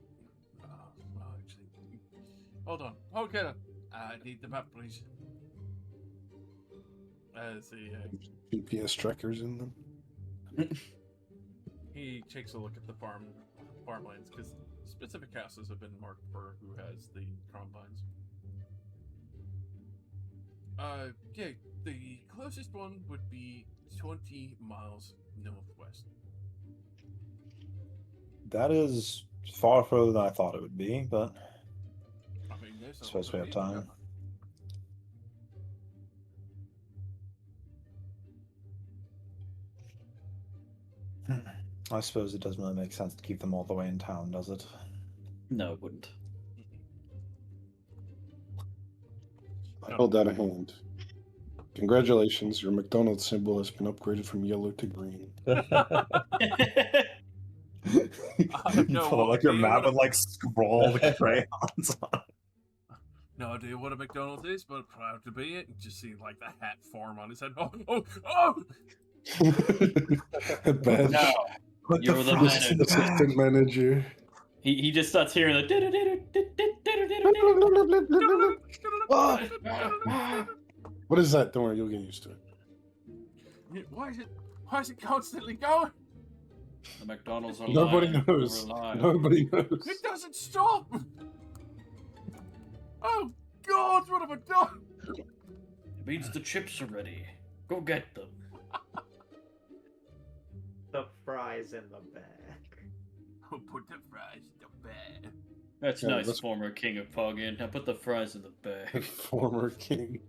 Well, actually, hold on. Okay, I need the map, please. As
GPS trackers in them.
he takes a look at the farmlands, because specific houses have been marked for who has the combines. Yeah, the closest one would be 20 miles northwest.
That is far further than I thought it would be, but
I mean, there's
I suppose we have time. I suppose it doesn't really make sense to keep them all the way in town, does it?
No, it wouldn't.
I hold out a hand. Congratulations, your McDonald's symbol has been upgraded from yellow to green.
You pull out like your map with like scrawled crayons on it.
No idea what a McDonald's is, but proud to be it. Just see like the hat form on his head. Oh!
A badge.
No,
Put
you're the
frost in
manager.
the
Assistant manager.
He just starts hearing the.
What is that? Don't worry, you'll get used to it.
Why is it constantly going?
The McDonald's are
Nobody
lying.
knows.
We're lying.
Nobody knows.
It doesn't stop! Oh God, what have I done?
It means the chips are ready. Go get them.
The fries in the bag.
Oh, put the fries in the bag.
That's
Yeah,
nice,
let's-
former king of Poggin. Now put the fries in the bag.
Former king.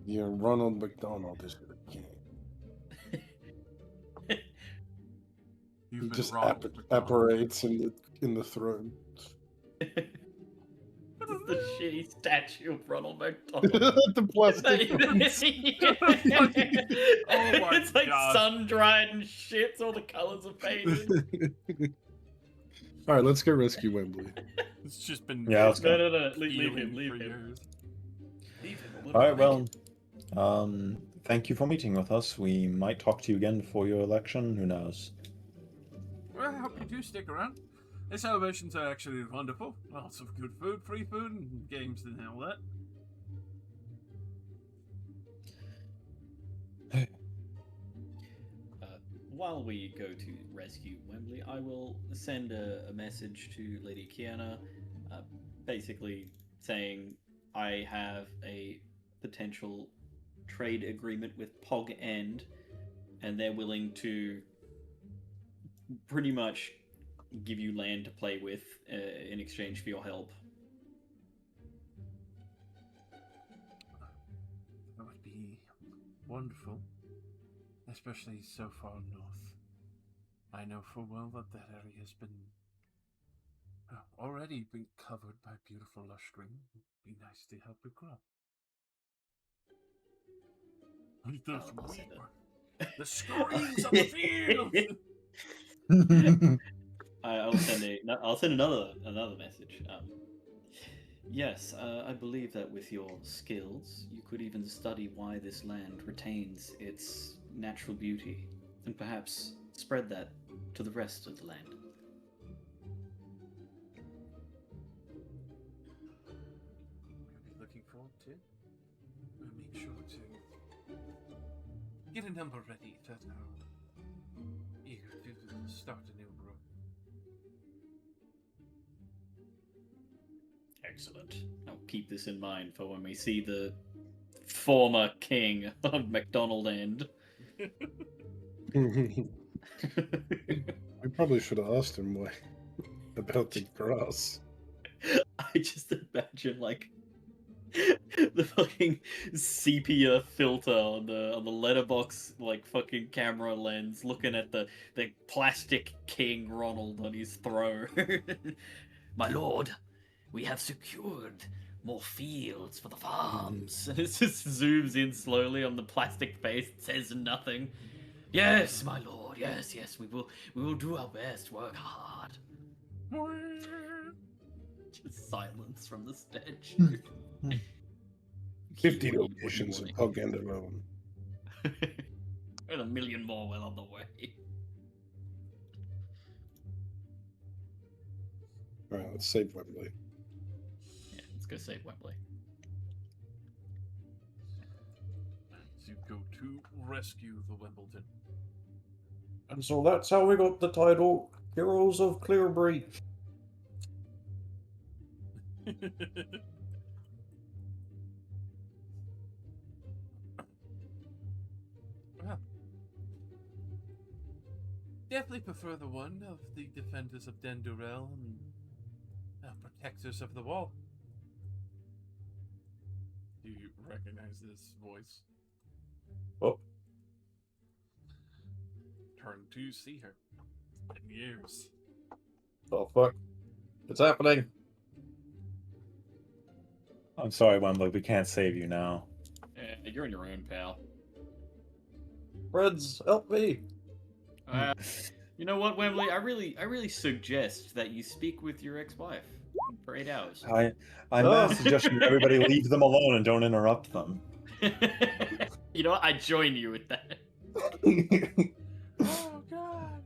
Yeah, Ronald McDonald is the king.
You've
He
been
just
wrong, McDonald.
apparates in the throne.
The shitty statue of Ronald McDonald.
The plastic.
Oh my
It's like
God.
sun-dried and shit, so all the colours are faded.
All right, let's go rescue Wembley.
It's just been
Yeah, let's go.
No. Leave
healing
him. Leave
for
him.
years.
Leave him.
All right, well, thank you for meeting with us. We might talk to you again before your election. Who knows?
Well, I hope you do stick around. The celebrations are actually wonderful. Lots of good food, free food, and games and all that.
While we go to rescue Wembley, I will send a message to Lady Kiana, basically saying I have a potential trade agreement with Pog End, and they're willing to pretty much give you land to play with in exchange for your help.
That would be wonderful, especially so far north. I know full well that that area has been already been covered by beautiful lush green. It'd be nice to help it grow.
I'll send it.
The screams of the field.
I'll send another message. Yes, I believe that with your skills, you could even study why this land retains its natural beauty, and perhaps spread that to the rest of the land.
We'll be looking forward to. We'll make sure to get a number ready that are eager to start a new group.
Excellent. I'll keep this in mind for when we see the former king of McDonald End.
We probably should have asked him why about the grass.
I just imagine like The fucking sepia filter on the letterbox like fucking camera lens, looking at the plastic King Ronald on his throne. My lord, we have secured more fields for the farms. And it just zooms in slowly on the plastic face. It says nothing. Yes, my lord. Yes, yes, we will do our best. Work hard. Just silence from the statue.
50
You wouldn't
locations of
want
Puganda alone.
it. And a million more well on the way.
Alright, let's save Wembley.
Yeah, let's go save Wembley.
To go to rescue the Wimbledon.
And so that's how we got the title Heroes of Clearbreach.
Well, definitely prefer the one of the defenders of Dendurel and protectors of the wall. Do you recognize this voice?
Oh,
Turn to see her. 10 years.
oh fuck. It's happening.
I'm sorry, Wembley. We can't save you now.
You're on your own, pal.
Friends, help me.
You know what, Wembley? I really suggest that you speak with your ex-wife for 8 hours.
I'm
Oh.
suggesting everybody leave them alone and don't interrupt them.
You know what? I join you with that.
Oh, God.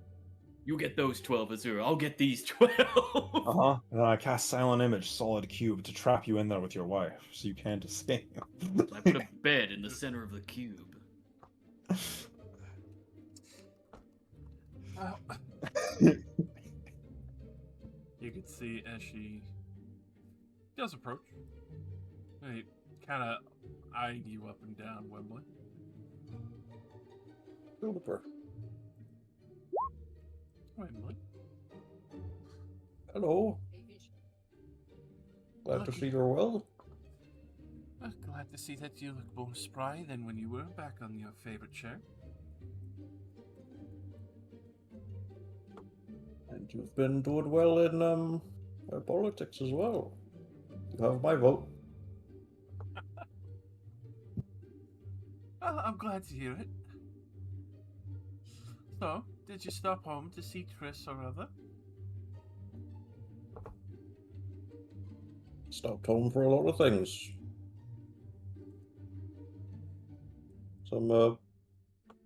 You get those 12 Azura. I'll get these 12.
Uh-huh. And then I cast Silent Image, Solid Cube, to trap you in there with your wife, so you can't escape.
I put a bed in the center of the cube.
You can see as she does approach. They kind of eyeing you up and down, Wembley.
Super.
Wembley.
Hello. Glad to see you're well.
Glad to see that you look more spry than when you were back on your favorite chair.
And you've been doing well in politics as well. You have my vote.
Well, I'm glad to hear it. So, did you stop home to see Chris or other?
Stopped home for a lot of things. Some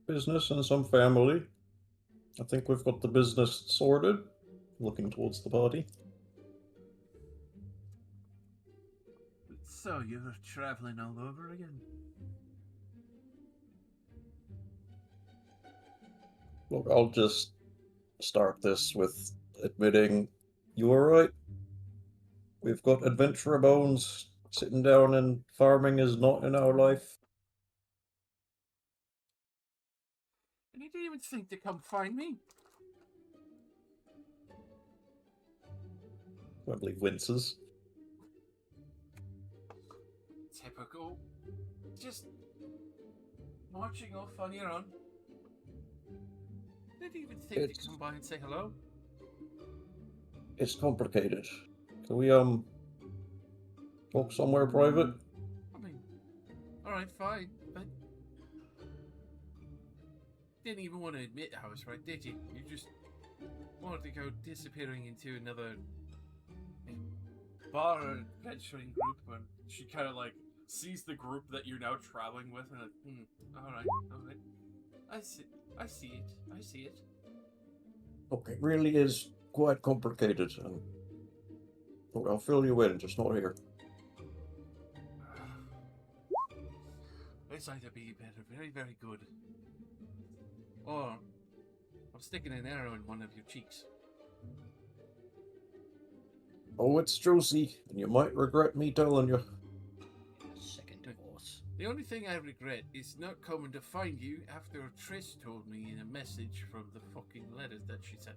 business and some family. I think we've got the business sorted. Looking towards the party.
So, you're traveling all over again?
Look, I'll just start this with admitting you were right. We've got adventurer bones. Sitting down and farming is not in our life.
And you didn't even think to come find me?
Wembley winces.
Typical. Just marching off on your own. Didn't even think to come by and say hello?
It's complicated. Can we talk somewhere private?
I mean, alright, fine, but didn't even want to admit I was right, did you? You just wanted to go disappearing into another bar adventuring group, and she kind of like sees the group that you're now traveling with, and like, alright. I see it.
Look, it really is quite complicated, and look, I'll fill you in, just not here.
It's either be better, very, very good, or I'm sticking an arrow in one of your cheeks.
Oh, it's juicy, and you might regret me telling you.
Second divorce.
The only thing I regret is not coming to find you after Triss told me in a message from the fucking letters that she sent.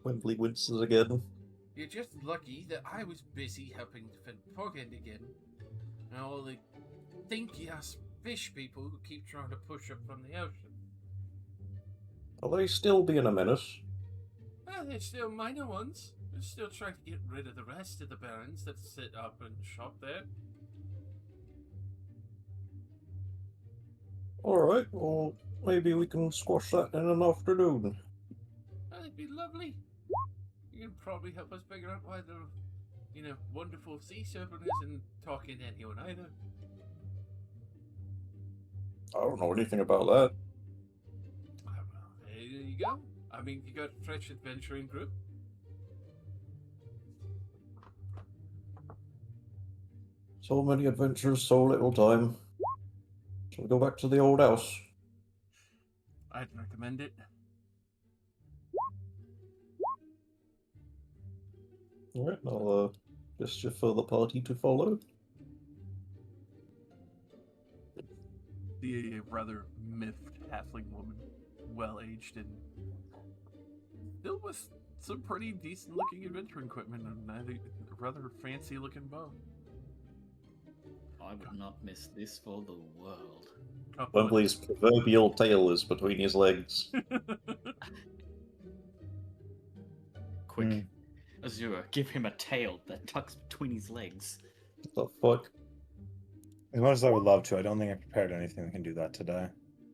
Wembley winces again.
You're just lucky that I was busy helping defend Portland again. And all the stinky-ass fish people who keep trying to push up from the ocean.
Are they still being a menace?
Well, they're still minor ones. They're still trying to get rid of the rest of the barons that sit up and shop there.
Alright, well, maybe we can squash that in an afternoon.
That'd be lovely. You can probably help us figure out why they're, wonderful sea serpent isn't talking to anyone either.
I don't know anything about that.
Well, there you go. I mean, you got a fresh adventuring group.
So many adventures, so little time. Shall we go back to the old house?
I'd recommend it.
Alright, I'll gesture for the party to follow.
The rather miffed halfling woman, well-aged and still with some pretty decent-looking adventuring equipment and a rather fancy-looking bow.
I would not miss this for the world.
Wembley's proverbial tail is between his legs.
Quick, Azura, give him a tail that tucks between his legs.
What the fuck?
As much as I would love to, I don't think I prepared anything that can do that today.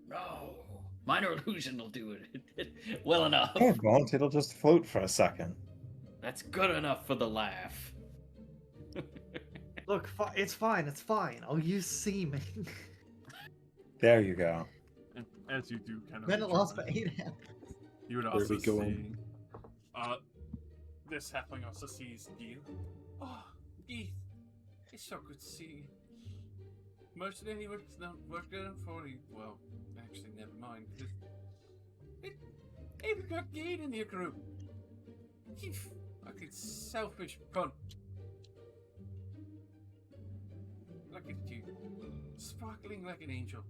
No, minor illusion will do it well enough.
Oh, it won't. It'll just float for a second.
That's good enough for the laugh.
Look, it's fine. It's fine. I'll use seeming.
There you go.
And as you do kind of...
Then it lasts for 8 hours.
You would
There
also
we go.
see... this halfling also sees Geeth. Oh, Geeth. It's so good to see you. Most of anyone's not worked out for you. Well, actually, never mind. We've got Geeth in your group. You fucking selfish cunt. Look at you. Sparkling like an angel.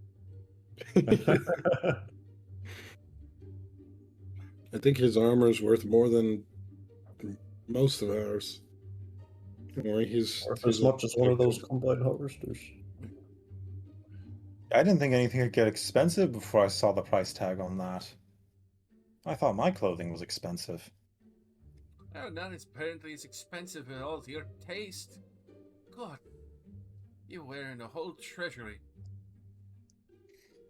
I think his armor is worth more than most of ours. Or he's
As much as one of those combined harvesters.
I didn't think anything could get expensive before I saw the price tag on that. I thought my clothing was expensive.
Oh, not as apparently as expensive at all to your taste. God, you're wearing a whole treasury.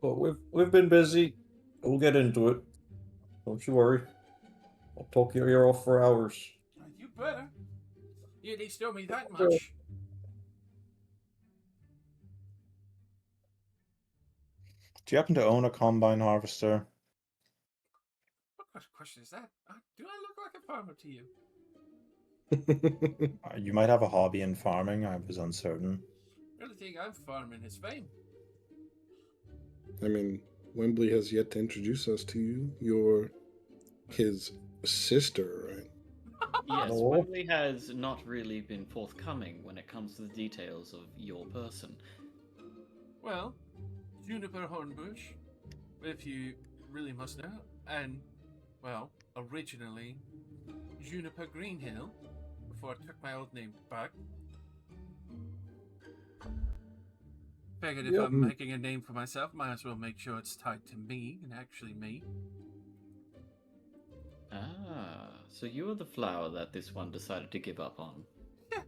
But we've been busy. We'll get into it. Don't you worry. I'll talk your ear off for hours.
You better. You at least owe me that much.
Do you happen to own a combine harvester?
What kind of question is that? Do I look like a farmer to you?
You might have a hobby in farming, I was uncertain.
The only thing I'm farming is fame.
I mean, Wembley has yet to introduce us to you. You're his sister, right?
Yes,
No.
Wembley has not really been forthcoming when it comes to the details of your person.
Well, Juniper Hornbush, if you really must know, and, well, originally Juniper Greenhill, before I took my old name back. Figured if
Yep.
I'm making a name for myself, might as well make sure it's tied to me and actually me.
Ah, so you were the flower that this one decided to give up on.
Yeah,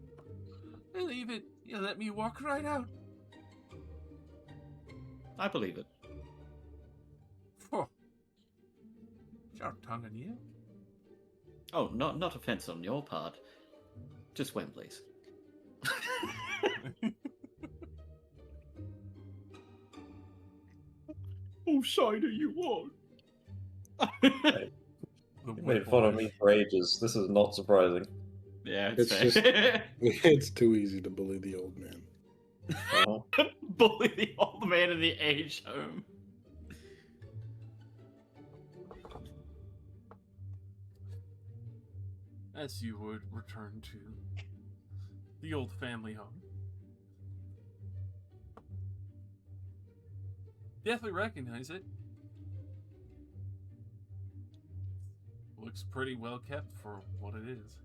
believe it. You let me walk right out.
I believe it.
Phew. Sharp tongue on you.
Oh, not offense on your part. Just Wembley's.
Whose side are you on?
You made fun of me for ages. This is not surprising.
Yeah,
It's
it's fair.
It's too easy to bully the old man.
Bully the old man in the age home.
As you would return to the old family home. Definitely recognize it. Looks pretty well kept for what it is.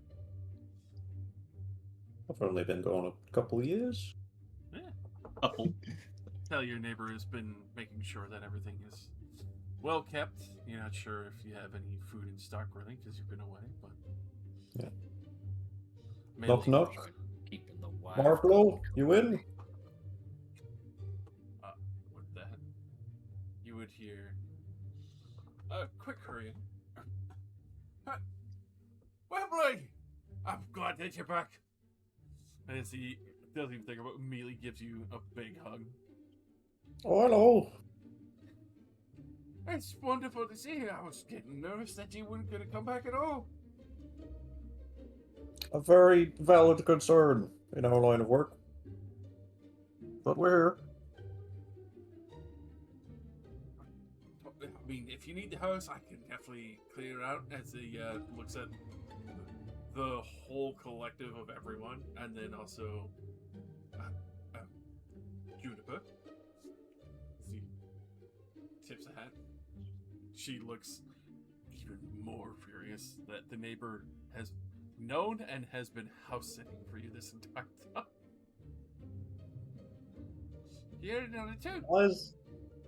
I've only been gone a couple of years.
Yeah.
Couple.
Tell your neighbor has been making sure that everything is well kept. You're not sure if you have any food in stock, really, because you've been away, but
Yeah.
mainly
Knock, knock.
Keeping the wild.
Marklow, you in?
with that, you would hear quick hurry. Wembley! I'm glad that you're back. As he doesn't even think about it, immediately gives you a big hug.
Oh, hello.
It's wonderful to see you. I was getting nervous that you weren't going to come back at all.
A very valid concern in our line of work. But we're here.
I mean, if you need the house, I can definitely clear it out. As he looks at the whole collective of everyone, and then also Juniper. She tips a hat. She looks even more furious that the neighbor has known and has been house sitting for you this entire time. You already know it too.
Why is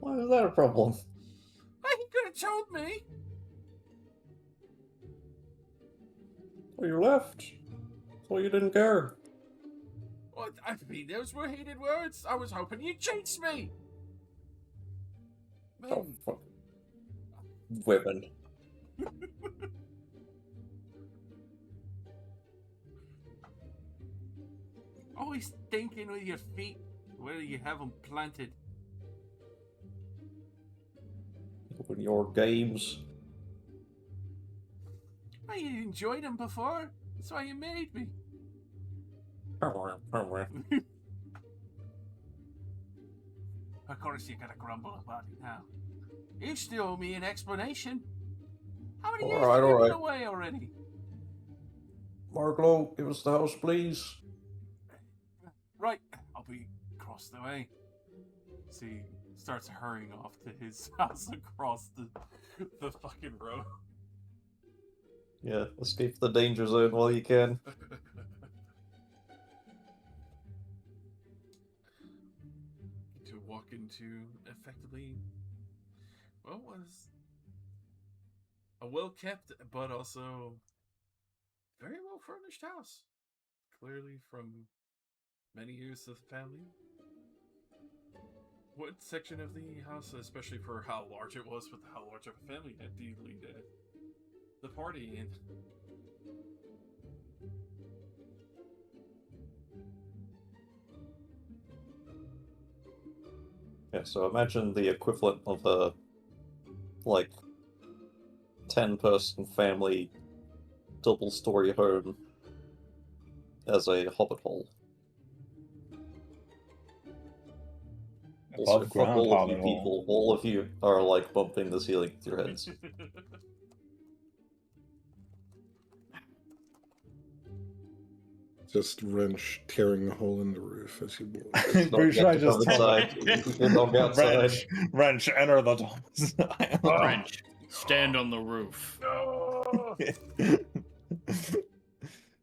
that a problem?
He could have told me.
Well, you left. So you didn't care.
What? I mean, those were hated words. I was hoping you'd chase me. Man.
Oh, fuck. Women.
Always thinking with your feet where you have them planted.
When your games.
I enjoyed them before. That's why you made me. Of course, you gotta grumble about it now. You still owe me an explanation. How many years have you been away already?
Marklow, give us the house, please.
Right, I'll be across the way. So he starts hurrying off to his house across the fucking road.
Yeah, escape the danger zone while you can.
To walk into effectively, well, was a well-kept but also very well-furnished house. Clearly from many years of the family. What section of the house, especially for how large it was with how large of a family, do you lead the party in?
Yeah, so imagine the equivalent of a, like, 10-person family double-story home as a hobbit hole. Also,
Above
fuck
ground
all of you
hobbit hole.
people. All of you are, like, bumping the ceiling with your heads.
Just wrench tearing a hole in the roof as you walk.
Pretty sure I
Get
just
outside. Get dog outside.
wrench, enter the domicile.
French, stand on the roof.
No!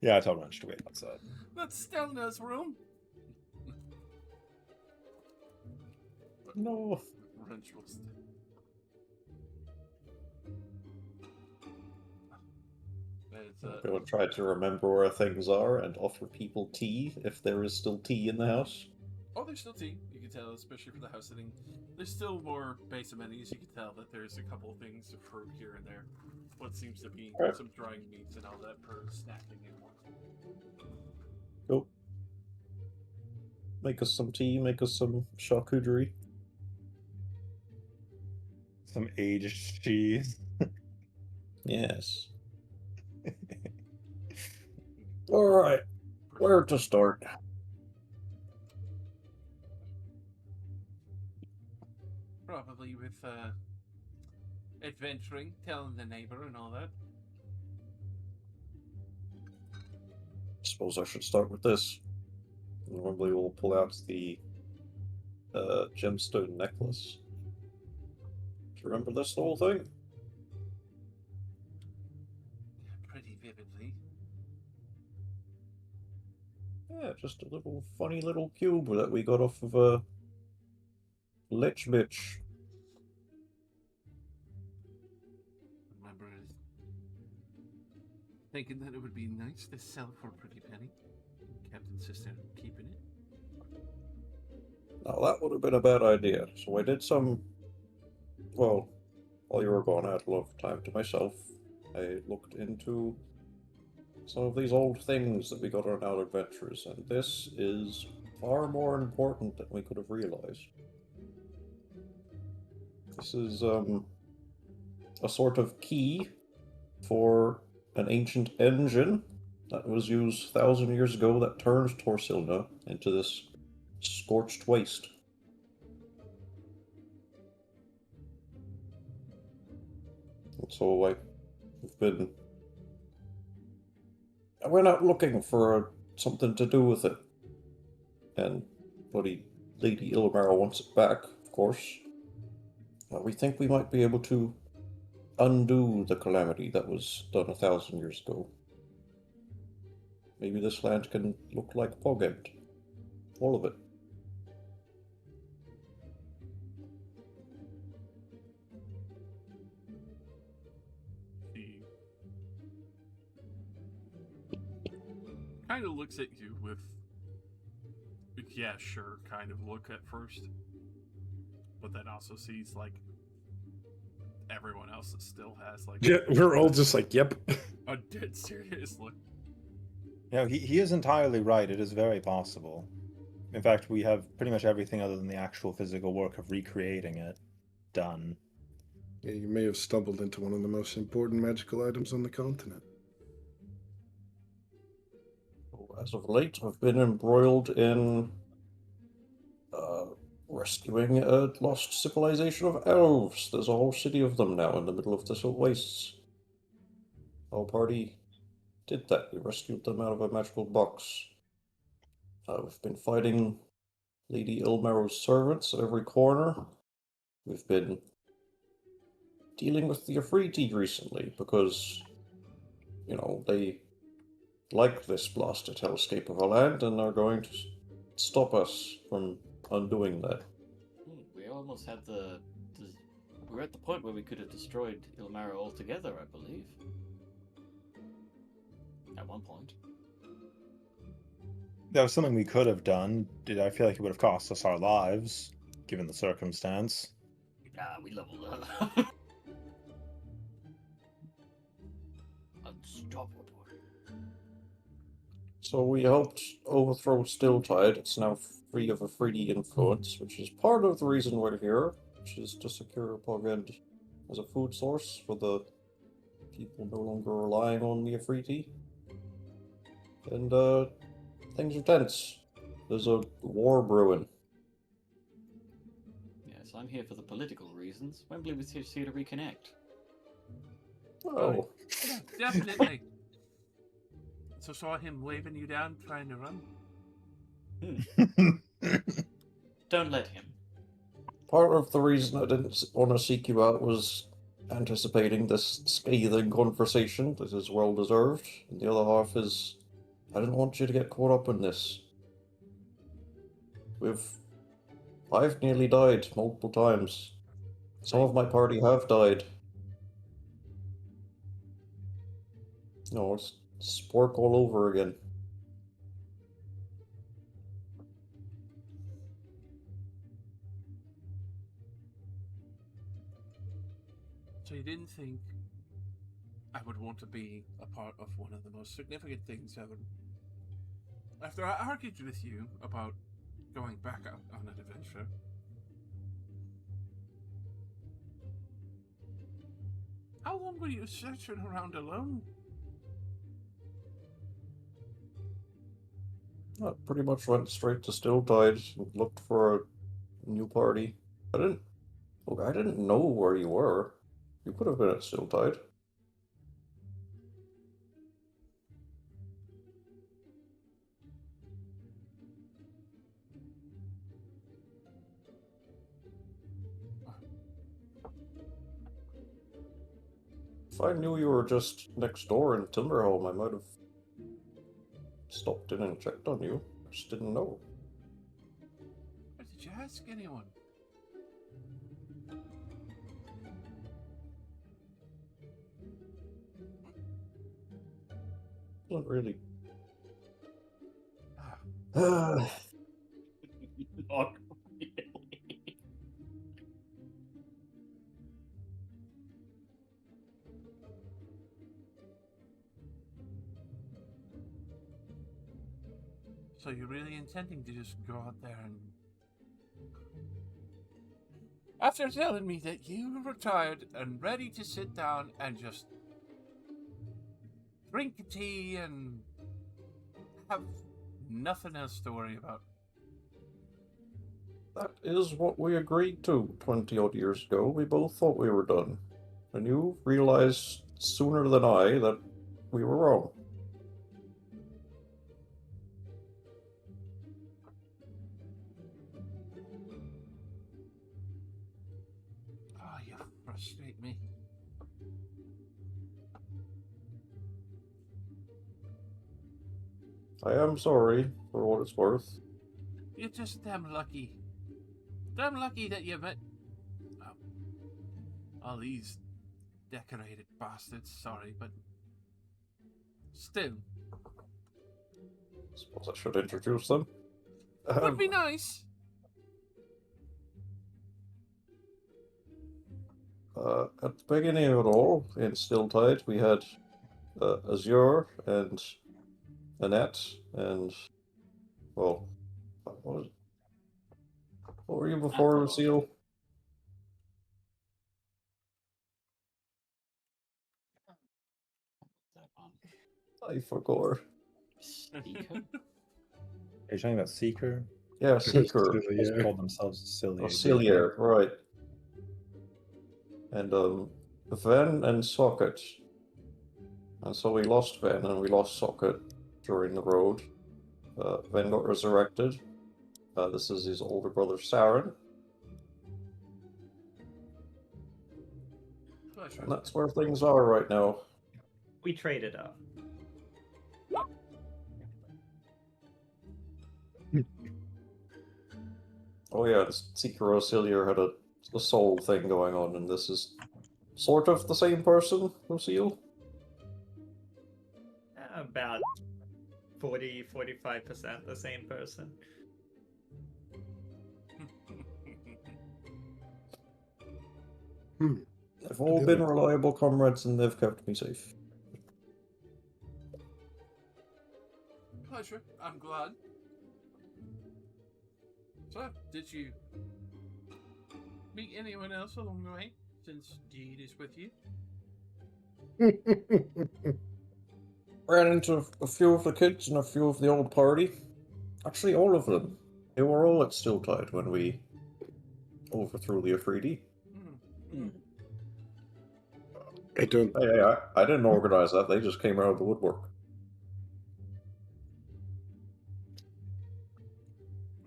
Yeah, I told Wrench to wait outside.
That's Stelna's room.
No.
Wrench will stay.
We will try to remember where things are and offer people tea if there is still tea in the house.
Oh, there's still tea. You can tell, especially for the house sitting. There's still more base amenities. You can tell that there's a couple of things of fruit here and there. What seems to be some drying meats and all that for snacking and more.
Go. Make us some tea, make us some charcuterie.
Some aged cheese.
Yes. Alright. Where to start?
Probably with adventuring, telling the neighbor and all that.
Suppose I should start with this. Normally we'll pull out the gemstone necklace. Do you remember this whole thing?
Pretty vividly.
Yeah, just a little funny little cube that we got off of a lich bitch.
Remember thinking that it would be nice to sell for a pretty penny. Kept insisting on keeping it.
Now that would have been a bad idea. So I did some. Well, while you were gone, I had a lot of time to myself. I looked into some of these old things that we got on our adventures, and this is far more important than we could have realized. This is a sort of key for an ancient engine that was used 1,000 years ago that turns Torsilna into this scorched waste. And so, like, I went out looking for something to do with it. And Lady Ilmara wants it back, of course. We think we might be able to undo the calamity that was done 1,000 years ago. Maybe this land can look like Pogend. All of it.
She kind of looks at you with, yeah, sure, kind of look at first. But then also sees, like, everyone else that still has, like...
Yeah, we're all just like, yep.
A dead serious look.
Yeah, he is entirely right. It is very possible. In fact, we have pretty much everything other than the actual physical work of recreating it done.
Yeah, you may have stumbled into one of the most important magical items on the continent.
As of late, I've been embroiled in rescuing a lost civilization of elves. There's a whole city of them now in the middle of the wastes. Our party did that. We rescued them out of a magical box. We've been fighting Lady Ilmaro's servants at every corner. We've been dealing with the Afriti recently because, they like this blasted hellscape of a land and are going to stop us from undoing that.
We almost had we were at the point where we could have destroyed Ilmara altogether, I believe. At one point.
That was something we could have done. I feel like it would have cost us our lives, given the circumstance.
We leveled up. Unstoppable.
So we helped overthrow Stilltide. It's now free of Afriti influence, which is part of the reason we're here, which is to secure Pogend as a food source for the people no longer relying on the Afriti. And things are tense. There's a war brewing.
Yes, I'm here for the political reasons. Wembley was here to reconnect.
Oh.
Yeah, definitely. So saw him waving you down, trying to run.
Don't let him.
Part of the reason I didn't want to seek you out was anticipating this scathing conversation that is well deserved, and the other half is I didn't want you to get caught up in this. I've nearly died multiple times. Some of my party have died. No, it's spork all over again.
So you didn't think I would want to be a part of one of the most significant things ever? After I argued with you about going back out on an adventure, how long were you searching around alone?
I pretty much went straight to Stilltide and looked for a new party. I didn't know where you were. You could have been at Stilltide. If I knew you were just next door in Timberhome, I might have stopped in and checked on you. I just didn't know.
Or did you ask anyone?
Not really.
Ah,
Not really.
so you're really intending to just go out there and... After telling me that you were retired and ready to sit down and just drink tea and have nothing else to worry about.
That is what we agreed to 20 odd years ago. We both thought we were done. And you realized sooner than I that we were wrong.
Oh, you frustrate me.
I am sorry, for what it's worth.
You're just damn lucky. Damn lucky that you met all these decorated bastards. Sorry, but still,
Suppose I should introduce them.
would be nice.
At the beginning of it all, in Stilltide, we had Azure and Annette and, well, what were you before, Lucille? I forgot.
Speaker?
Are you talking about Seeker?
Yeah, Seeker.
They just called themselves Cilia.
Auxiliaire, right. And Ven and Socket. And so we lost Ven and we lost Socket during the road. Ven got resurrected. This is his older brother Saren.
Pleasure.
And that's where things are right now.
We traded up.
Oh yeah, the Seeker Auxiliaire had a soul thing going on, and this is sort of the same person, Lucille?
About 40-45% the same person.
They've all been reliable comrades and they've kept me safe.
Pleasure. I'm glad. So, did you meet anyone else along the way, since Deed is with you?
Ran into a few of the kids and a few of the old party. Actually, all of them. They were all at Stilltide when we overthrew the Afridi.
I don't.
Hey, I didn't organize that. They just came out of the woodwork.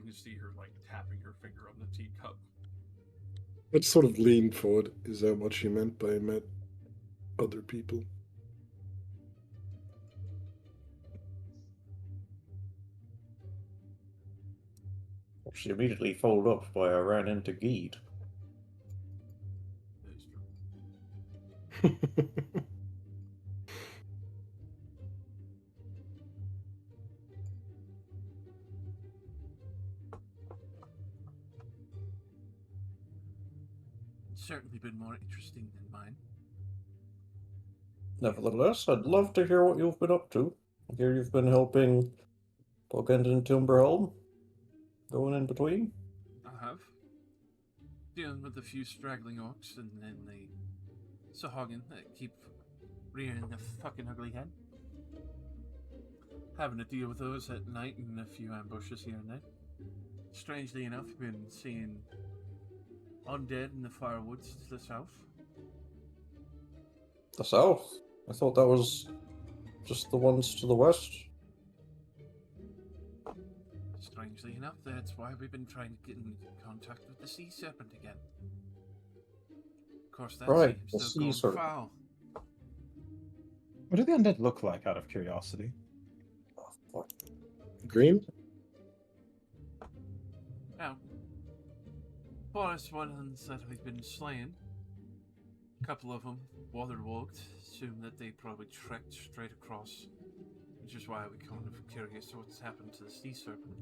You see her, like, tapping her finger on the teacup.
I sort of leaned forward. Is that what she meant by met other people?
She immediately followed up by I ran into Geed.
That is true. It's certainly been more interesting than mine.
Nevertheless, I'd love to hear what you've been up to. I hear you've been helping Bogend and Timberhelm. Going in between.
I have. Dealing with a few straggling orcs and then the Sahagin that keep rearing a fucking ugly head. Having to deal with those at night and a few ambushes here and there. Strangely enough, we've been seeing undead in the firewoods to the south.
The south? I thought that was just the ones to the west.
Strangely enough, that's why we've been trying to get in contact with the sea serpent again. Of course, that
Right,
seems
the
to have
sea
gone
serpent.
foul.
What do the undead look like, out of curiosity?
Oh, fuck.
Green?
Now, forest ones that we've been slaying, a couple of them water-walked, assume that they probably trekked straight across, which is why we're kind of curious what's happened to the sea serpent.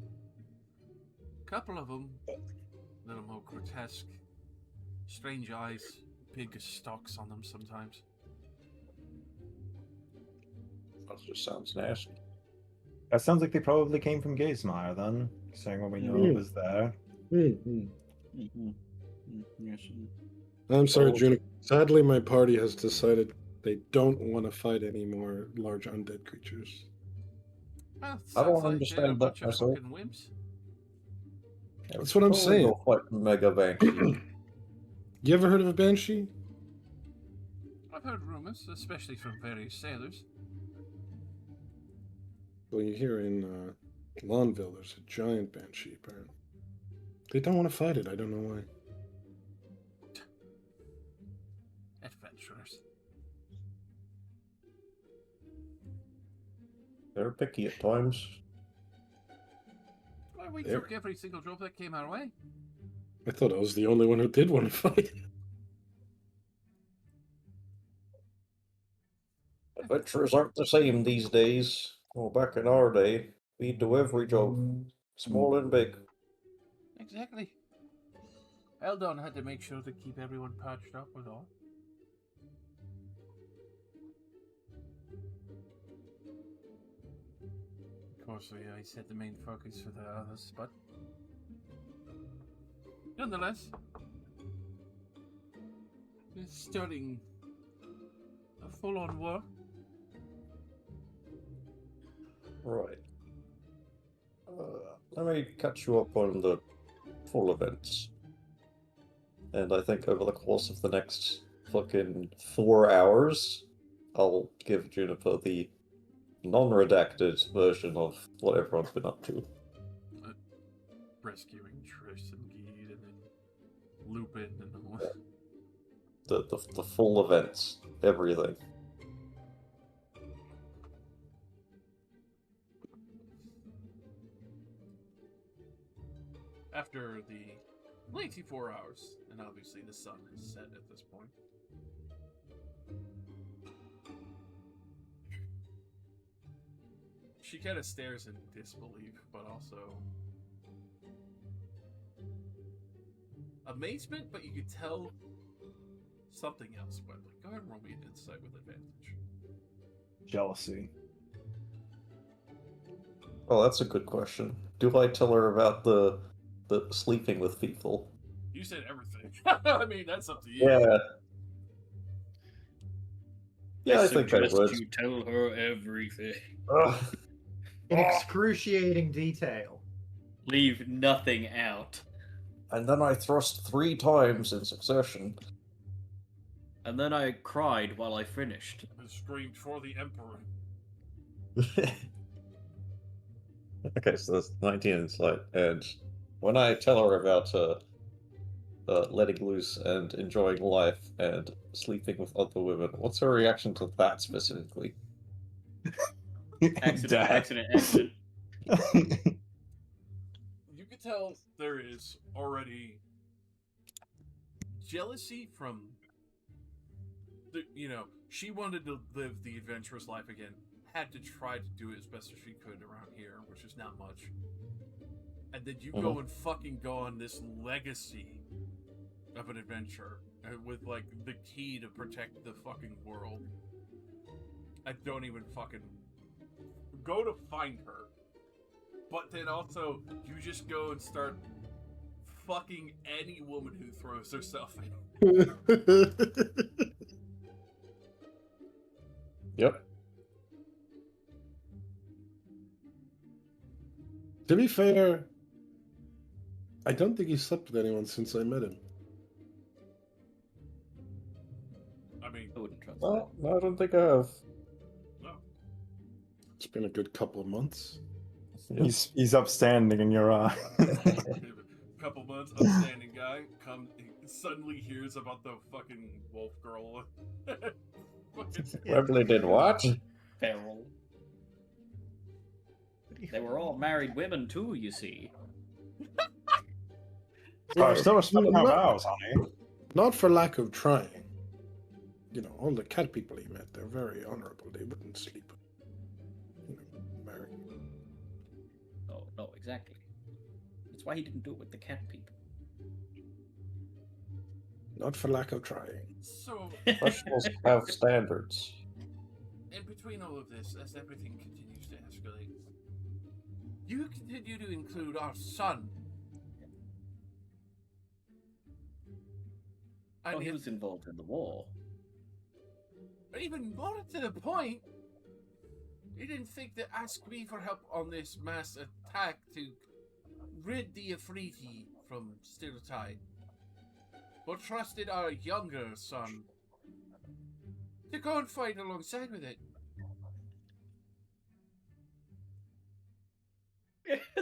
A couple of them, a little more grotesque, strange eyes, big stalks on them sometimes.
That just sounds nasty.
That sounds like they probably came from Gazemeyer then, saying what we know
Mm.
was there.
Yes.
I'm sorry,
Oh.
Juniper. Sadly, my party has decided they don't want to fight any more large undead creatures.
Well,
I don't
sounds like they're a
understand that
bunch of
myself.
fucking wimps.
That's what I'm saying.
Go fight Mega Banshee.
You ever heard of a banshee?
I've heard rumors, especially from various sailors.
Well, you hear in Lawnville, there's a giant banshee, apparently. They don't want to fight it. I don't know why.
Adventurers.
They're picky at times.
Well, we
There.
took every single job that came our way.
I thought I was the only one who did want to fight.
Adventurers aren't the same these days. Well, back in our day, we'd do every job, small and big.
Exactly. Eldon had to make sure to keep everyone patched up with all. Of course, I said the main focus for the others, but nonetheless, it's starting a full-on war.
Right. Let me catch you up on the full events. And I think over the course of the next fucking 4 hours, I'll give Juniper the non-redacted version of what everyone's been up to.
Rescuing Trish and Geed and then Lupin and all.
The full events, everything.
After the lengthy 4 hours, and obviously the sun is set at this point. She kind of stares in disbelief, but also amazement, but you could tell something else. But go ahead and roll me an insight with advantage.
Jealousy.
Oh, that's a good question. Do I tell her about the sleeping with people?
You said everything. I mean, that's up to you.
Yeah. Yeah, I think I
suggest
would.
you tell her everything.
Ugh.
In excruciating detail.
Leave nothing out.
And then I thrust 3 times in succession.
And then I cried while I finished.
And screamed for the Emperor.
Okay, so that's 19 insight. And when I tell her about letting loose and enjoying life and sleeping with other women, what's her reaction to that specifically?
Accident.
You could tell there is already jealousy from she wanted to live the adventurous life again, had to try to do it as best as she could around here, which is not much. And then you go and fucking go on this legacy of an adventure with like the key to protect the fucking world. I don't even fucking go to find her. But then also, you just go and start fucking any woman who throws herself in.
Yep.
To be fair, I don't think he slept with anyone since I met him.
I mean,
I wouldn't trust
Well, I don't think I have.
no.
It's been a good couple of months.
He's upstanding in your eye.
A couple months, upstanding guy suddenly hears about the fucking wolf girl.
Webley did what?
Feral. They were all married women too, you see.
Still respecting our
not,
vows, honey.
not for lack of trying. You know, all the cat people he met, they're very honorable. They wouldn't sleep. You know, married.
Oh, no, exactly. That's why he didn't do it with the cat people.
Not for lack of trying.
So,
Professionals have standards.
in between all of this, as everything continues to escalate, you continue to include our son.
Oh, he was involved in the war.
Even more to the point, you didn't think to ask me for help on this mass attack to rid the Afriti from Stiltide, but trusted our younger son to go and fight alongside with it.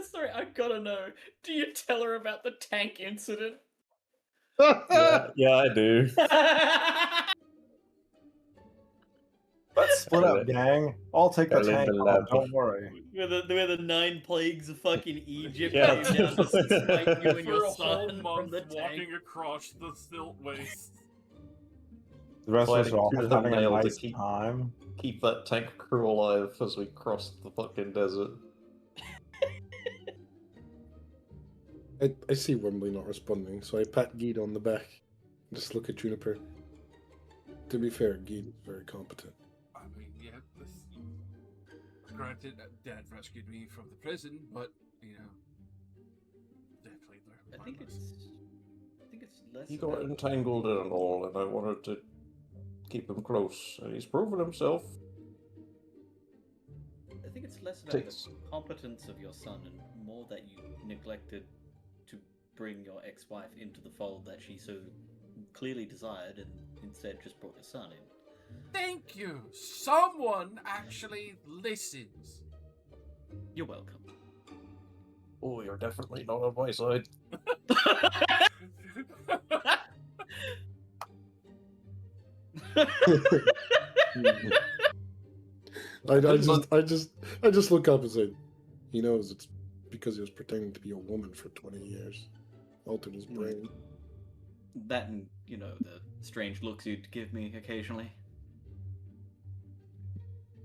Sorry, I gotta know. Do you tell her about the tank incident?
Yeah, I do.
Let's split up, gang. I'll take the
Tell him
tank
to
on,
love
don't
me.
worry.
Where the 9 plagues of fucking Egypt
Yeah.
came down to smite you and
For
your
a whole
son from
month
the tank.
walking across the stilt waste.
The rest of us are all
Fighting
just
tooth and
having a
nail to
nice
keep-
time.
Keep that tank crew alive as we cross the fucking desert.
I see Wembley not responding, so I pat Geet on the back. Just look at Juniper. To be fair, Geet is very competent.
I mean, yeah, granted, Dad rescued me from the prison, but, you know, definitely learned
I think it's less.
He got
about-
entangled in it all, and I wanted to keep him close, and he's proven himself.
I think it's less about
Takes-
the competence of your son and more that you neglected to bring your ex-wife into the fold that she so clearly desired, and instead just brought your son in.
Thank you! Someone actually listens!
You're welcome.
Oh, you're definitely not on my side.
I just look up and say, he knows it's because he was pretending to be a woman for 20 years. Altered his brain.
That and, you know, the strange looks you'd give me occasionally.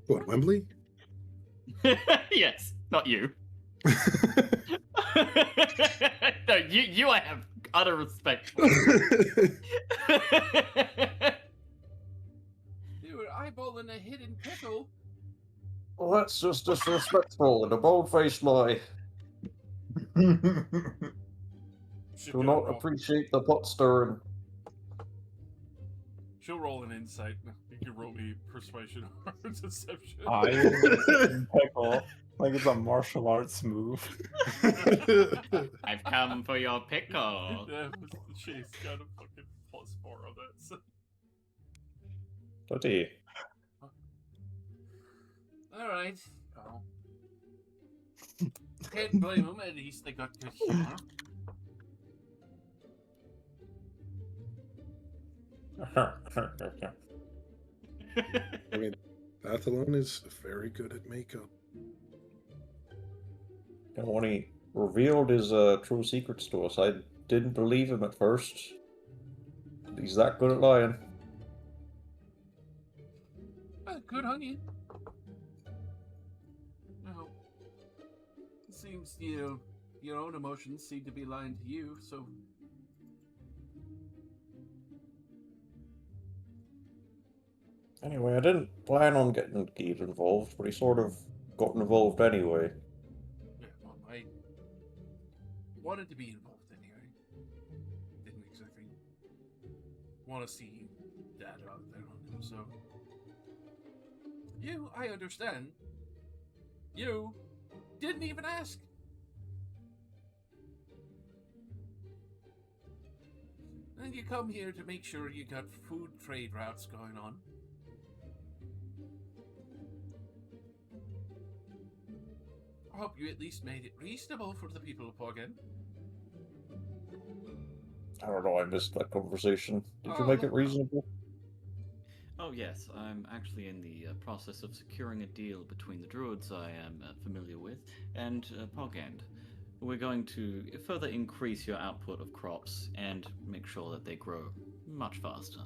What, Wembley?
Yes, not you. No, you I have utter respect for.
You were eyeballing a hidden pickle.
Well, that's just disrespectful and a bold-faced lie. Do not appreciate the pot stirring.
She'll roll an insight. You can roll me persuasion or deception.
Pickle. Like it's a martial arts move.
I've come for your pickle.
Yeah, she's got a fucking +4 on that. So.
Bloody.
Alright. Well, can't blame them, at least they got good humor.
I mean, Athlon is very good at makeup.
And when he revealed his true secrets to us, I didn't believe him at first. He's that good at lying.
Good on you. Well, it seems your own emotions seem to be lying to you, so.
Anyway, I didn't plan on getting Geet involved, but he sort of got involved anyway.
Yeah, well, I wanted to be involved anyway. Didn't exactly want to see Dad out there on him, so. You, I understand. You didn't even ask. And you come here to make sure you got food trade routes going on. I hope you at least made it reasonable for the people of Porgan.
I don't know, I missed that conversation. Did you make it reasonable?
Oh Oh yes, I'm actually in the process of securing a deal between the druids I am familiar with and Pogand. We're going to further increase your output of crops and make sure that they grow much faster.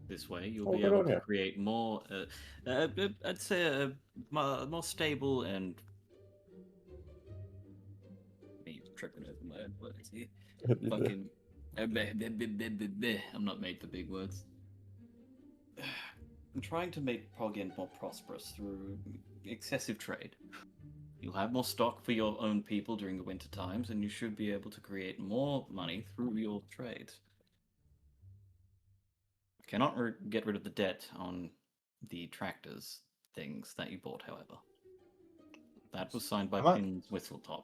This way, you'll
Oh,
be
good
able
on
to
ya.
create more, I'd say, a more stable and. Me tripping over my own words here. Fucking. I'm not made for big words. I'm trying to make Pogand more prosperous through excessive trade. You'll have more stock for your own people during the winter times, and you should be able to create more money through your trades. Cannot get rid of the debt on the tractors things that you bought, however. That was signed by
Am I-
Pin Whistletop.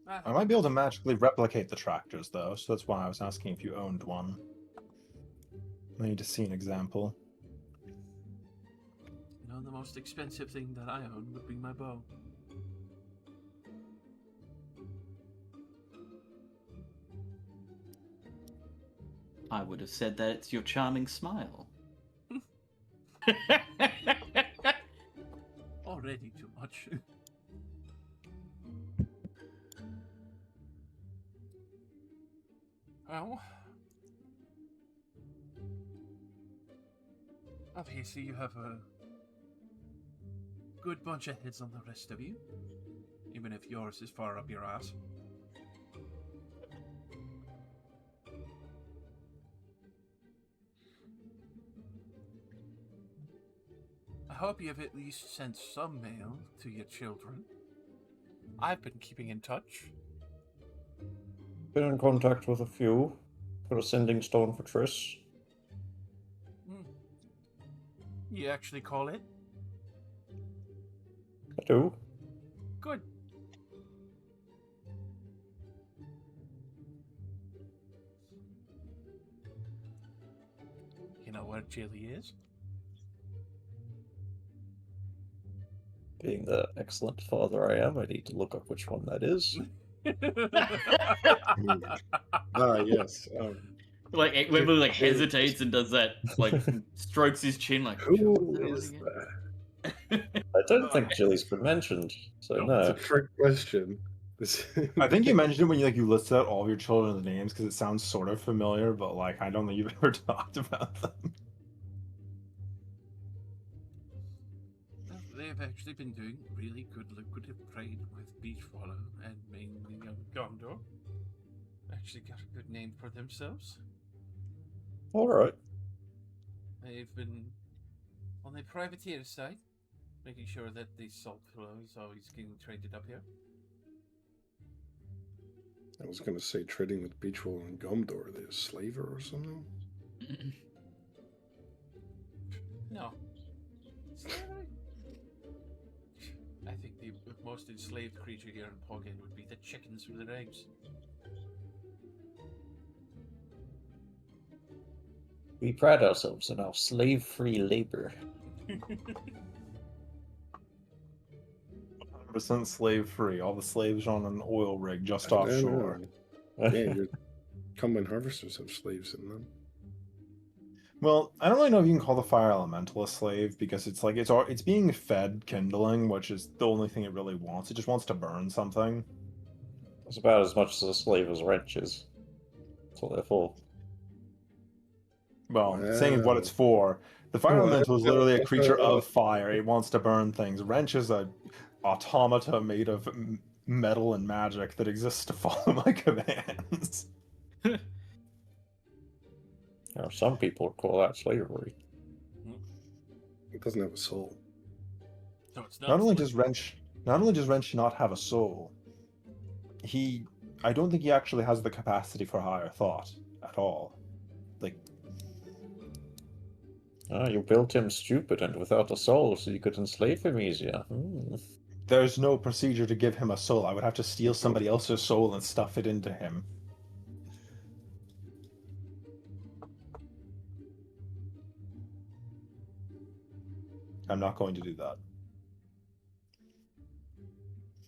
I might be able to magically replicate the tractors, though, so that's why I was asking if you owned one. I need to see an example.
No, the most expensive thing that I own would be my bow.
I would have said that it's your charming smile.
Already too much. Well, obviously you have a good bunch of heads on the rest of you, even if yours is far up your ass. I hope you have at least sent some mail to your children. I've been keeping in touch.
Been in contact with a few. Got a sending stone for Triss.
You actually call it?
I do.
Good. You know where Jilly is?
Being the excellent father I am, I need to look up which one that is.
Yes.
Like Wembley like hesitates and does that, like strokes his chin, like
Who
"That
is
again?"
that?
I don't think Jilly's been mentioned, so
No,
no.
It's a trick question.
I think you mentioned it when you listed out all of your children's names because it sounds sort of familiar, but I don't think you've ever talked about them.
They've actually been doing really good lucrative trade with Beachwallow and mainly Gondor. Actually got a good name for themselves.
Alright.
They've been on the privateer side, making sure that the salt flow is always getting traded up here.
I was going to say trading with Beachwell and Gomdor, the slaver or something.
No. Slavery? I think the most enslaved creature here in Poggin would be the chickens with their eggs.
We pride ourselves on our slave-free labor.
100% slave free. All the slaves on an oil rig just
I
offshore.
know. Yeah, your combine harvesters have slaves in them.
Well, I don't really know if you can call the fire elemental a slave because it's being fed kindling, which is the only thing it really wants. It just wants to burn something.
It's about as much as a slave as wrench is. That's what they're for.
Well, saying what it's for. The fire
Wow.
elemental is literally a creature of fire. It wants to burn things. Wrench is a automata made of metal and magic that exists to follow my commands.
You know, some people call that slavery.
It doesn't have a soul.
So it's
Not only
slave.
does Wrench not have a soul, I don't think he actually has the capacity for higher thought at all.
You built him stupid and without a soul so you could enslave him easier.
There's no procedure to give him a soul. I would have to steal somebody else's soul and stuff it into him. I'm not going to do that.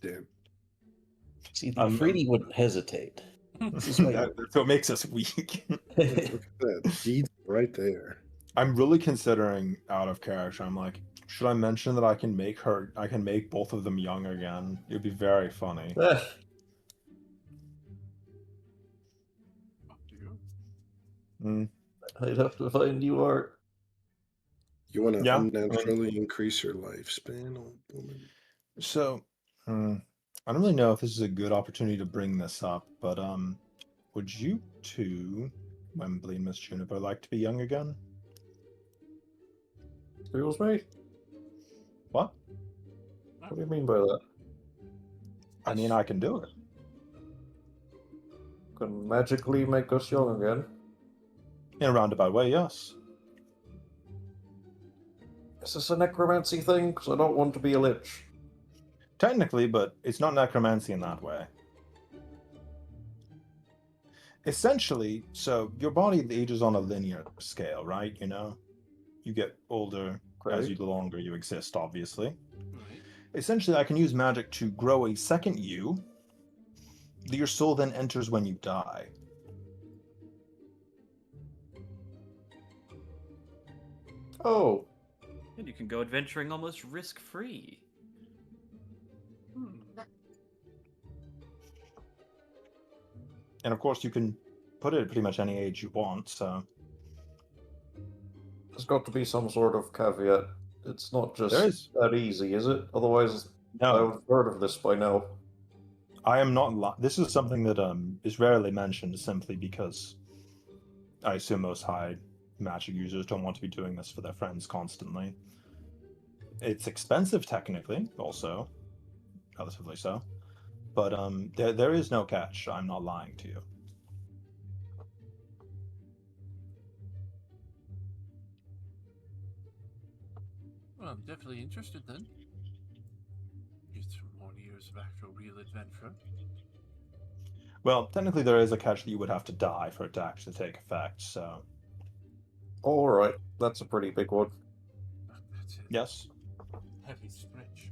Damn.
See, the Freedy wouldn't hesitate. This is why
That's what makes us weak.
Look at that. Deeds right there.
I'm really considering out of character. I'm like, should I mention that I can make both of them young again? It would be very funny.
Eh,
Up to you.
Mm,
I'd have to find new art.
You want to
Yeah, I mean-
unnaturally increase your lifespan, old woman?
So, I don't really know if this is a good opportunity to bring this up, but would you two, Wembley and Miss Juniper, like to be young again?
Excuse me?
What?
What do you mean by that?
I mean, I can do it.
Can magically make us young again?
In a roundabout way, yes.
Is this a necromancy thing? Because I don't want to be a lich.
Technically, but it's not necromancy in that way. Essentially, so your body ages on a linear scale, right? You know, you get older as
Okay.
the longer you exist, obviously.
Right.
Essentially, I can use magic to grow a second you that your soul then enters when you die.
Oh,
And you can go adventuring almost risk-free.
And of course, you can put it at pretty much any age you want, so
there's got to be some sort of caveat. It's not just
there is.
that easy, is it? Otherwise, I
No,
would have heard of this by now.
I am not. This is something that is rarely mentioned simply because I assume most high magic users don't want to be doing this for their friends constantly. It's expensive, technically, also, relatively so. But there is no catch. I'm not lying to you.
Well, I'm definitely interested then. Get some more years of actual real adventure.
Well, technically, there is a catch that you would have to die for it to actually take effect. So
Alright, that's a pretty big one.
That's it.
yes,
Heavy stretch.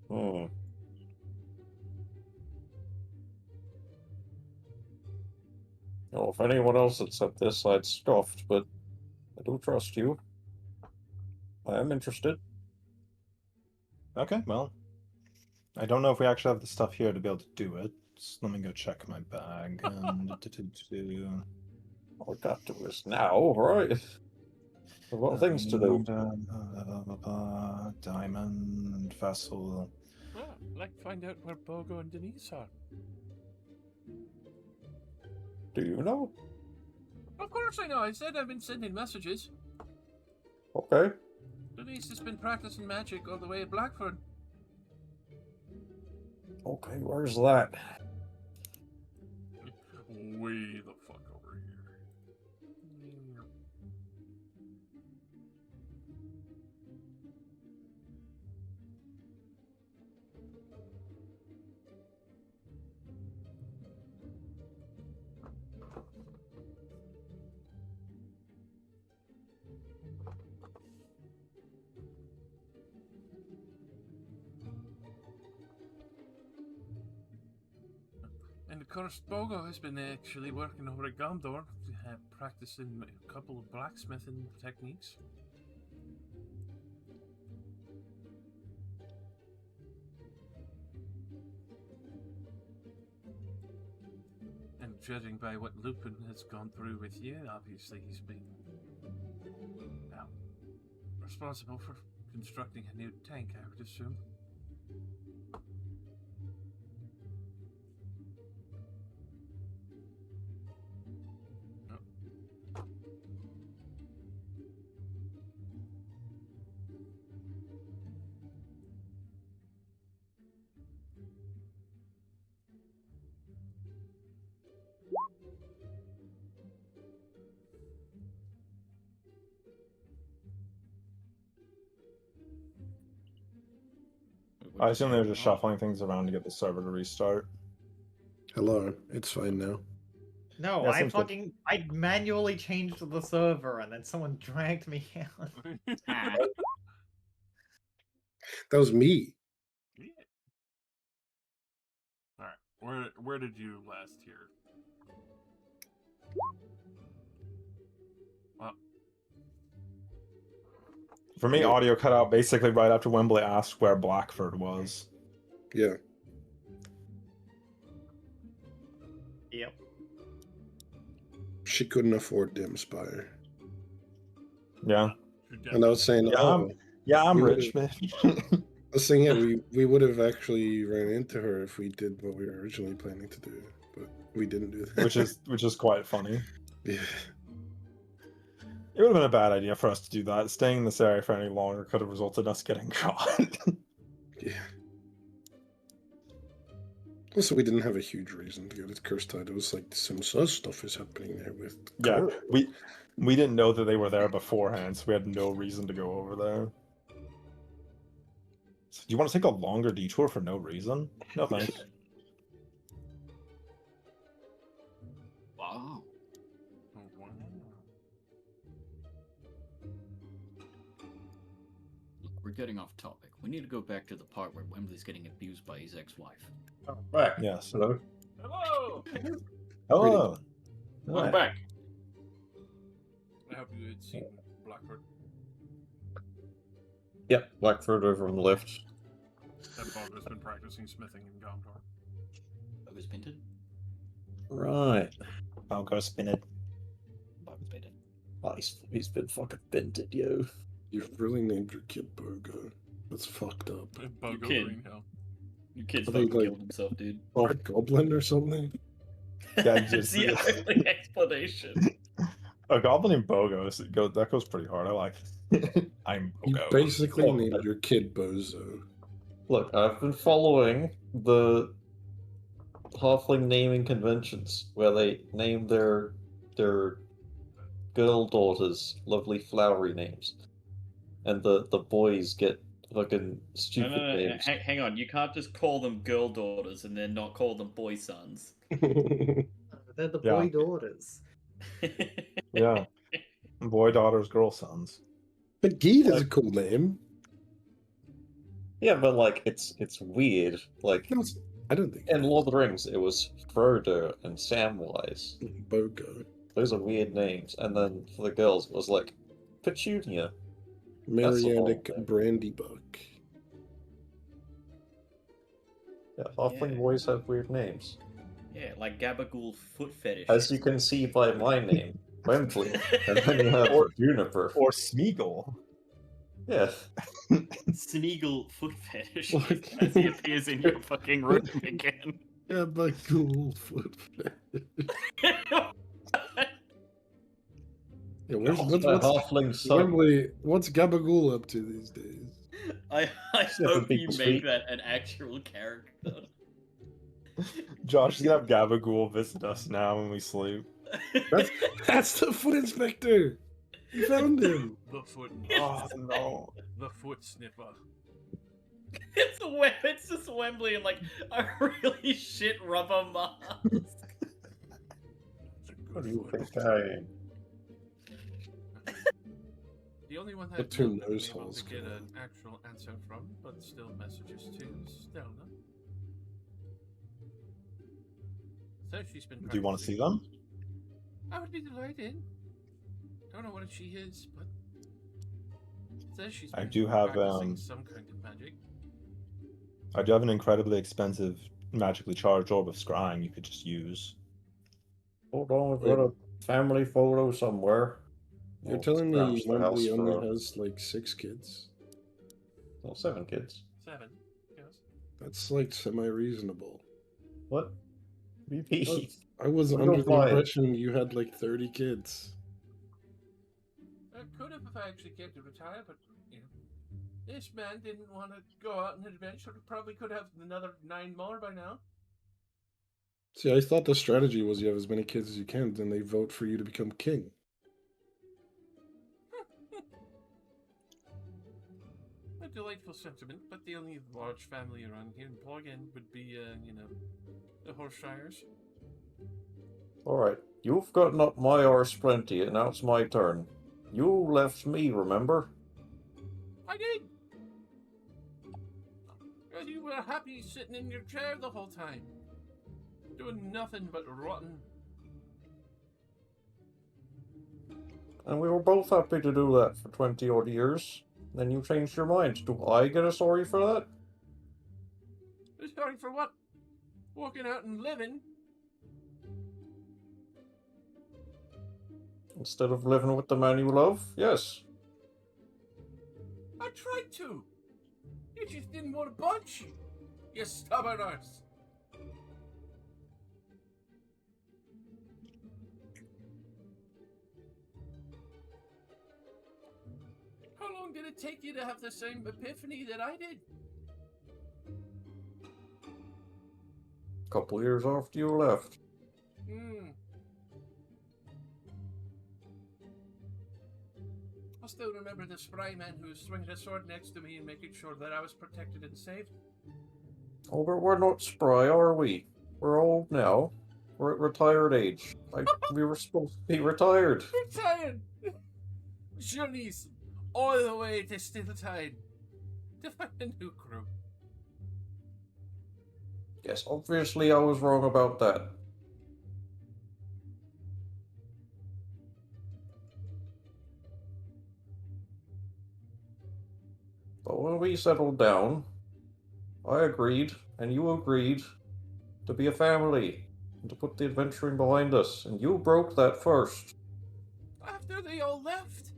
Hmm. Well, if anyone else had said this, I'd scoffed, but I do trust you. I am interested.
okay. Well, I don't know if we actually have the stuff here to be able to do it. So let me go check my bag.
All we got to do is now, right? We've got things to do.
Diamond vessel.
Well, I'd like to find out where Bogo and Denise are.
Do you know?
Of course I know. I said I've been sending messages.
Okay.
Denise has been practicing magic all the way at Blackford.
Okay, where's that?
Way the fuck over here. And of course, Bogo has been actually working over at Gondor, practicing a couple of blacksmithing techniques. And judging by what Lupin has gone through with you, obviously he's been, well, responsible for constructing a new tank, I would assume.
I assume they're just shuffling things around to get the server to restart.
Hello, it's fine now.
No,
Yeah,
I
seems good.
fucking I manually changed the server and then someone dragged me out.
Ah,
That was me.
Yeah. Alright, Where did you last hear? Well,
For me, audio cut out basically right after Wembley asked where Blackford was.
Yeah.
Yep.
She couldn't afford the Spire.
Yeah.
And I was saying,
I'm
we
rich, man.
I was saying, yeah, we would have actually ran into her if we did what we were originally planning to do, but we didn't do that.
which is quite funny.
Yeah.
It would have been a bad idea for us to do that. Staying in this area for any longer could have resulted in us getting caught.
Yeah. Also, we didn't have a huge reason to get it cursed out. It was like some sus stuff is happening there with.
Yeah,
Carl.
we didn't know that they were there beforehand, so we had no reason to go over there. So, do you want to take a longer detour for no reason? No thanks.
Wow. Look, we're getting off topic. We need to go back to the part where Wembley's getting abused by his ex-wife.
Back.
Yes.
Hello.
hello.
Hello.
Welcome back.
I hope you had seen Blackbird.
Yep, Blackford over on the left.
That Bob has been practicing smithing in Gondor.
That was Pinted.
Right.
I'll go spin it.
That was Pinted.
Oh, he's been fucking bended, yo.
You've really named your kid Bogo. That's fucked up.
Bogo
kid.
Greenhill.
Your kid's
I think,
fucking
like-
killed himself, dude.
Or a goblin or something?
Yeah,
That's
just-
the only explanation.
A goblin named Bogo. That goes pretty hard. I like it. I'm
You
Bogo.
basically
Oh,
named your kid Bozo.
Look, I've been following the halfling naming conventions where they name their girl daughters lovely flowery names, and the boys get fucking stupid names.
Hang on. You can't just call them girl daughters and then not call them boy sons.
They're the
Yeah.
boy daughters.
Yeah. Boy, daughters, girl, sons.
But Geet is a cool name.
Yeah, but like it's weird. Like
No, I don't think
in Lord of the Rings, it was Frodo and Samwise.
Bogo.
Those are weird names. And then for the girls, it was like Petunia.
Marianic
long name.
Brandybuck.
Yeah, halfling
Yeah.
boys have weird names.
Yeah, like Gabagool foot fetish.
As you can see by my name, Wembley. And then you have Juniper.
Or Smeagol.
Yeah.
Smeagol foot fetish.
Look.
As he appears in your fucking room again.
Yeah, but cool foot. Yeah, what's
halfling son.
Wembley? What's Gabagool up to these days?
I
Except
hope
for
you
people's
make
feet.
that an actual character.
Josh is gonna have Gabagool visit us now when we sleep.
That's the foot inspector. You found him.
The foot.
Oh no.
The foot sniffer.
It's just Wembley in like a really shit rubber mask.
What do you think I am?
The only one
The
that
two
we've been
nose
able
holes
to get
come
an actual answer from, but still messages to Stelna. So she's been.
Do you want to see
practicing.
them?
I would be delighted. Don't know what she is, but says she's.
I
been
do have,
practicing some kind of magic.
I do have an incredibly expensive, magically charged orb of scrying you could just use.
Hold on, we've got a family photo somewhere.
You're
Oh,
telling me
scrounge the
Wembley
house
only
for-
has like 6 kids?
Well, 7 kids.
7. Yes.
That's like semi-reasonable.
What? BP.
I was
We
under
don't
the
buy it.
impression you had like 30 kids.
I could have if I actually cared to retire, but you know, this man didn't want to go out on an adventure. Probably could have another 9 more by now.
See, I thought the strategy was you have as many kids as you can, then they vote for you to become king.
A delightful sentiment, but the only large family around here in Plugin would be, you know, the Horseshires.
Alright, you've gotten up my arse plenty, and now it's my turn. You left me, remember?
I did! Because you were happy sitting in your chair the whole time. Doing nothing but rotting.
And we were both happy to do that for 20 odd years. Then you changed your mind. Do I get a sorry for that?
Sorry for what? Walking out and living?
Instead of living with the man you love? Yes.
I tried to. You just didn't want to budge. You stubborn arse. How long did it take you to have the same epiphany that I did?
A couple years after you left.
I still remember the spry man who was swinging a sword next to me and making sure that I was protected and safe.
Oh, but we're not spry, are we? We're old now. We're at retired age. We were supposed to be retired.
Retired! Journeys all the way to still time to find a new crew.
Yes, obviously I was wrong about that. But when we settled down, I agreed, and you agreed, to be a family, and to put the adventuring behind us, and you broke that first.
After they all left?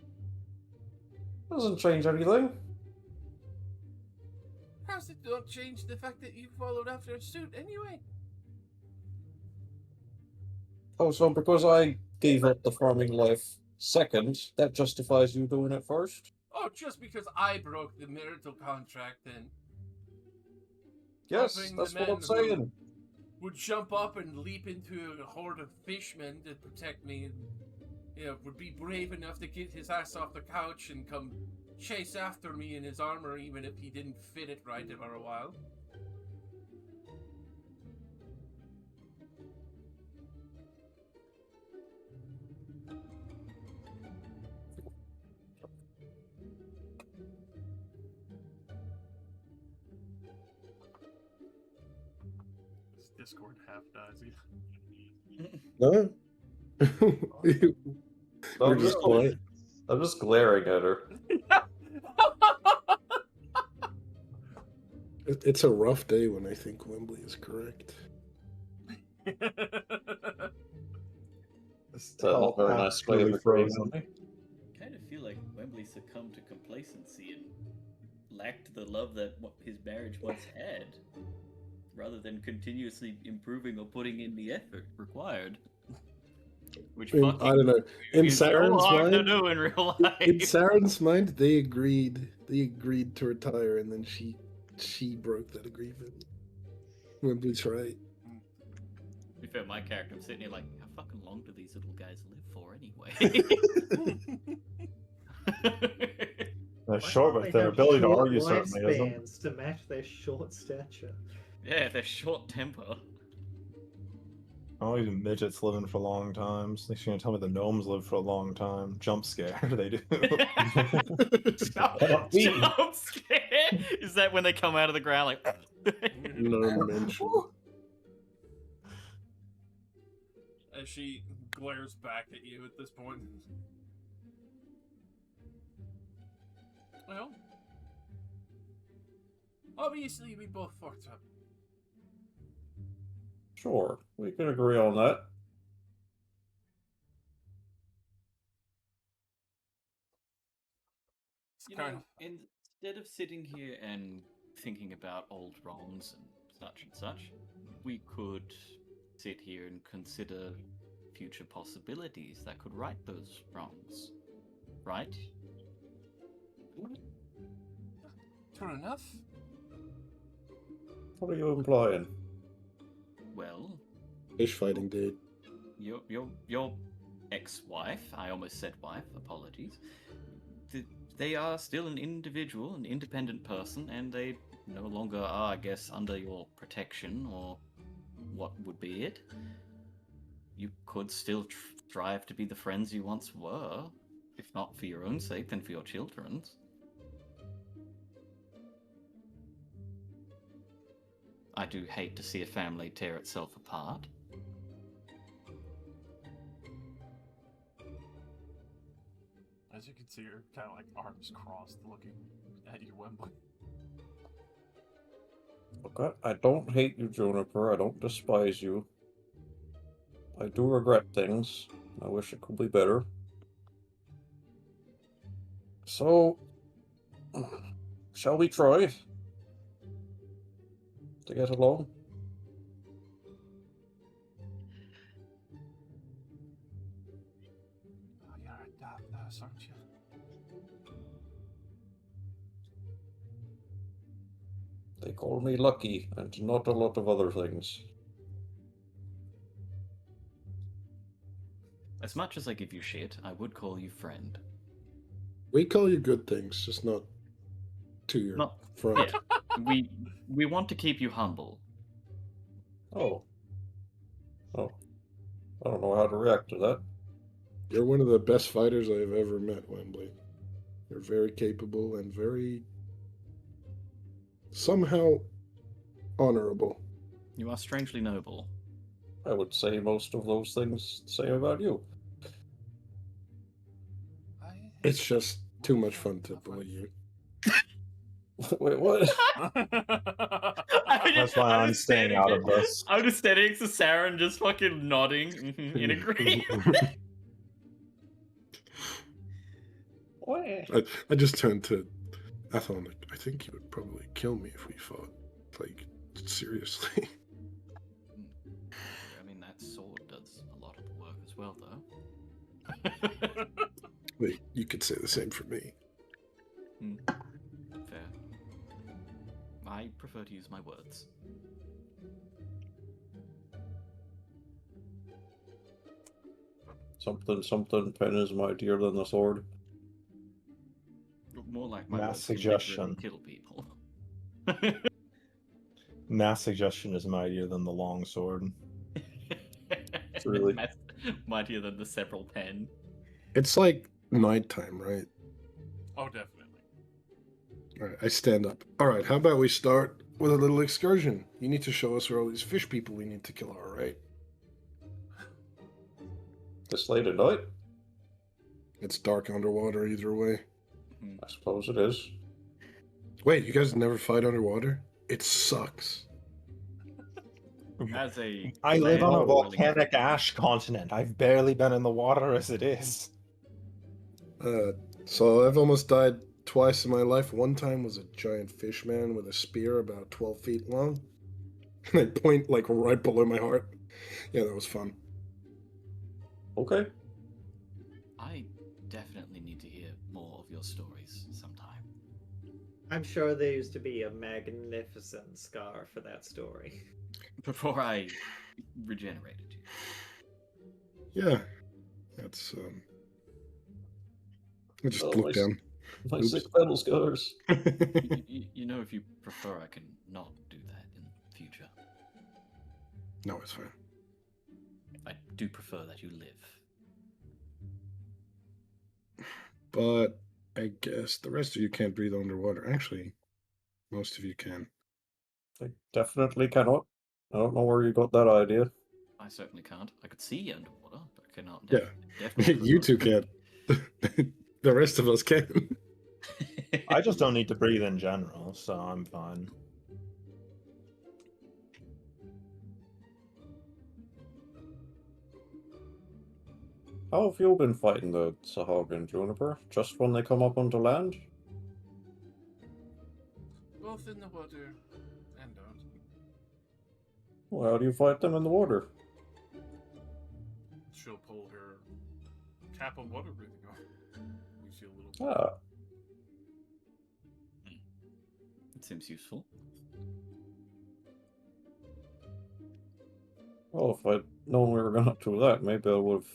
Doesn't change anything.
How's it not change the fact that you followed after suit anyway?
Oh, so because I gave up the farming life second, that justifies you doing it first?
Oh, just because I broke the marital contract then?
Yes,
Helping
that's
the
what
men
I'm saying.
who would jump up and leap into a horde of fishmen to protect me and, would be brave enough to get his ass off the couch and come chase after me in his armor even if he didn't fit it right for a while. This Discord half dies.
No? We're just quiet.
I'm just glaring at her.
It's a rough day when I think Wembley is correct.
It's not very nice way of agreeing on me.
I kind of feel like Wembley succumbed to complacency and lacked the love that his marriage once had, rather than continuously improving or putting in the effort required. Which
I don't know. In
is so
Saren's
hard to
mind,
do in real life.
in Saren's mind, they agreed. They agreed to retire, and then she broke that agreement. Wembley's right.
To be fair, my character, I'm sitting here like, how fucking long do these little guys live for anyway?
They're short, but their ability to argue certainly isn't.
lifespans to match their short stature.
Yeah, they're short temper.
Oh, even midgets living for long times. They're gonna tell me the gnomes live for a long time. Jump scare, they do.
Jump scare? Is that when they come out of the ground like?
No mention.
As she glares back at you at this point. Well, obviously we both fucked up.
Sure, we can agree on that.
You know, instead of sitting here and thinking about old wrongs and such, we could sit here and consider future possibilities that could right those wrongs. Right?
True enough.
What are you implying?
Well,
Fish fighting, dude.
your ex-wife, I almost said wife, apologies. They are still an individual, an independent person, and they no longer are, I guess, under your protection, or what would be it. You could still strive to be the friends you once were, if not for your own sake, then for your children's. I do hate to see a family tear itself apart.
As you can see, you're kind of like arms crossed, looking at you, Wembley.
Look, I don't hate you, Juniper. I don't despise you. I do regret things. I wish it could be better. So, shall we try to get along?
Oh, you're a damn nurse, aren't you?
They call me Lucky, and not a lot of other things.
As much as I give you shit, I would call you friend.
We call you good things, just not to your
Not
front.
yeah. We want to keep you humble.
Oh. Oh. I don't know how to react to that.
You're one of the best fighters I've ever met, Wembley. You're very capable and very somehow honorable.
You are strangely noble.
I would say most of those things say about you.
It's just too much fun to bully you.
Wait, what?
That's why I'm staying out of this.
I'm just standing next to Sarah and just fucking nodding in agreement.
What?
I just turned to Athon like, I think he would probably kill me if we fought. Like, seriously.
I mean, that sword does a lot of the work as well, though.
Wait, you could say the same for me.
Fair. I prefer to use my words.
Something, pen is mightier than the sword.
More like my
Mass
words can
suggestion.
literally kill people.
Mass suggestion is mightier than the long sword.
Really?
Mightier than the several pen.
It's like nighttime, right?
Oh, definitely.
All right, I stand up. All right, how about we start with a little excursion? You need to show us where all these fish people we need to kill are, right?
This late at night?
It's dark underwater either way.
I suppose it is.
Wait, you guys never fight underwater? It sucks.
As a
I live on a
player,
volcanic ash continent. I've barely been in the water as it is.
So I've almost died twice in my life. One time was a giant fish man with a spear about 12 feet long. And I point like right below my heart. Yeah, that was fun.
Okay.
I definitely need to hear more of your stories sometime.
I'm sure there used to be a magnificent scar for that story.
Before I regenerated you.
Yeah, that's I just look down.
My
Oops.
6 battle scars.
You know, if you prefer, I can not do that in the future.
No, it's fine.
I do prefer that you live.
But I guess the rest of you can't breathe underwater. Actually, most of you can.
I definitely cannot. I don't know where you got that idea.
I certainly can't. I could see underwater, but I cannot.
Yeah.
Definitely
You two can't. The rest of us can.
I just don't need to breathe in general, so I'm fine.
How have you been fighting the Sahagin, Juniper? Just when they come up onto land?
Both in the water and out.
Well, how do you fight them in the water?
She'll pull her cap on water breathing off. You see a little.
Ah,
It seems useful.
well, if I'd known we were going to do that, maybe I would have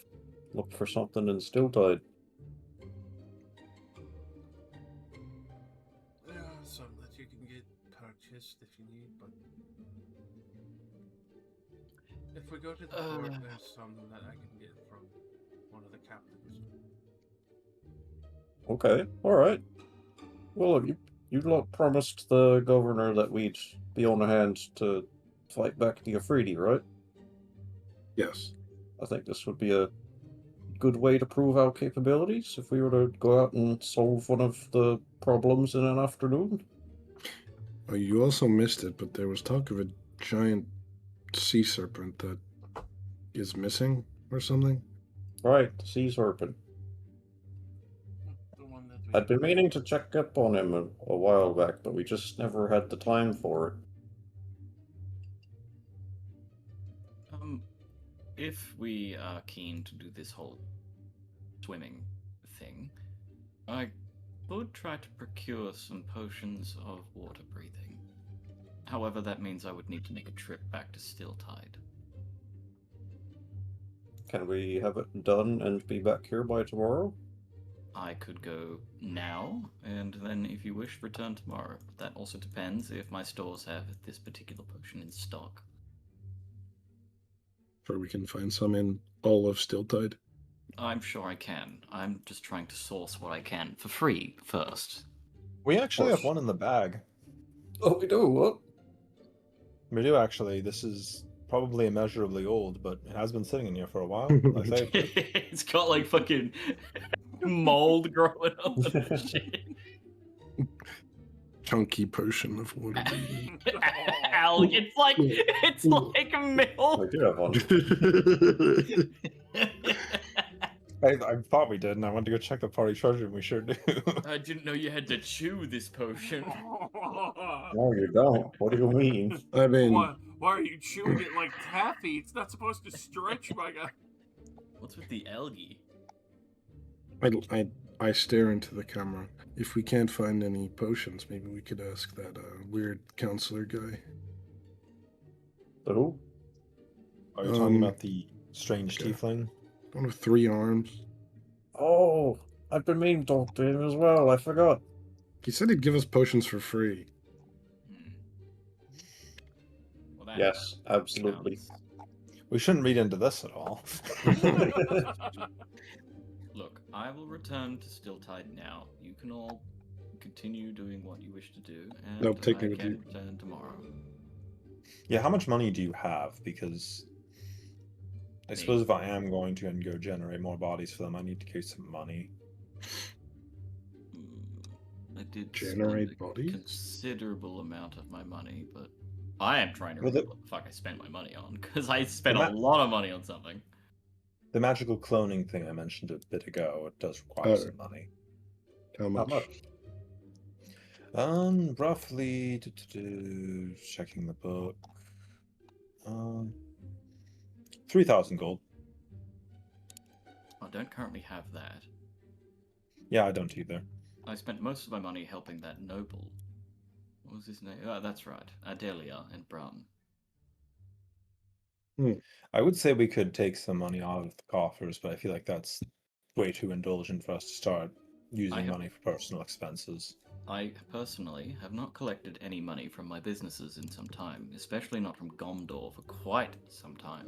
looked for something in Still Tide.
Yeah, some that you can get purchased if you need, but if we go to the port, there's some that I can get from one of the captains.
Okay, alright. Well, you You lot promised the governor that we'd be on hand to fight back the Afridi, right?
Yes.
I think this would be a good way to prove our capabilities if we were to go out and solve one of the problems in an afternoon.
Oh, you also missed it, but there was talk of a giant sea serpent that is missing or something.
Right, the sea serpent.
The one that we
I'd been meaning to check up on him a while back, but we just never had the time for it.
If we are keen to do this whole swimming thing, I would try to procure some potions of water breathing. However, that means I would need to make a trip back to Stilltide.
Can we have it done and be back here by tomorrow?
I could go now, and then if you wish, return tomorrow. That also depends if my stores have this particular potion in stock.
Sure, we can find some in all of Stilltide.
I'm sure I can. I'm just trying to source what I can for free first.
We actually have one in the bag.
Oh, we do? What?
We do actually. This is probably immeasurably old, but it has been sitting in here for a while. I say.
It's got like fucking mold growing up and shit.
Chunky potion of water breathing.
Al, it's like milk.
We do have one.
I thought we did, and I went to go check the party treasure, and we sure do.
I didn't know you had to chew this potion.
No, you don't. What do you mean?
I mean,
Why are you chewing it like taffy? It's not supposed to stretch, my guy.
What's with the algae?
I stare into the camera. If we can't find any potions, maybe we could ask that weird counselor guy.
The who?
Are you talking about the strange
okay.
tiefling?
One with 3 arms.
Oh, I've been meaning to talk to him as well. I forgot.
He said he'd give us potions for free.
Well, that
Yes, absolutely.
counts.
We shouldn't read into this at all.
Look, I will return to Stilltide now. You can all continue doing what you wish to do, and
Nope, take me
I
with
can
you.
return tomorrow.
Yeah, how much money do you have? Because I suppose if I am going to and go generate more bodies for them, I need to get some money.
I did
Generate
spend a
bodies?
considerable amount of my money, but I am trying to
Well,
remember what the fuck I spent my money on, because I spent
The
a lot of money on something.
The magical cloning thing I mentioned a bit ago, it does require
Oh.
some money.
How much?
Roughly, checking the book. 3,000 gold.
I don't currently have that.
Yeah, I don't either.
I spent most of my money helping that noble. What was his name? Oh, that's right. Adelia and Brum.
I would say we could take some money out of the coffers, but I feel like that's way too indulgent for us to start using money for personal expenses.
I personally have not collected any money from my businesses in some time, especially not from Gomdor for quite some time.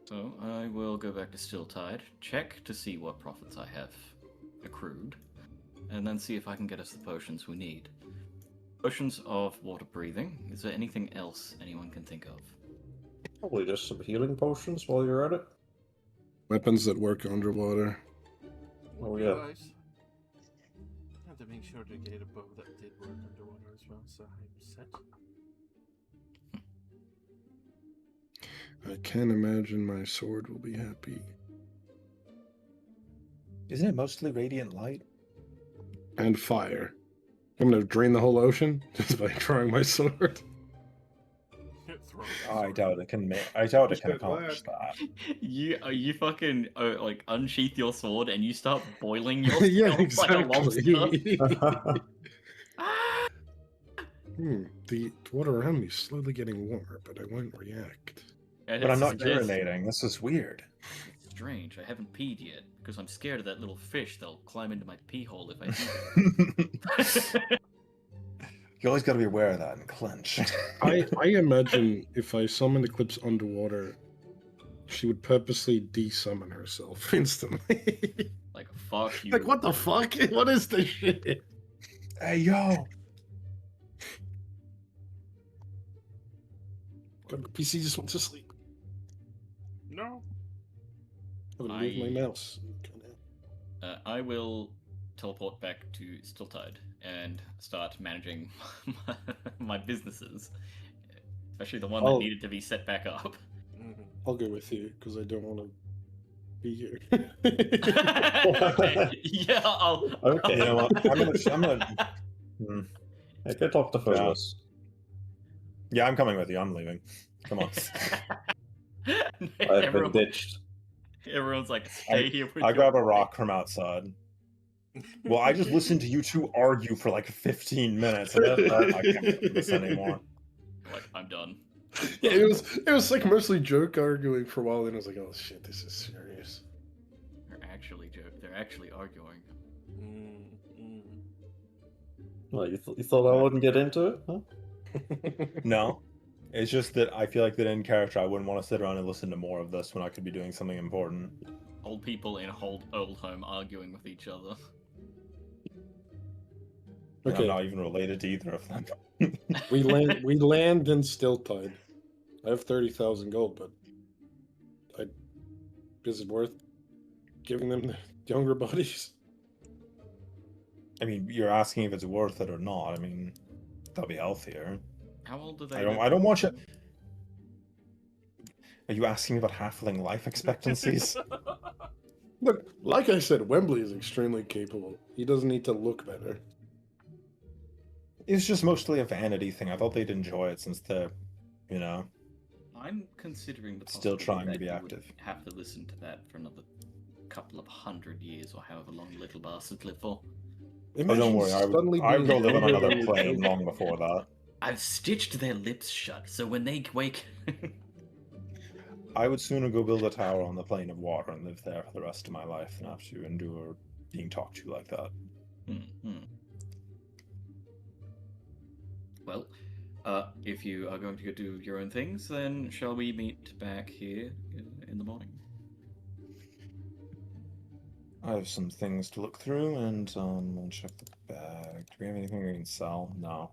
So I will go back to Stilltide, check to see what profits I have accrued, and then see if I can get us the potions we need. Potions of water breathing. Is there anything else anyone can think of?
Probably just some healing potions while you're at it.
Weapons that work underwater.
Oh,
Okay,
yeah.
guys. I have to make sure to get a bow that did work underwater as well, so I'm set.
I can't imagine my sword will be happy.
Isn't it mostly radiant light?
And fire. I'm gonna drain the whole ocean just by throwing my sword.
Throw
I
the
doubt it can. I doubt it can
Good
accomplish
work.
that.
You fucking like unsheath your sword and you start boiling yourself
Yeah,
like a lobster.
exactly. The water around me is slowly getting warmer, but I won't react.
But I'm not urinating. This is weird.
It's strange. I haven't peed yet because I'm scared of that little fish that'll climb into my pee hole if I do.
You always got to be aware of that and clench.
I imagine if I summon Eclipse underwater, she would purposely de-summon herself instantly.
Like fuck you.
Like, what the fuck? What is this shit?
Hey, yo!
God, the PC just went to sleep.
No.
I'm gonna move my mouse.
I will teleport back to Stiltide and start managing my businesses, especially the one that
I'll-
needed to be set back up.
I'll go with you because I don't want to be here.
Okay, yeah, I'll.
Okay.
You know what? I'm gonna.
Hey, go talk to Phyllis.
Yeah, I'm coming with you. I'm leaving. Come on.
I've been ditched.
Everyone's like, stay here with
I
your
grab a rock from outside. Well, I just listened to you two argue for like 15 minutes, and I can't do this anymore.
Like, I'm done.
Yeah, it was like mostly joke arguing for a while, and I was like, oh shit, this is serious.
They're actually arguing.
Well, you thought I wouldn't get into it, huh?
No, it's just that I feel like that in character, I wouldn't want to sit around and listen to more of this when I could be doing something important.
Old people in old home arguing with each other.
And
Okay.
I'm not even related to either of them.
We land in Stiltide. I have 30,000 gold, but is it worth giving them the younger bodies?
I mean, you're asking if it's worth it or not. I mean, they'll be healthier.
How old are they?
I don't want you. Are you asking me about halfling life expectancies?
Look, like I said, Wembley is extremely capable. He doesn't need to look better.
It's just mostly a vanity thing. I thought they'd enjoy it since they're, you know.
I'm considering the
Still
possibility
trying to
that
be
you
active.
would have to listen to that for another couple of 100 years, or however long little bastards live for.
Oh, don't worry. I would go live on another plane long before that.
I've stitched their lips shut, so when they wake.
I would sooner go build a tower on the plane of water and live there for the rest of my life than have to endure being talked to like that.
Well, if you are going to go do your own things, then shall we meet back here in the morning?
I have some things to look through, and we'll check the bag. Do we have anything we can sell? No.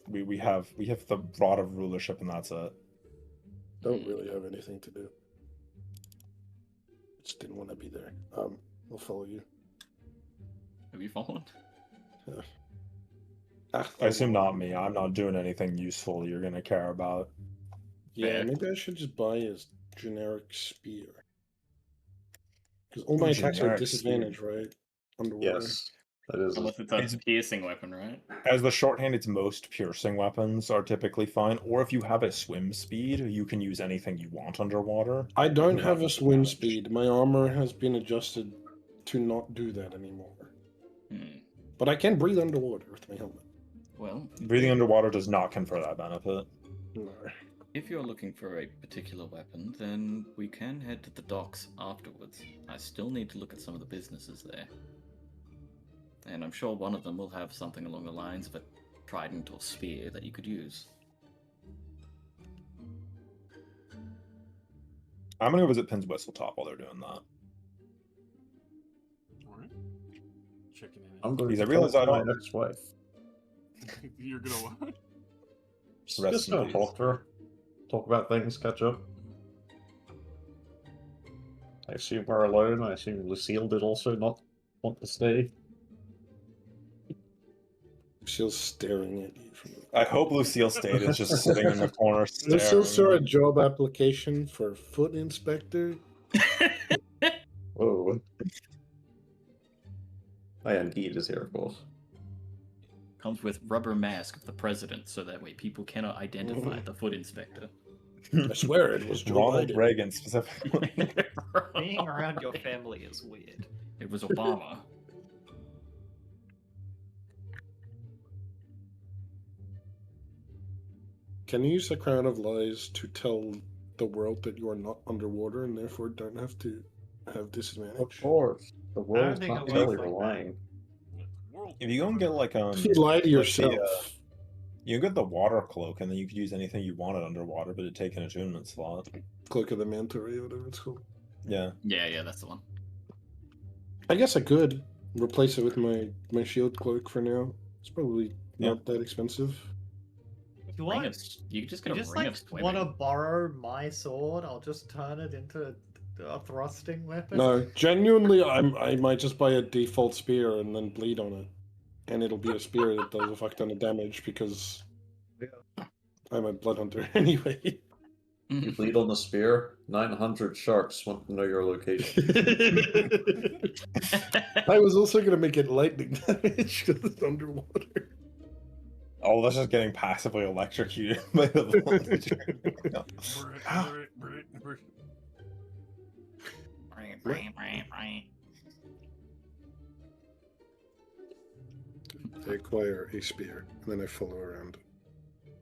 We have the rod of rulership, and that's it.
Don't really have anything to do. Just didn't want to be there. I'll follow you.
Have you followed?
I assume not me. I'm not doing anything useful you're gonna care about.
Yeah, maybe I should just buy a generic spear. Because all my attacks are
Generic
disadvantage, right? Underwater.
Yes, that is.
Unless it's a piercing weapon, right?
As the shorthanded, most piercing weapons are typically fine, or if you have a swim speed, you can use anything you want underwater.
I don't
You
have
have
a swim
disadvantage.
speed. My armor has been adjusted to not do that anymore. But I can breathe underwater with my helmet.
Well,
Breathing underwater does not confer that benefit.
No.
if you're looking for a particular weapon, then we can head to the docks afterwards. I still need to look at some of the businesses there. And I'm sure one of them will have something along the lines of a trident or spear that you could use.
I'm gonna go visit Pin's Whistletop while they're doing that.
Alright. Checking in.
I'm going
Because I
to
realize
talk
I
to my
don't-
ex-wife.
You're gonna what?
Rest
Just
in
gonna
peace.
talk to her. Talk about things, catch up. I assume we're alone. I assume Lucille did also not want to stay.
Lucille's staring at you from
I hope Lucille stayed is just sitting in the corner staring.
Lucille saw a job application for foot inspector.
Whoa. And Heat is here, of course.
Comes with rubber mask of the president, so that way people cannot identify the foot inspector.
I swear it was Joe
Ronald
Biden.
Reagan specifically.
Being around your family is weird.
It was Obama.
Can you use the Crown of Lies to tell the world that you are not underwater and therefore don't have to have disadvantage?
Of course. The world's
think
not
it
tell
works
you're
like that.
lying.
If you go and get like
You lie to
let's see,
yourself.
you can get the water cloak, and then you could use anything you wanted underwater, but it'd take an attunement slot.
Cloak of the Manta Ray, whatever it's called.
Yeah.
Yeah, that's the one.
I guess I could replace it with my shield cloak for now. It's probably not that expensive.
You
Ring
want?
of, you just
You
got a
just
ring
like
of swimming.
want to borrow my sword? I'll just turn it into a thrusting weapon.
No, genuinely, I might just buy a default spear and then bleed on it, and it'll be a spear that does a fuck ton of damage because I'm a blood hunter anyway.
You bleed on the spear. 900 sharks want to know your location.
I was also gonna make it lightning damage because it's underwater.
Oh, this is getting passively electrocuted by the voltage.
I acquire a spear, and then I follow around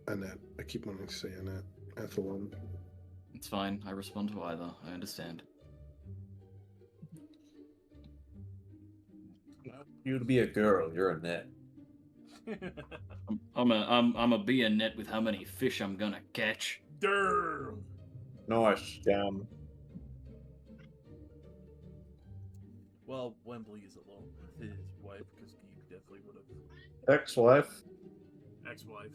Annette. I keep wanting to say Annette. Athlon.
It's fine. I respond to either. I understand.
You'd be a girl. You're a net.
I'm a be a net with how many fish I'm gonna catch.
Damn.
Nice.
Damn.
Well, Wembley is alone with his wife because he definitely would have.
Ex-wife.
Ex-wife.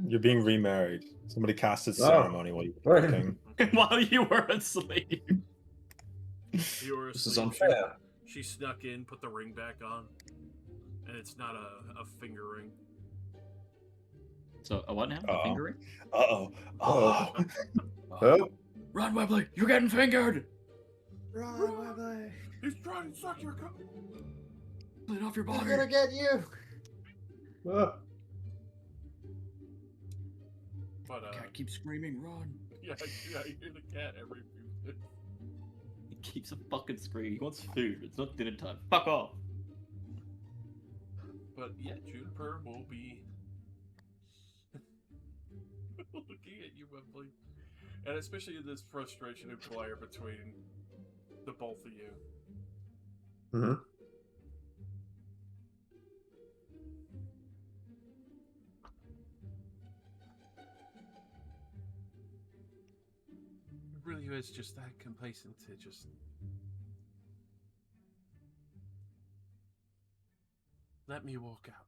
You're being remarried. Somebody casted
Oh.
ceremony while you were
Right.
working.
While you were asleep.
You were
This is
asleep.
unfair.
She snuck in, put the ring back on, and it's not a finger ring.
So, a what now?
Uh-oh.
A finger ring?
Uh-oh. Oh.
Oh,
Run, Webley! You're getting fingered!
Run, Webley!
He's trying to suck your cock.
Bleed off your
I'm
body!
gonna get you!
ah.
But
Cat keeps screaming, run!
yeah, I hear the cat every few minutes.
He keeps a fucking screaming. He wants food. It's not dinner time. Fuck off!
But yeah, Juniper will be looking at you, Wembley, and especially this frustration and fire between the both of you.
Mhm.
It really is just that complacent to just let me walk out.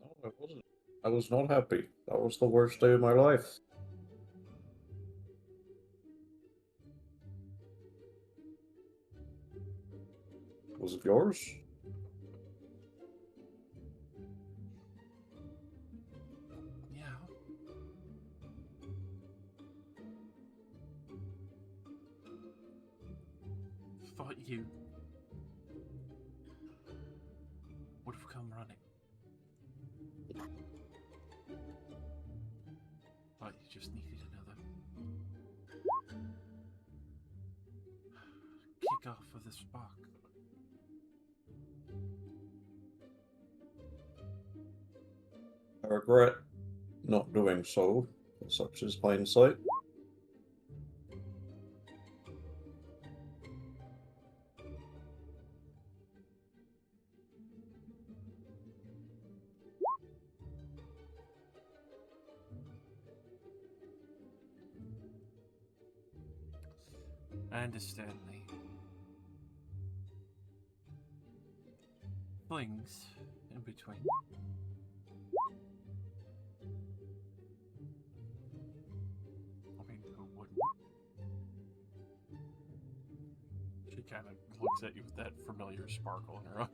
No, I wasn't. I was not happy. That was the worst day of my life. Was it yours?
Yeah. Thought you would have come running. Thought you just needed another kick off of the spark.
I regret not doing so. Such is hindsight.
I understand the flings in between. I mean, who wouldn't? She kind of looks at you with that familiar sparkle in her eye.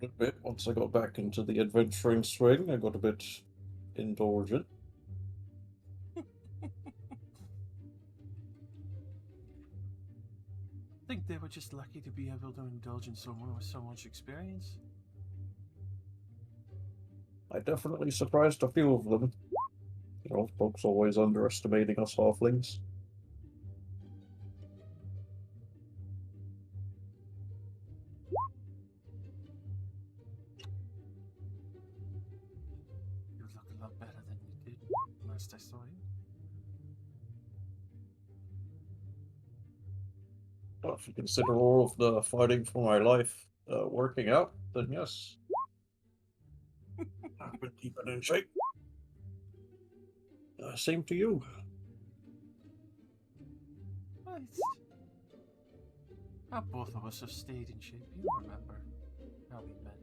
A bit. Once I got back into the adventuring swing, I got a bit indulgent.
I think they were just lucky to be able to indulge in someone with so much experience.
I definitely surprised a few of them. You know, folks always underestimating us halflings.
You look a lot better than you did last I saw you.
Well, if you consider all of the fighting for my life working out, then yes. I've been keeping in shape. Same to you.
It's how both of us have stayed in shape. You remember how we met.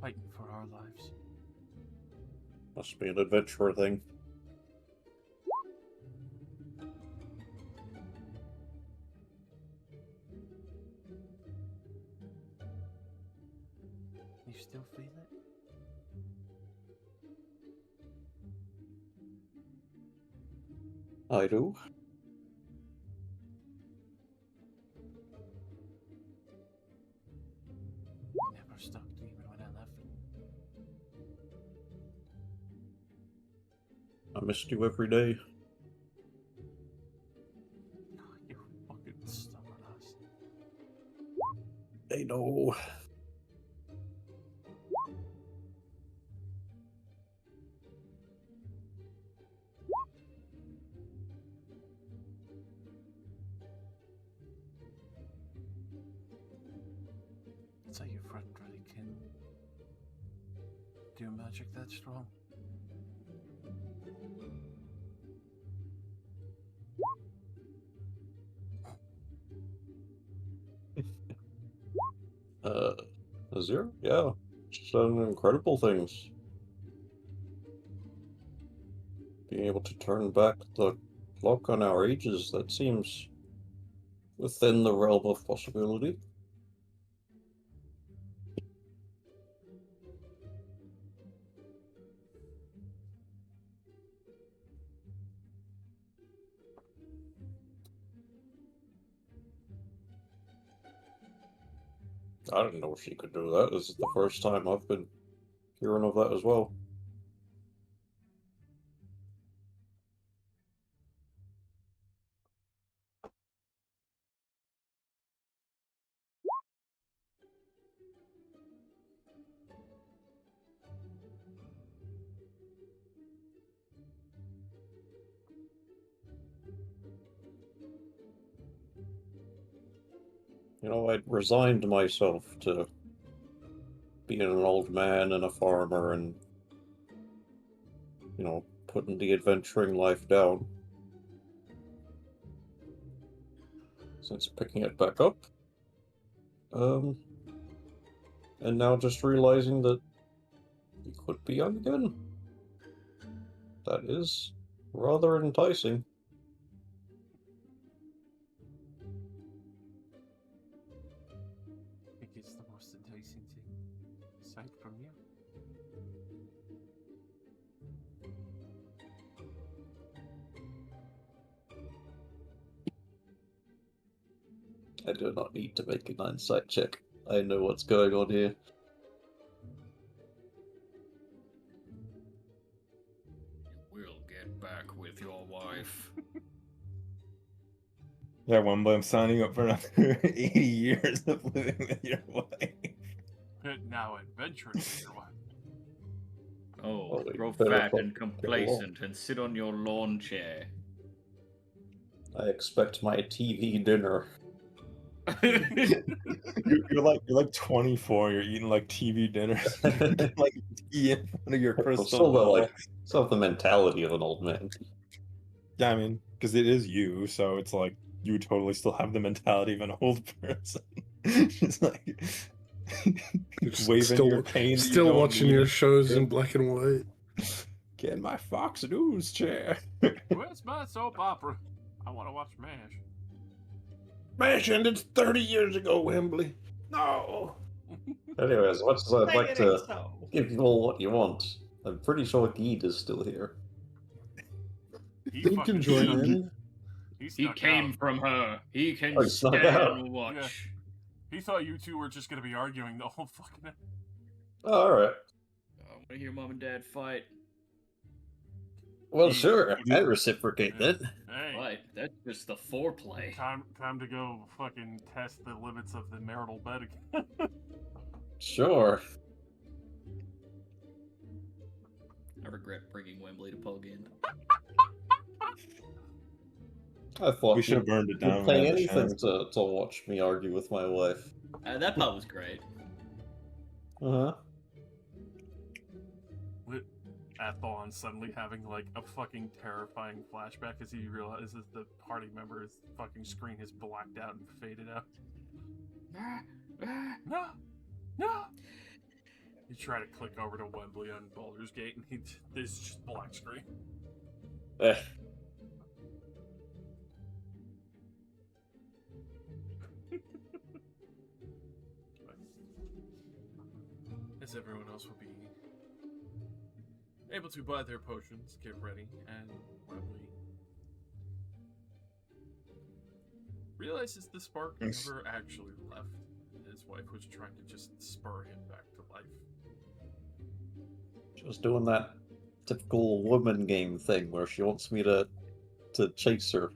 Fighting for our lives.
Must be an adventurer thing.
You still feel it?
I do.
Never stuck to even when I left.
I missed you every day.
You fucking stubborn ass.
I know.
That's how your friend really can do magic that strong.
Azir? Yeah. She's done incredible things. Being able to turn back the clock on our ages, that seems within the realm of possibility. I didn't know she could do that. This is the first time I've been hearing of that as well. You know, I'd resigned myself to being an old man and a farmer and, you know, putting the adventuring life down. Since picking it back up. And now just realizing that you could be young again. That is rather enticing.
I think it's the most enticing thing, aside from you.
I do not need to make an insight check. I know what's going on here.
We'll get back with your wife.
Yeah, Wembley, I'm signing up for another 80 years of living with your wife.
Now adventuring with your wife.
Oh,
Oh,
grow
better
fat
fuck
and
go on.
complacent and sit on your lawn chair.
I expect my TV dinner.
You're like 24. You're eating like TV dinners. Like tea in front of your crystal
Still,
ball.
still have the mentality of an old man.
Yeah, I mean, because it is you, so it's like you would totally still have the mentality of an old person. Just like waving your cane. that you
Still
don't
watching
need.
your shows in black and white.
Get in my Fox News chair.
Where's my soap opera? I want to watch MASH.
MASH ended 30 years ago, Wembley. No.
Anyways, as much as I'd like to
so.
give you all what you want, I'm pretty sure Geed is still here.
He
You
fucking
can join
snuck-
in.
He
He
snuck
came
out.
from her. He can
Oh, he snuck
stay
out.
and watch.
He thought you two were just gonna be arguing the whole fucking night.
Oh, alright.
I want to hear mom and dad fight.
Well,
He-
sure. I reciprocate then.
Hey,
Fight. That's just the foreplay.
time to go fucking test the limits of the marital bed again.
Sure.
I regret bringing Wembley to Pog in.
I thought
We should have
you'd
burned it down.
pay
when I had the
anything
chance.
to watch me argue with my wife.
That part was great.
Uh-huh.
Athon suddenly having like a fucking terrifying flashback as he realizes the party member's fucking screen has blacked out and faded out. No! No! You try to click over to Wembley on Baldur's Gate and there's just black screen.
Eh.
As everyone else will be able to buy their potions, get ready, and Wembley realizes the spark never actually left. His wife was trying to just spur him back to life.
She was doing that typical woman game thing where she wants me to chase her.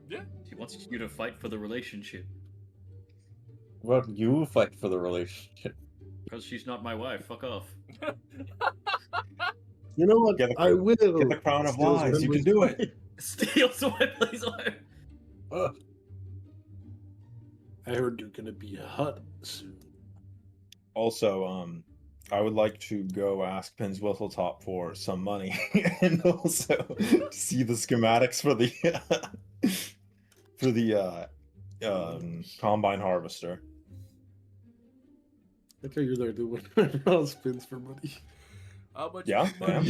Yeah.
She wants you to fight for the relationship.
Well, you fight for the relationship.
Because she's not my wife. Fuck off.
You know what?
Get the-
I will.
Get the crown of
Steals
lies. You can
Wembley's
do it.
Steals Wembley's wife.
I heard you're gonna be hot soon.
Also, I would like to go ask Pins Whistletop for some money, and also see the schematics for the combine harvester.
Okay, you're there doing $100 spins for money.
How much
Yeah,
money?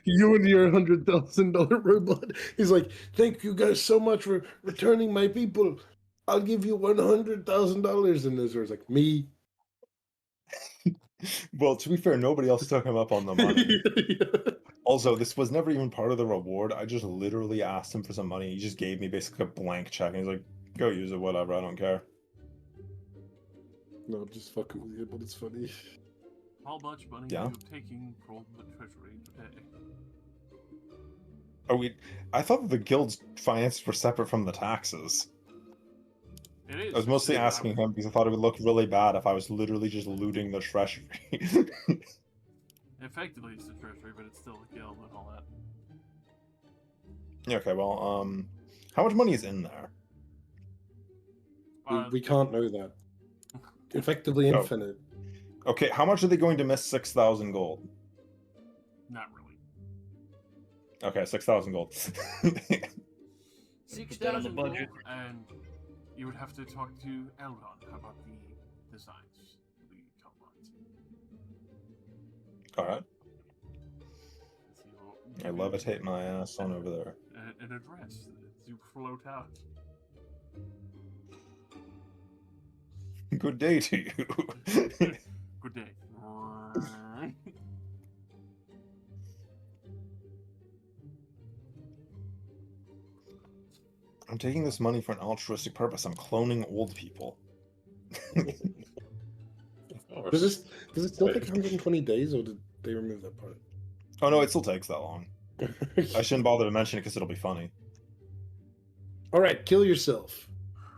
You and your $100,000 robot. He's like, thank you guys so much for returning my people. I'll give you $100,000. And Azur's like, me.
Well, to be fair, nobody else took him up on the money.
Yeah.
Also, this was never even part of the reward. I just literally asked him for some money. He just gave me basically a blank check, and he's like, "Go use it, whatever. I don't care."
No, I'm just fucking with you, but it's funny.
How much money
Yeah.
are you taking from the treasury today?
Oh, I thought that the guild's finances were separate from the taxes.
It is.
I was mostly
It's
asking him because I thought it would look really bad if I was literally just looting the treasury.
Effectively, it's the treasury, but it's still a guild and all that.
Okay, well, how much money is in there?
We can't know that. Effectively
Oh.
infinite.
Okay, how much are they going to miss 6,000 gold?
Not really.
Okay, 6,000 gold.
6,000 gold,
budget.
and you would have to talk to Eldon about the designs, the combines.
Alright.
So
I levitate my ass on over there.
an address to float out.
Good day to you.
Good day.
I'm taking this money for an altruistic purpose. I'm cloning old people.
Does it still take 120 days, or did they remove that part?
Oh no, it still takes that long. I shouldn't bother to mention it because it'll be funny.
All right, kill yourself.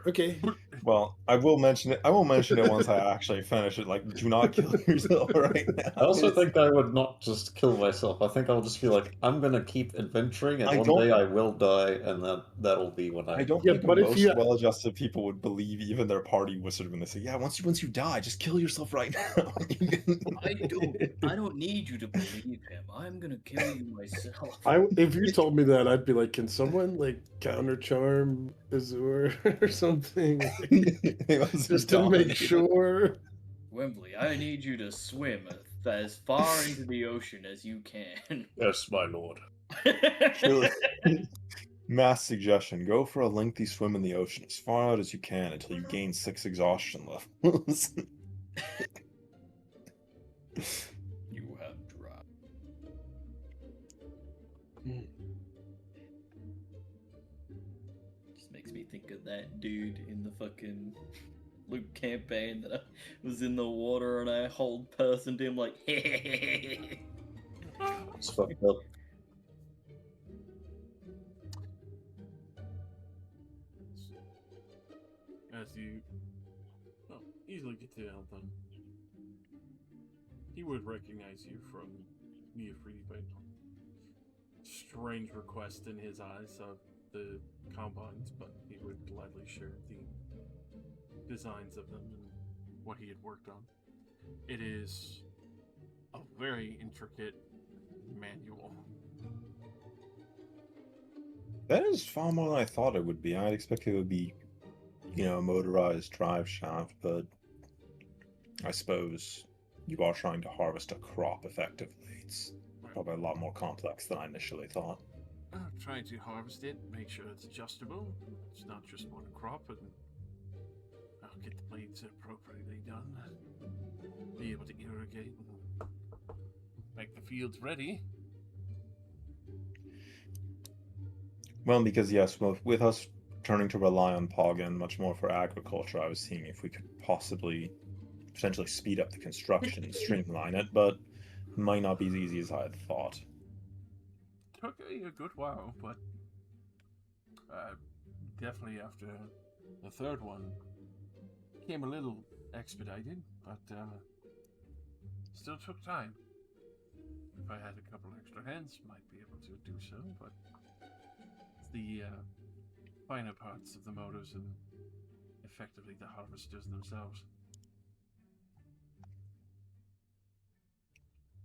Okay.
Well, I will mention it. I will mention it once I actually finish it. Like, do not kill yourself right now.
I also think I would not just kill myself. I think I'll just be like, I'm gonna keep adventuring, and
I
one
don't-
day I will die, and that'll be when
I don't
Yeah,
think
but if
most
you-
well-adjusted people would believe even their party wizard when they say, "Yeah, once you die, just kill yourself right now."
I don't need you to believe him. I'm gonna kill you myself.
If you told me that, I'd be like, can someone like counter charm Azur or something? Just to make sure.
Wembley, I need you to swim as far into the ocean as you can.
Yes, my lord.
Mass suggestion: go for a lengthy swim in the ocean as far out as you can until you gain 6 exhaustion levels.
You have dropped. Just makes me think of that dude in the fucking Luke campaign that I was in the water and I hold personed him like,
It's fucked up.
As you easily get to Eldon, he would recognize you from Neofridi by strange request in his eyes of the combines, but he would gladly share the designs of them and what he had worked on. It is a very intricate manual.
That is far more than I thought it would be. I'd expect it would be, a motorized drive shaft, but I suppose you are trying to harvest a crop effectively. It's probably a lot more complex than I initially thought.
Trying to harvest it, make sure it's adjustable. It's not just one crop, and I'll get the blades appropriately done. Be able to irrigate and make the fields ready.
Well, because yes, with us turning to rely on Poggin much more for agriculture, I was seeing if we could possibly potentially speed up the construction, streamline it, but it might not be as easy as I had thought.
Took a good while, but definitely after the third one came a little expedited, but still took time. If I had a couple extra hands, might be able to do so, but it's the finer parts of the motors and effectively the harvesters themselves.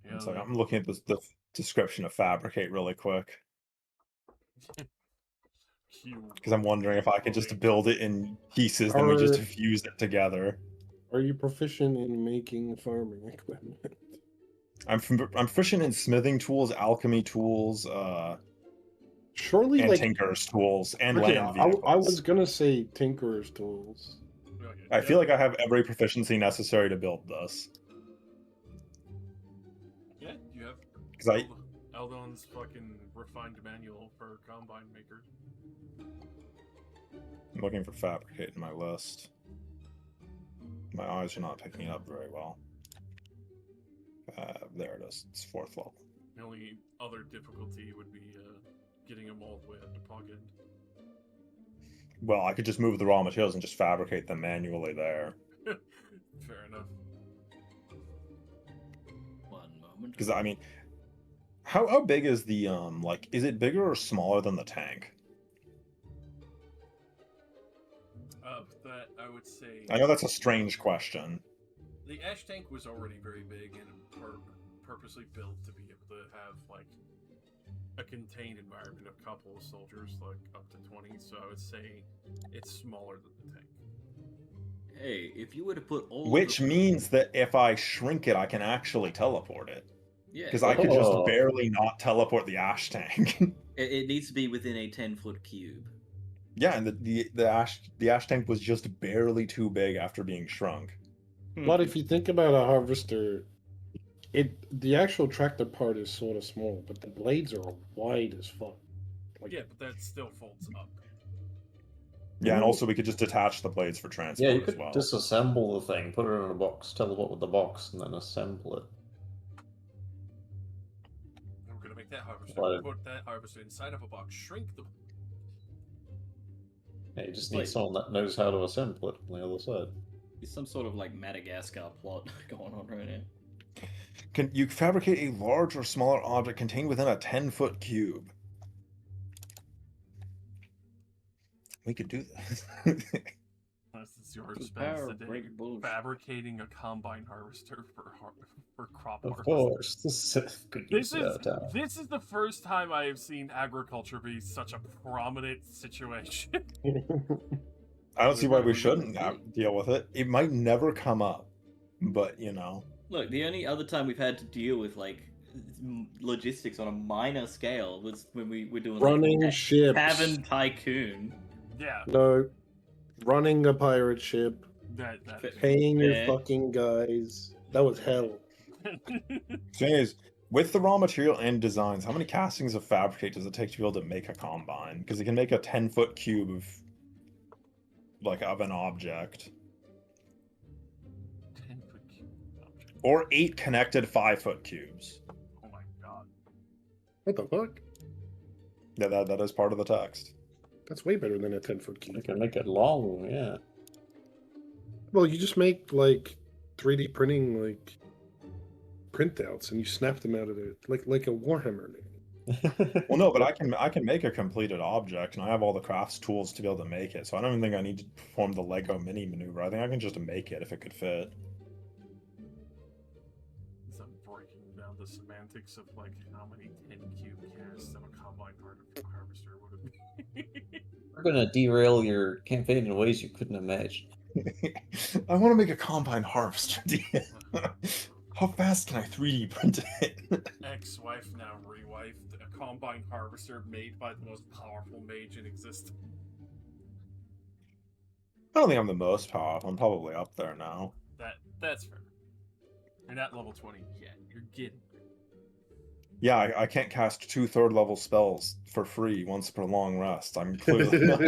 Yeah,
It's like I'm looking at the description of fabricate really quick because I'm wondering if I could just build it in pieces, then we just fuse it together.
Are you proficient in making farming equipment?
I'm proficient in smithing tools, alchemy tools,
surely,
and
like
tinker's tools, and
okay,
land vehicles.
I was gonna say tinker's tools.
I feel like I have every proficiency necessary to build this.
Yeah, you have.
Because
Eldon's fucking refined manual for combine maker.
I'm looking for fabricate in my list. My eyes are not picking it up very well. There it is. It's 4th level.
The only other difficulty would be getting them all the way up to Poggin.
Well, I could just move the raw materials and just fabricate them manually there.
Fair enough.
One moment.
Because I mean, how big is the like? Is it bigger or smaller than the tank?
That I would say.
I know that's a strange question.
The ash tank was already very big and purposely built to be able to have like a contained environment of a couple of soldiers, like up to 20. So I would say it's smaller than the tank.
Hey, if you were to put all
Which means that if I shrink it, I can actually teleport it.
Yeah.
Because I could just barely not teleport the ash tank.
It needs to be within a 10-foot cube.
Yeah, and the ash tank was just barely too big after being shrunk.
But if you think about a harvester, the actual tractor part is sort of small, but the blades are wide as fuck. Like,
Yeah, but that still folds up.
Yeah, and also we could just detach the blades for transport
Yeah, you could
as well.
disassemble the thing, put it in a box, teleport with the box, and then assemble it.
We're gonna make that harvester.
Right.
Put that harvester inside of a box. Shrink the.
Yeah, you just need someone that knows how to assemble it on the other side.
There's some sort of like Madagascar plot going on right now.
Can you fabricate a large or smaller object contained within a 10-foot cube? We could do this.
This is your expense today. Fabricating a combine harvester for crop harvest.
Of course, this
is the first time I have seen agriculture be such a prominent situation.
I don't see why we shouldn't deal with it. It might never come up, but you know.
Look, the only other time we've had to deal with like logistics on a minor scale was when we were doing
running ships,
Tavern Tycoon.
Yeah.
No, running a pirate ship, paying your fucking guys. That was hell.
Thing is, with the raw material and designs, how many castings of fabricate does it take to be able to make a combine? Because it can make a 10-foot cube of an object.
10-foot cube object.
Or 8 connected 5-foot cubes.
Oh my god.
What the fuck?
Yeah, that is part of the text.
That's way better than a 10-foot cube.
You can make it long, yeah.
Well, you just make like 3D printing like printouts and you snap them out of it like a Warhammer.
Well, no, but I can make a completed object, and I have all the crafts tools to be able to make it. So I don't even think I need to perform the Lego mini maneuver. I think I can just make it if it could fit.
I'm breaking down down the semantics of like how many 10 cube casts of a combine harvester would have been.
We're gonna derail your campaign in ways you couldn't imagine.
I want to make a combine harvester. How fast can I 3D print it?
Ex-wife, now re-wife, a combine harvester made by the most powerful mage in existence.
I don't think I'm the most powerful. I'm probably up there now.
That's fair. You're not level 20 yet. You're getting there.
Yeah, I can't cast 2 third-level spells for free once per long rest. I'm clearly not.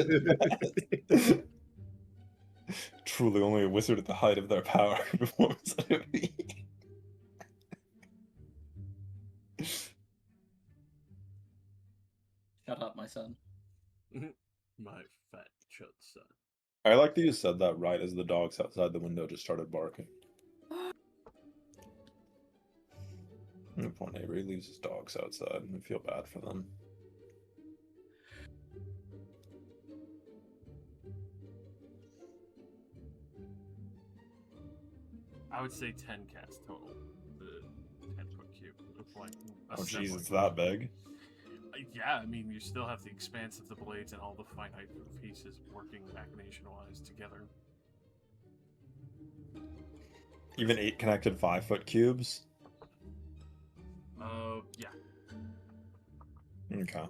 Truly only a wizard at the height of their power can perform such a feat.
Shut up, my son.
My fat chud son.
I like that you said that right as the dogs outside the window just started barking. Poor neighbor, he leaves his dogs outside. I feel bad for them.
I would say 10 casts total. The 10-foot cube. It's like
Oh jeez,
assembly.
it's that big?
Yeah, I mean, you still have the expanse of the blades and all the finite pieces working machination-wise together.
Even 8 connected 5-foot cubes?
Yeah.
Okay.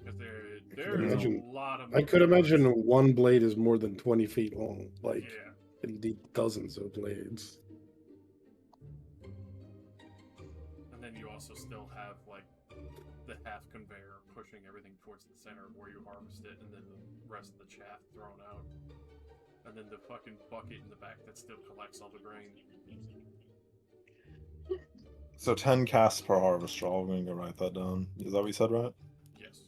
Because
could
there is
imagine-
a lot of...
I could imagine one blade is more than 20 feet long. Like,
Yeah.
and you need dozens of blades.
And then you also still have, like, the half conveyor pushing everything towards the center where you harvest it, and then the rest of the chaff thrown out. And then the fucking bucket in the back that still collects all the grain.
So 10 casts per harvester. I'm going to write that down. Is that what you said, right?
Yes.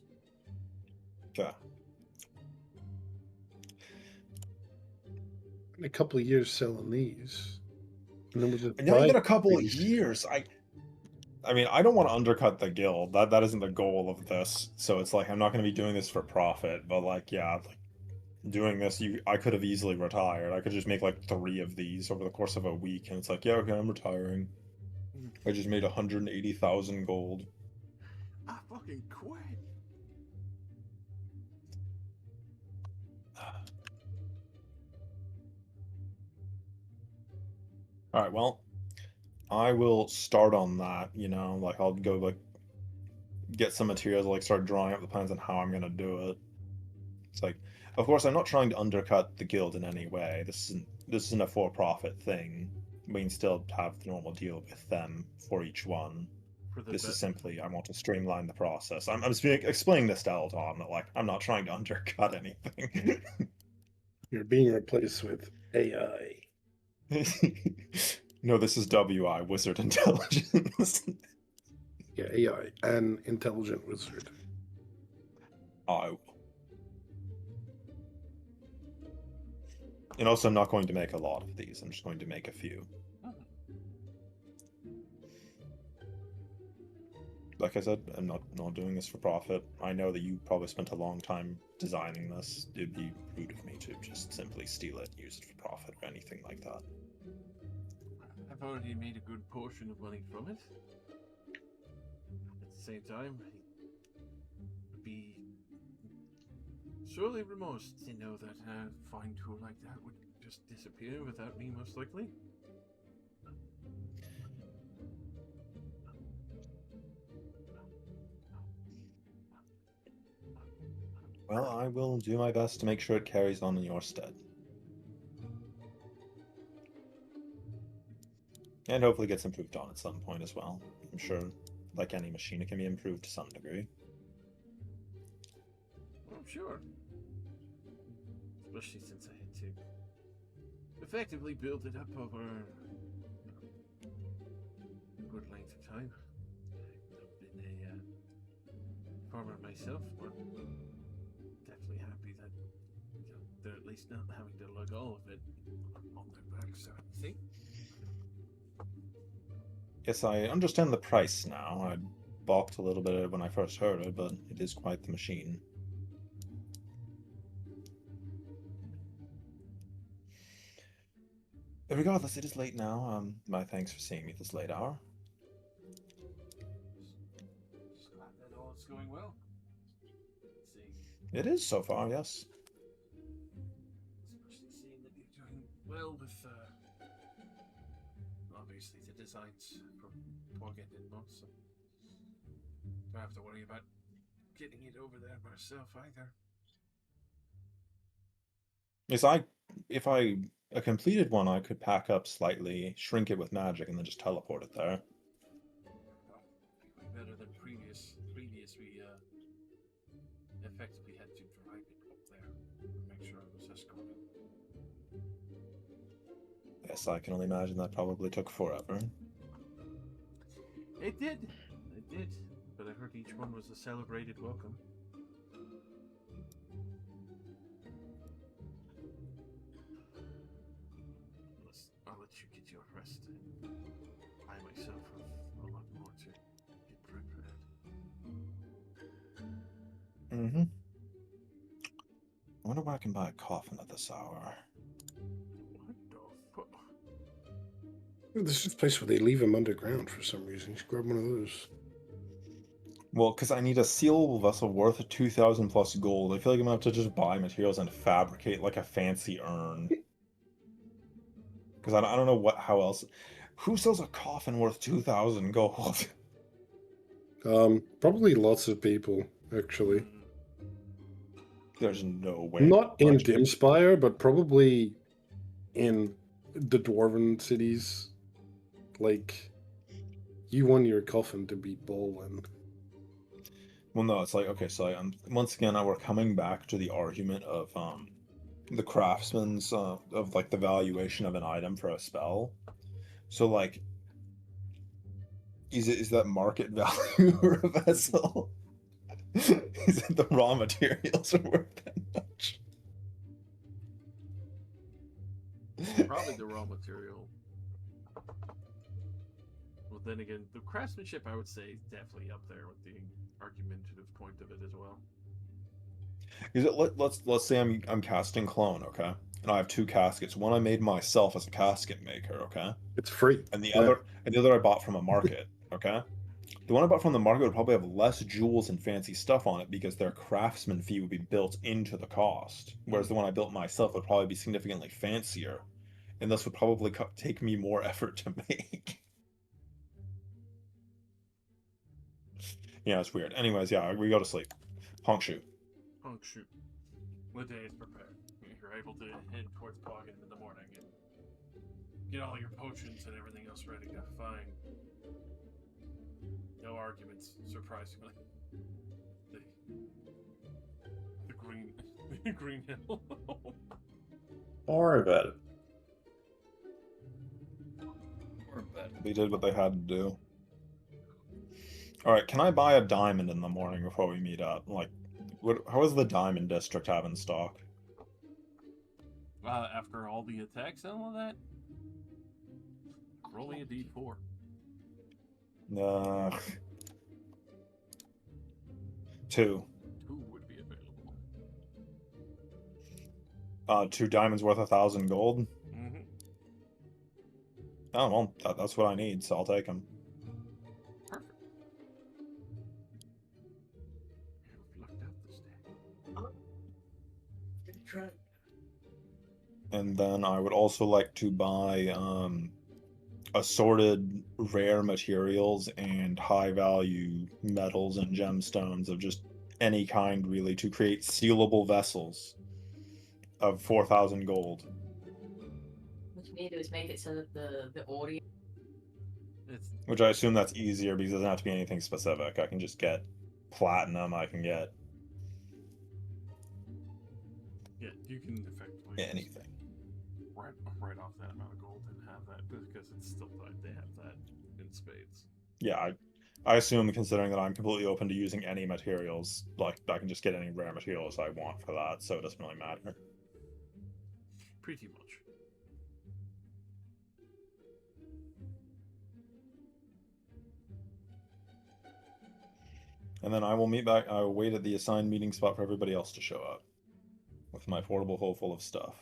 Okay.
In a couple of years selling these. And then we'll just
And not
buy
even a couple of
these.
years. I mean, I don't want to undercut the guild. That isn't the goal of this. So it's like I'm not going to be doing this for profit. But like, yeah, like doing this, I could have easily retired. I could just make like 3 of these over the course of a week, and it's like, yeah, okay, I'm retiring. I just made 180,000 gold.
I fucking quit.
All right, well, I will start on that. Like I'll go like get some materials, like start drawing up the plans on how I'm gonna do it. It's like, of course, I'm not trying to undercut the guild in any way. This isn't a for-profit thing. We can still have the normal deal with them for each one. This is simply, I want to streamline the process. I'm explaining this to Eldon, that like I'm not trying to undercut anything.
You're being replaced with AI.
No, this is WI, Wizard Intelligence.
Yeah, AI, an intelligent wizard.
I will. And also, I'm not going to make a lot of these. I'm just going to make a few. Like I said, I'm not doing this for profit. I know that you probably spent a long time designing this. It'd be rude of me to just simply steal it and use it for profit or anything like that.
I've already made a good portion of money from it. At the same time, I'd be surely remorse to know that a fine tool like that would just disappear without me, most likely.
Well, I will do my best to make sure it carries on in your stead. And hopefully gets improved on at some point as well. I'm sure, like any machine, it can be improved to some degree.
Well, sure. Especially since I had to effectively build it up over a good length of time. I've been a farmer myself, but definitely happy that they're at least not having to lug all of it on their backs or anything.
Yes, I understand the price now. I balked a little bit when I first heard it, but it is quite the machine. Regardless, it is late now. My thanks for seeing me this late hour.
Just glad that all is going well. Let's see.
It is so far, yes.
Especially seeing that you're doing well with, obviously the designs from Torgen and Mons. So don't have to worry about getting it over there myself either.
Yes, if I completed one, I could pack up slightly, shrink it with magic, and then just teleport it there.
Well, way better than previous. Previous, we effectively had to drive it up there and make sure it was escorted.
Yes, I can only imagine that probably took forever.
It did. It did. But I heard each one was a celebrated welcome. I'll let you get your rest, and I myself have a lot more to get prepared.
Mm-hmm. I wonder where I can buy a coffin at this hour.
What the fuck?
This is a place where they leave them underground for some reason. You should grab one of those.
Well, because I need a sealable vessel worth 2,000 plus gold. I feel like I'm gonna have to just buy materials and fabricate like a fancy urn. Because I don't know how else. Who sells a coffin worth 2,000 gold?
Probably lots of people, actually.
There's no way.
Not in Dimspire, but probably in the dwarven cities. Like, you want your coffin to be ballin'.
Well, no, it's like, okay, so once again, we're coming back to the argument of the craftsman's of like the valuation of an item for a spell. So like, is that market value for a vessel? Is it the raw materials are worth that much?
Probably the raw material. Well, then again, the craftsmanship, I would say, is definitely up there with the argumentative point of it as well.
Is it let's say I'm casting clone, okay? And I have two caskets. One I made myself as a casket maker, okay?
It's free.
And the other I bought from a market, okay? The one I bought from the market would probably have less jewels and fancy stuff on it because their craftsman fee would be built into the cost. Whereas the one I built myself would probably be significantly fancier. And this would probably take me more effort to make. Yeah, it's weird. Anyways, yeah, we go to sleep. Honk shoot.
Honk shoot. The day is prepared. You're able to head towards Poggin in the morning and get all your potions and everything else ready to find. No arguments, surprisingly. The green the green hill.
Don't worry about it.
They did what they had to do. Alright, can I buy a diamond in the morning before we meet up? Like, how does the diamond district have in stock?
After all the attacks and all of that, rolling a d4.
2.
2 would be available.
2 diamonds worth 1,000 gold?
Mm-hmm.
Oh, well, that's what I need, so I'll take them.
Perfect. You've lucked out this day.
And then I would also like to buy assorted rare materials and high value metals and gemstones of just any kind, really, to create sealable vessels of 4,000 gold.
What you need to do is make it so that the audio.
Which I assume that's easier because it doesn't have to be anything specific. I can just get platinum, I can get...
Yeah, you can effectively...
anything.
Right off that amount of gold and have that, because it's still they have that in spades.
Yeah, I assume, considering that I'm completely open to using any materials, like, I can just get any rare materials I want for that, so it doesn't really matter.
Pretty much.
And then I will wait at the assigned meeting spot for everybody else to show up. With my portable hole full of stuff.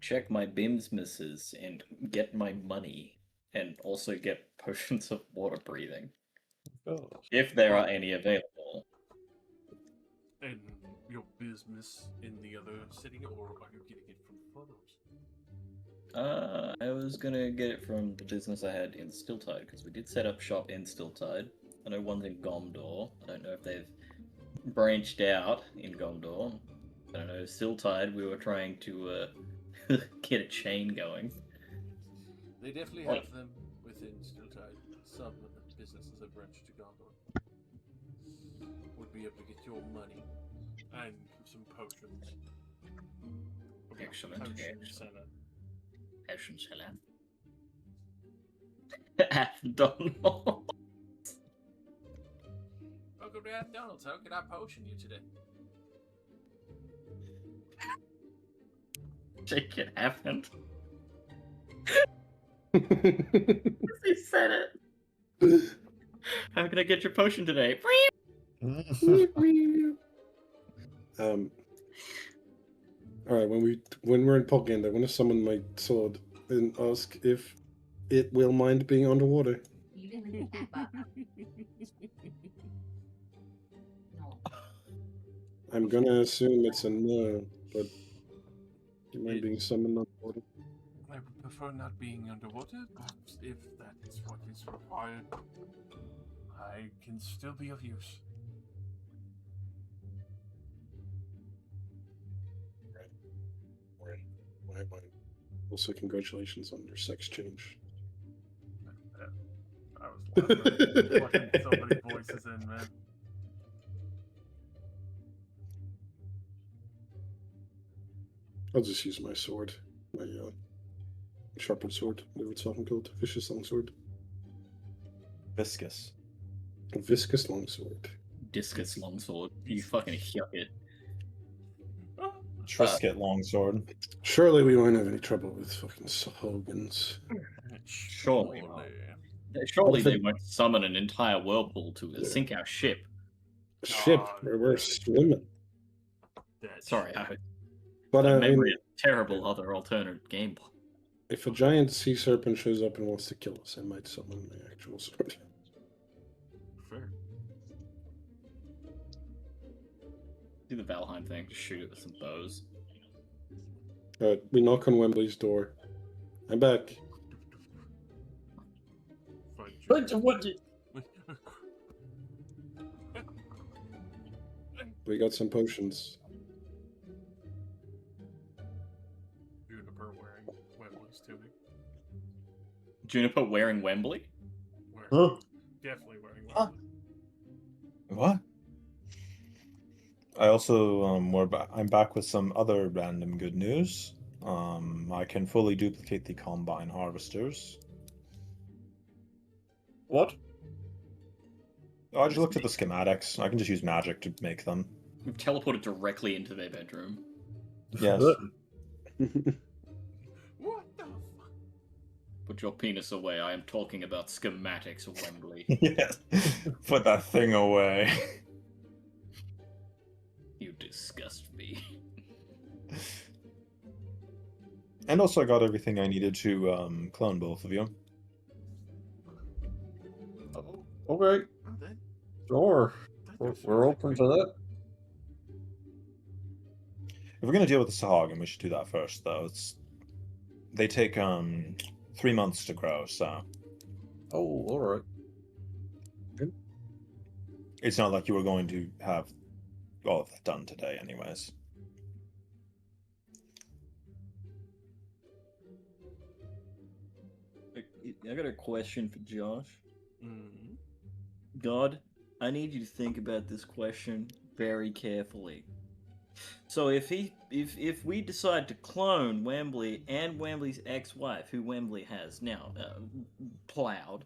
check my Bimsmisses and get my money, and also get potions of water breathing, if there are any available.
And your business in the other city, or are you getting it from photos?
I was gonna get it from the business I had in Stiltide, because we did set up shop in Stiltide. I know one's in Gomdor. I don't know if they've branched out in Gomdor. I don't know, Stiltide, we were trying to get a chain going.
They definitely have them within Stiltide. Some businesses have branched to Gondor. Would be able to get your money and some potions.
Excellent.
Potion
Excellent.
seller.
Potion seller. Donald.
Welcome to McDonald's. How can I potion you today?
Shake it happened.
He
said it. How can I get your potion today?
All right, when we're in Pogland, I want to summon my sword and ask if it will mind being underwater. I'm gonna assume it's a no, but you mind being summoned underwater?
I would prefer not being underwater, but if that is what is required, I can still be of use.
Right. Also, congratulations on your sex change.
I was plucking so many voices in, man.
I'll just use my sword, my sharpened sword, whatever it's often called, vicious longsword.
Viscous.
A viscous longsword.
Discus longsword. You fucking yuck it.
Trisket longsword.
Surely we won't have any trouble with fucking Sahogans.
Surely not. Surely they won't summon an entire whirlpool to sink our ship.
Ship where we're swimming.
Sorry,
But
that memory of terrible other alternate game.
If a giant sea serpent shows up and wants to kill us, I might summon my actual sword.
Fair.
Do the Valheim thing, just shoot it with some bows.
We knock on Wembley's door. I'm back.
What?
We got some potions.
Juniper wearing Wembley's tunic.
Juniper wearing Wembley?
Definitely wearing Wembley.
What? I also I'm back with some other random good news. I can fully duplicate the combine harvesters.
What?
I just looked at the schematics. I can just use magic to make them.
We've teleported directly into their bedroom.
Yes.
What the fuck?
Put your penis away. I am talking about schematics of Wembley.
Yes. Put that thing away.
You disgust me.
And also I got everything I needed to clone both of you.
Okay. Sure. We're open to that.
If we're gonna deal with the Sahagin, we should do that first, though. They take 3 months to grow, so
Oh, all right.
it's not like you were going to have all of that done today, anyways.
I got a question for Josh.
Mm-hmm.
God, I need you to think about this question very carefully. So if we decide to clone Wembley and Wembley's ex-wife, who Wembley has now plowed,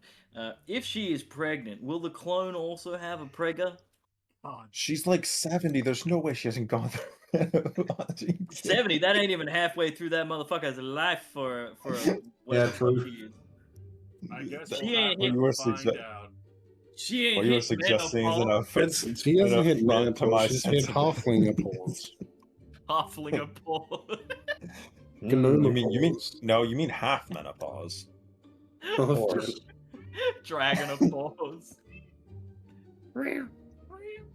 if she is pregnant, will the clone also have a pregger?
She's like 70. There's no way she hasn't gone through.
70? That ain't even halfway through that motherfucker's life for
Yeah, true.
She is.
I guess
She
we'll
ain't
have to
hit-
find out.
She ain't
What you were
hit
suggesting is
menopause.
enough.
She hasn't hit
enough to my
menopause, she's hit
sensibility.
halfling appalls.
Halfling appalled.
You mean half menopause.
Of course.
Dragon of pause.
You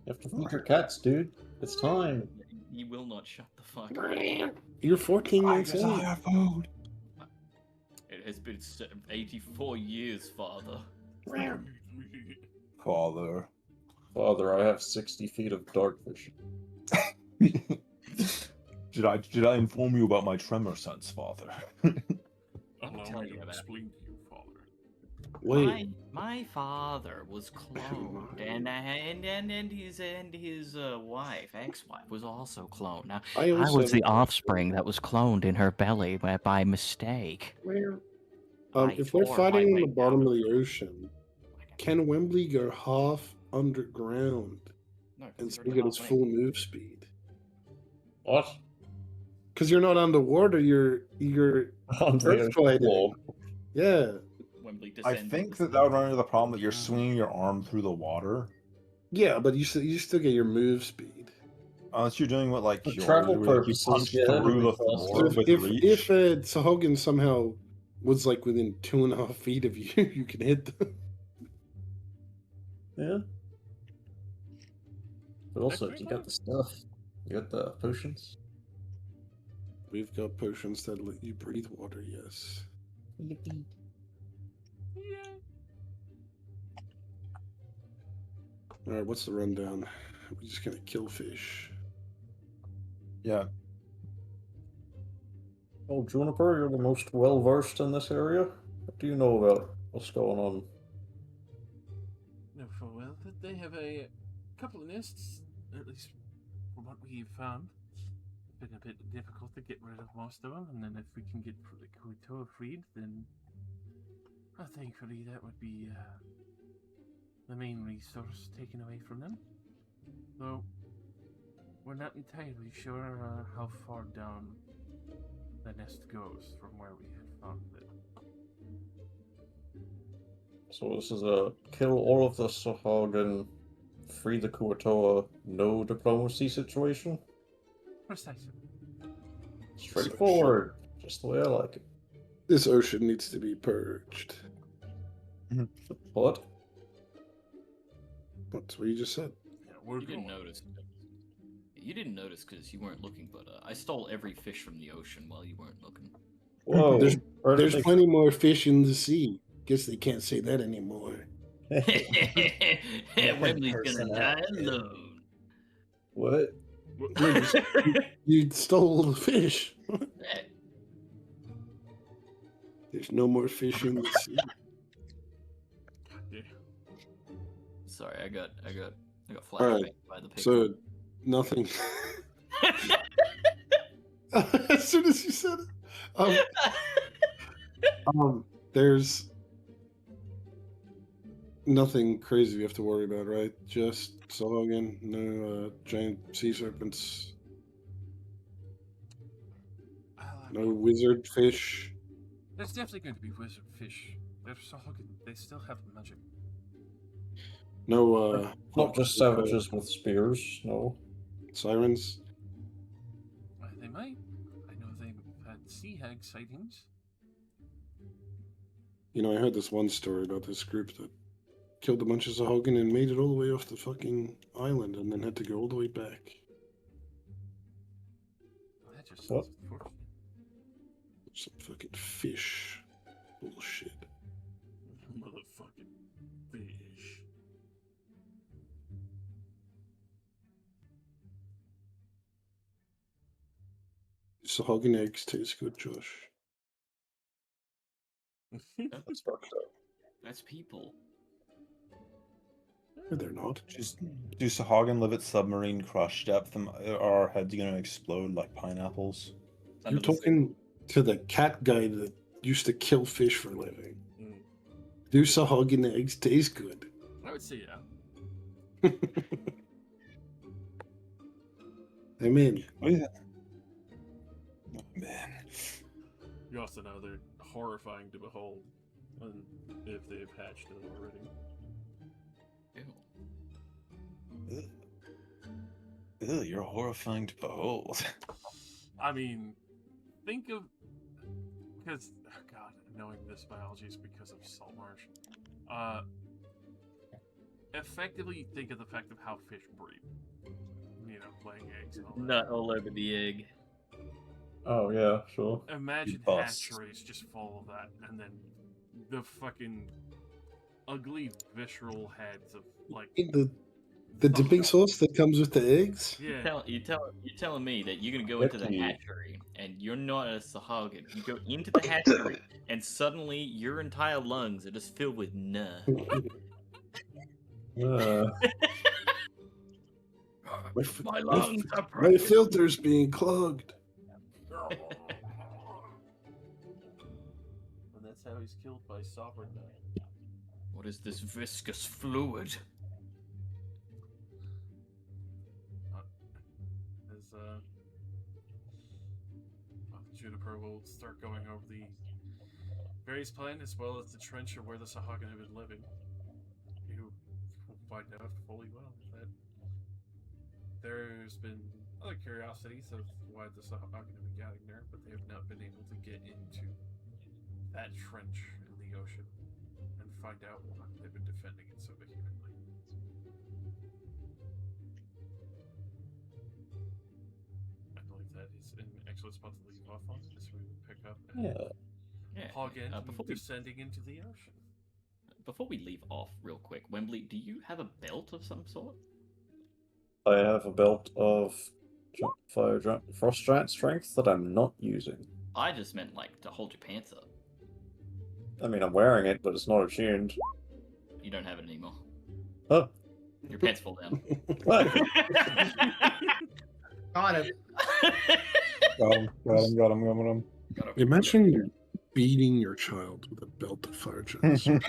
have to feed your cats, dude. It's time.
You will not shut the fuck up.
You're 14 months in.
food.
It has been 84 years, father.
Father.
Father, I have 60 feet of darkfish.
Did I inform you about my tremor sense, Father?
Allow
tell
me
you
to
about it.
explain to you, Father.
Wait,
My father was cloned, and his wife, ex-wife, was also cloned. Now,
I
I
also
was the
have a
offspring that was cloned in her belly by mistake. I
if they're
tore
fighting
my
in
way
the bottom
down
of the
her-
ocean, can Wembley go half underground
No, 'cause
and
he's
still
already
get his
halfway.
full move speed?
What?
Because you're not underwater, you're
On the
earth
ocean
gliding.
floor.
Yeah,
Wembley
I
descended
think
the
that would run
slippery
into the problem that you're
slope.
swinging your arm through the water.
yeah, but you still get your move speed.
Unless you're doing what like
For
Kyo,
travel
where like, you
purposes,
punch
yeah, it'd
through
be
the
faster.
floor
So
with
if
reach.
Sahuagin somehow was like within 2.5 feet of you, you can hit them.
Yeah. But also,
Actually,
you got the stuff. You got the potions.
We've got potions that let you breathe water. Yes.
Yippee.
All right, what's the rundown? We're just gonna kill fish.
Yeah.
Oh, Juniper, you're the most well versed in this area. What do you know about what's going on?
No, for well, that they have a couple of nests, at least from what we've found. It's been a bit difficult to get rid of most of them, and then if we can get the Kuitoa freed, then thankfully that would be the main resource taken away from them. Though we're not entirely sure how far down the nest goes from where we had found it.
So this is a kill all of the Sahuagin, free the Kuatoa, no diplomacy situation?
Precisely.
Straightforward. Just the way I like it.
This ocean needs to be purged.
What?
That's what you just said.
Yeah, we're
You didn't
going.
notice. You didn't notice because you weren't looking, but I stole every fish from the ocean while you weren't looking.
Whoa.
There's
Where did
There's
they-
plenty more fish in the sea. Guess they can't say that anymore.
Wembley's gonna die
personality.
alone.
What?
You stole the fish. There's no more fish in the sea.
Yeah.
Sorry, I got flashback
Alright,
by the picture.
So nothing. As soon as you said it, there's nothing crazy we have to worry about, right? Just Sahuagin, no giant sea serpents, no wizard fish.
There's definitely going to be wizard fish. They're so good. They still have magic.
No
Not just savages with spears, no.
sirens.
They might. I know they've had sea hag sightings.
You know, I heard this one story about this group that killed a bunch of Sahuagin and made it all the way off the fucking island and then had to go all the way back.
That just
What?
sounds unfortunate.
Some fucking fish. Bullshit.
Motherfucking fish.
Sahuagin eggs taste good, Josh.
That's fucked up.
That's people.
No, they're not.
Do Sahuagin live at submarine crush depth, and are our heads gonna explode like pineapples?
You're talking to the cat guy that used to kill fish for a living.
Mm.
Do Sahuagin eggs taste good?
I would say yeah.
I'm in.
Oh, yeah. Oh, man.
You also know they're horrifying to behold, if they've hatched it already.
Ew.
Ew, you're horrifying to behold.
I mean, think of because God, knowing this biology is because of salt marsh. Effectively, think of the fact of how fish breed. You know, laying eggs and all that.
Nut all over the egg.
Oh yeah, sure.
Imagine
Bust.
hatcheries just full of that, and then the fucking ugly visceral heads of like
The dipping sauce that comes with the eggs?
yeah.
You're telling me that you're gonna go into the
Yucky.
hatchery and you're not a Sahagin. You go into the hatchery and suddenly your entire lungs are just filled with nut. My lungs are
My filter's being clogged.
And that's how he's killed by sovereign nut.
What is this viscous fluid?
As Juniper will start going over the various plan as well as the trench of where the Sahagin have been living. You will find out fully well that there's been other curiosities of why the Sahagin have been gathering there, but they have not been able to get into that trench in the ocean and find out why they've been defending it so vehemently. I believe that is an excellent spot to leave off on as we will pick up Hoggin descending into the ocean.
Before we leave off real quick, Wembley, do you have a belt of some sort?
I have a belt of frost giant strength that I'm not using.
I just meant like to hold your pants up.
I mean, I'm wearing it, but it's not attuned.
You don't have it anymore.
Oh.
Your pants fall down.
Got him.
Got him.
Imagine beating your child with a belt of fire giants.
Oh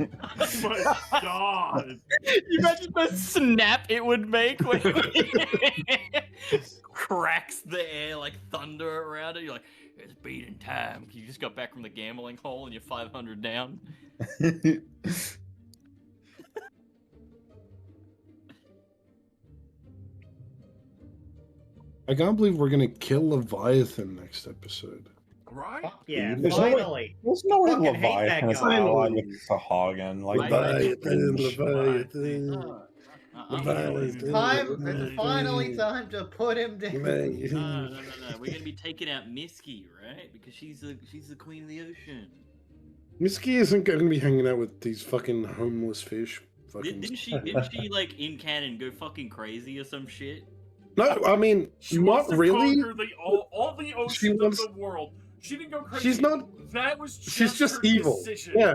my god!
You imagine the snap it would make when it cracks the air like thunder around it. You're like, it's beating time. You just got back from the gambling hole and you're 500 down.
I can't believe we're gonna kill Leviathan next episode.
Right?
Fuck yeah,
There's
finally.
There's no way
Fucking hate that
Leviathan is
guy.
allied with Sahagin. Like
Leviathan,
that.
Leviathan.
It's finally time to put him down.
No. We're gonna be taking out Misky, right? Because she's the queen of the ocean.
Misky isn't going to be hanging out with these fucking homeless fish.
Didn't she like in canon go fucking crazy or some shit?
No, I mean,
She
not
wants to
really.
conquer all the oceans
wants-
of the world. She didn't go crazy.
She's not.
That was
She's just
her
evil.
decision.
Yeah.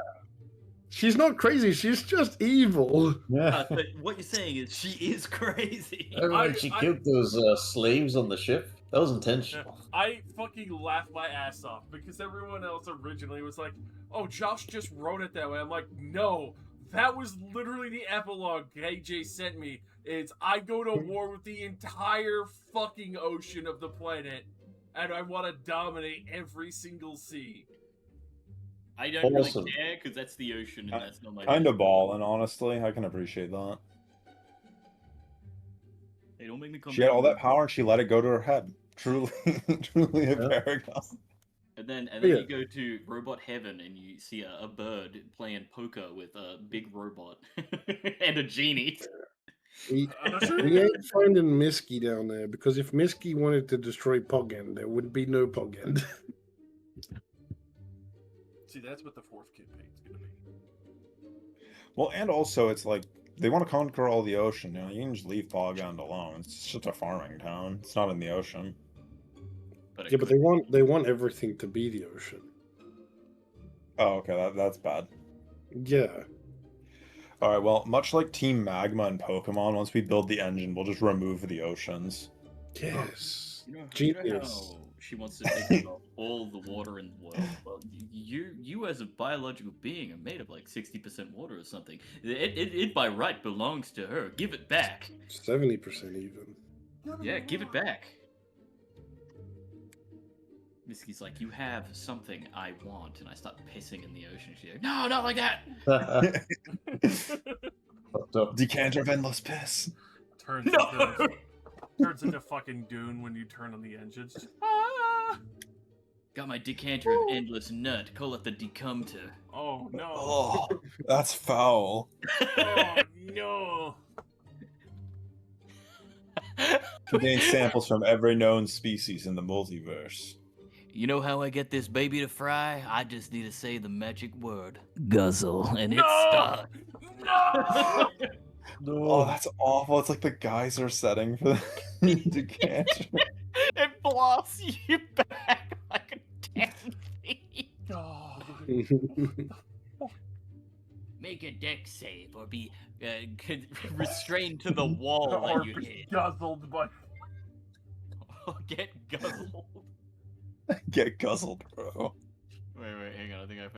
She's not crazy. She's just evil.
Yeah.
But what you're saying is she is crazy.
When she killed those slaves on the ship, that was intentional.
I fucking laughed my ass off because everyone else originally was like, "Oh, Josh just wrote it that way." I'm like, "No, that was literally the epilogue KJ sent me. It's I go to war with the entire fucking ocean of the planet, and I want to dominate every single sea."
I don't
Awesome.
really care because that's the ocean and that's not my.
Kind of ballin', honestly. I can appreciate that.
They don't make me come.
She had all
down.
that power and she let it go to her head. Truly a paragon.
And then
Yeah.
you go to Robot Heaven and you see a bird playing poker with a big robot and a genie.
We ain't finding Misky down there because if Misky wanted to destroy Poggen, there would be no Poggen.
See, that's what the fourth campaign's gonna be.
Well, and also it's like they want to conquer all the ocean. You know, you can just leave Pogand alone. It's just a farming town. It's not in the ocean.
But
Yeah, but they want everything to be the ocean.
Oh, okay, that's bad.
Yeah.
All right, well, much like Team Magma and Pokemon, once we build the engine, we'll just remove the oceans.
Yes.
You know
Genius.
how she wants to take off all the water in the world. Well, you as a biological being are made of like 60% water or something. It by right belongs to her. Give it back.
70% even.
Yeah, give it back. Misky's like, you have something I want, and I start pissing in the ocean. She's like, no, not like that.
Decanter of endless piss.
Turns into fucking Dune when you turn on the engines. Just, ah!
Got my decanter of endless nut. Call it the decumter.
Oh no!
Oh, that's foul.
Oh no!
Contains samples from every known species in the multiverse.
You know how I get this baby to fry? I just need to say the magic word. Guzzle, and it starts.
No!
Oh, that's awful. It's like the geyser setting for the decanter.
It blasts you back like a 10 feet.
Oh,
Make a deck save or be restrained to the wall
or
that you
be
hit.
guzzled by.
Or get guzzled.
Get guzzled, bro.
Wait, hang on. I think I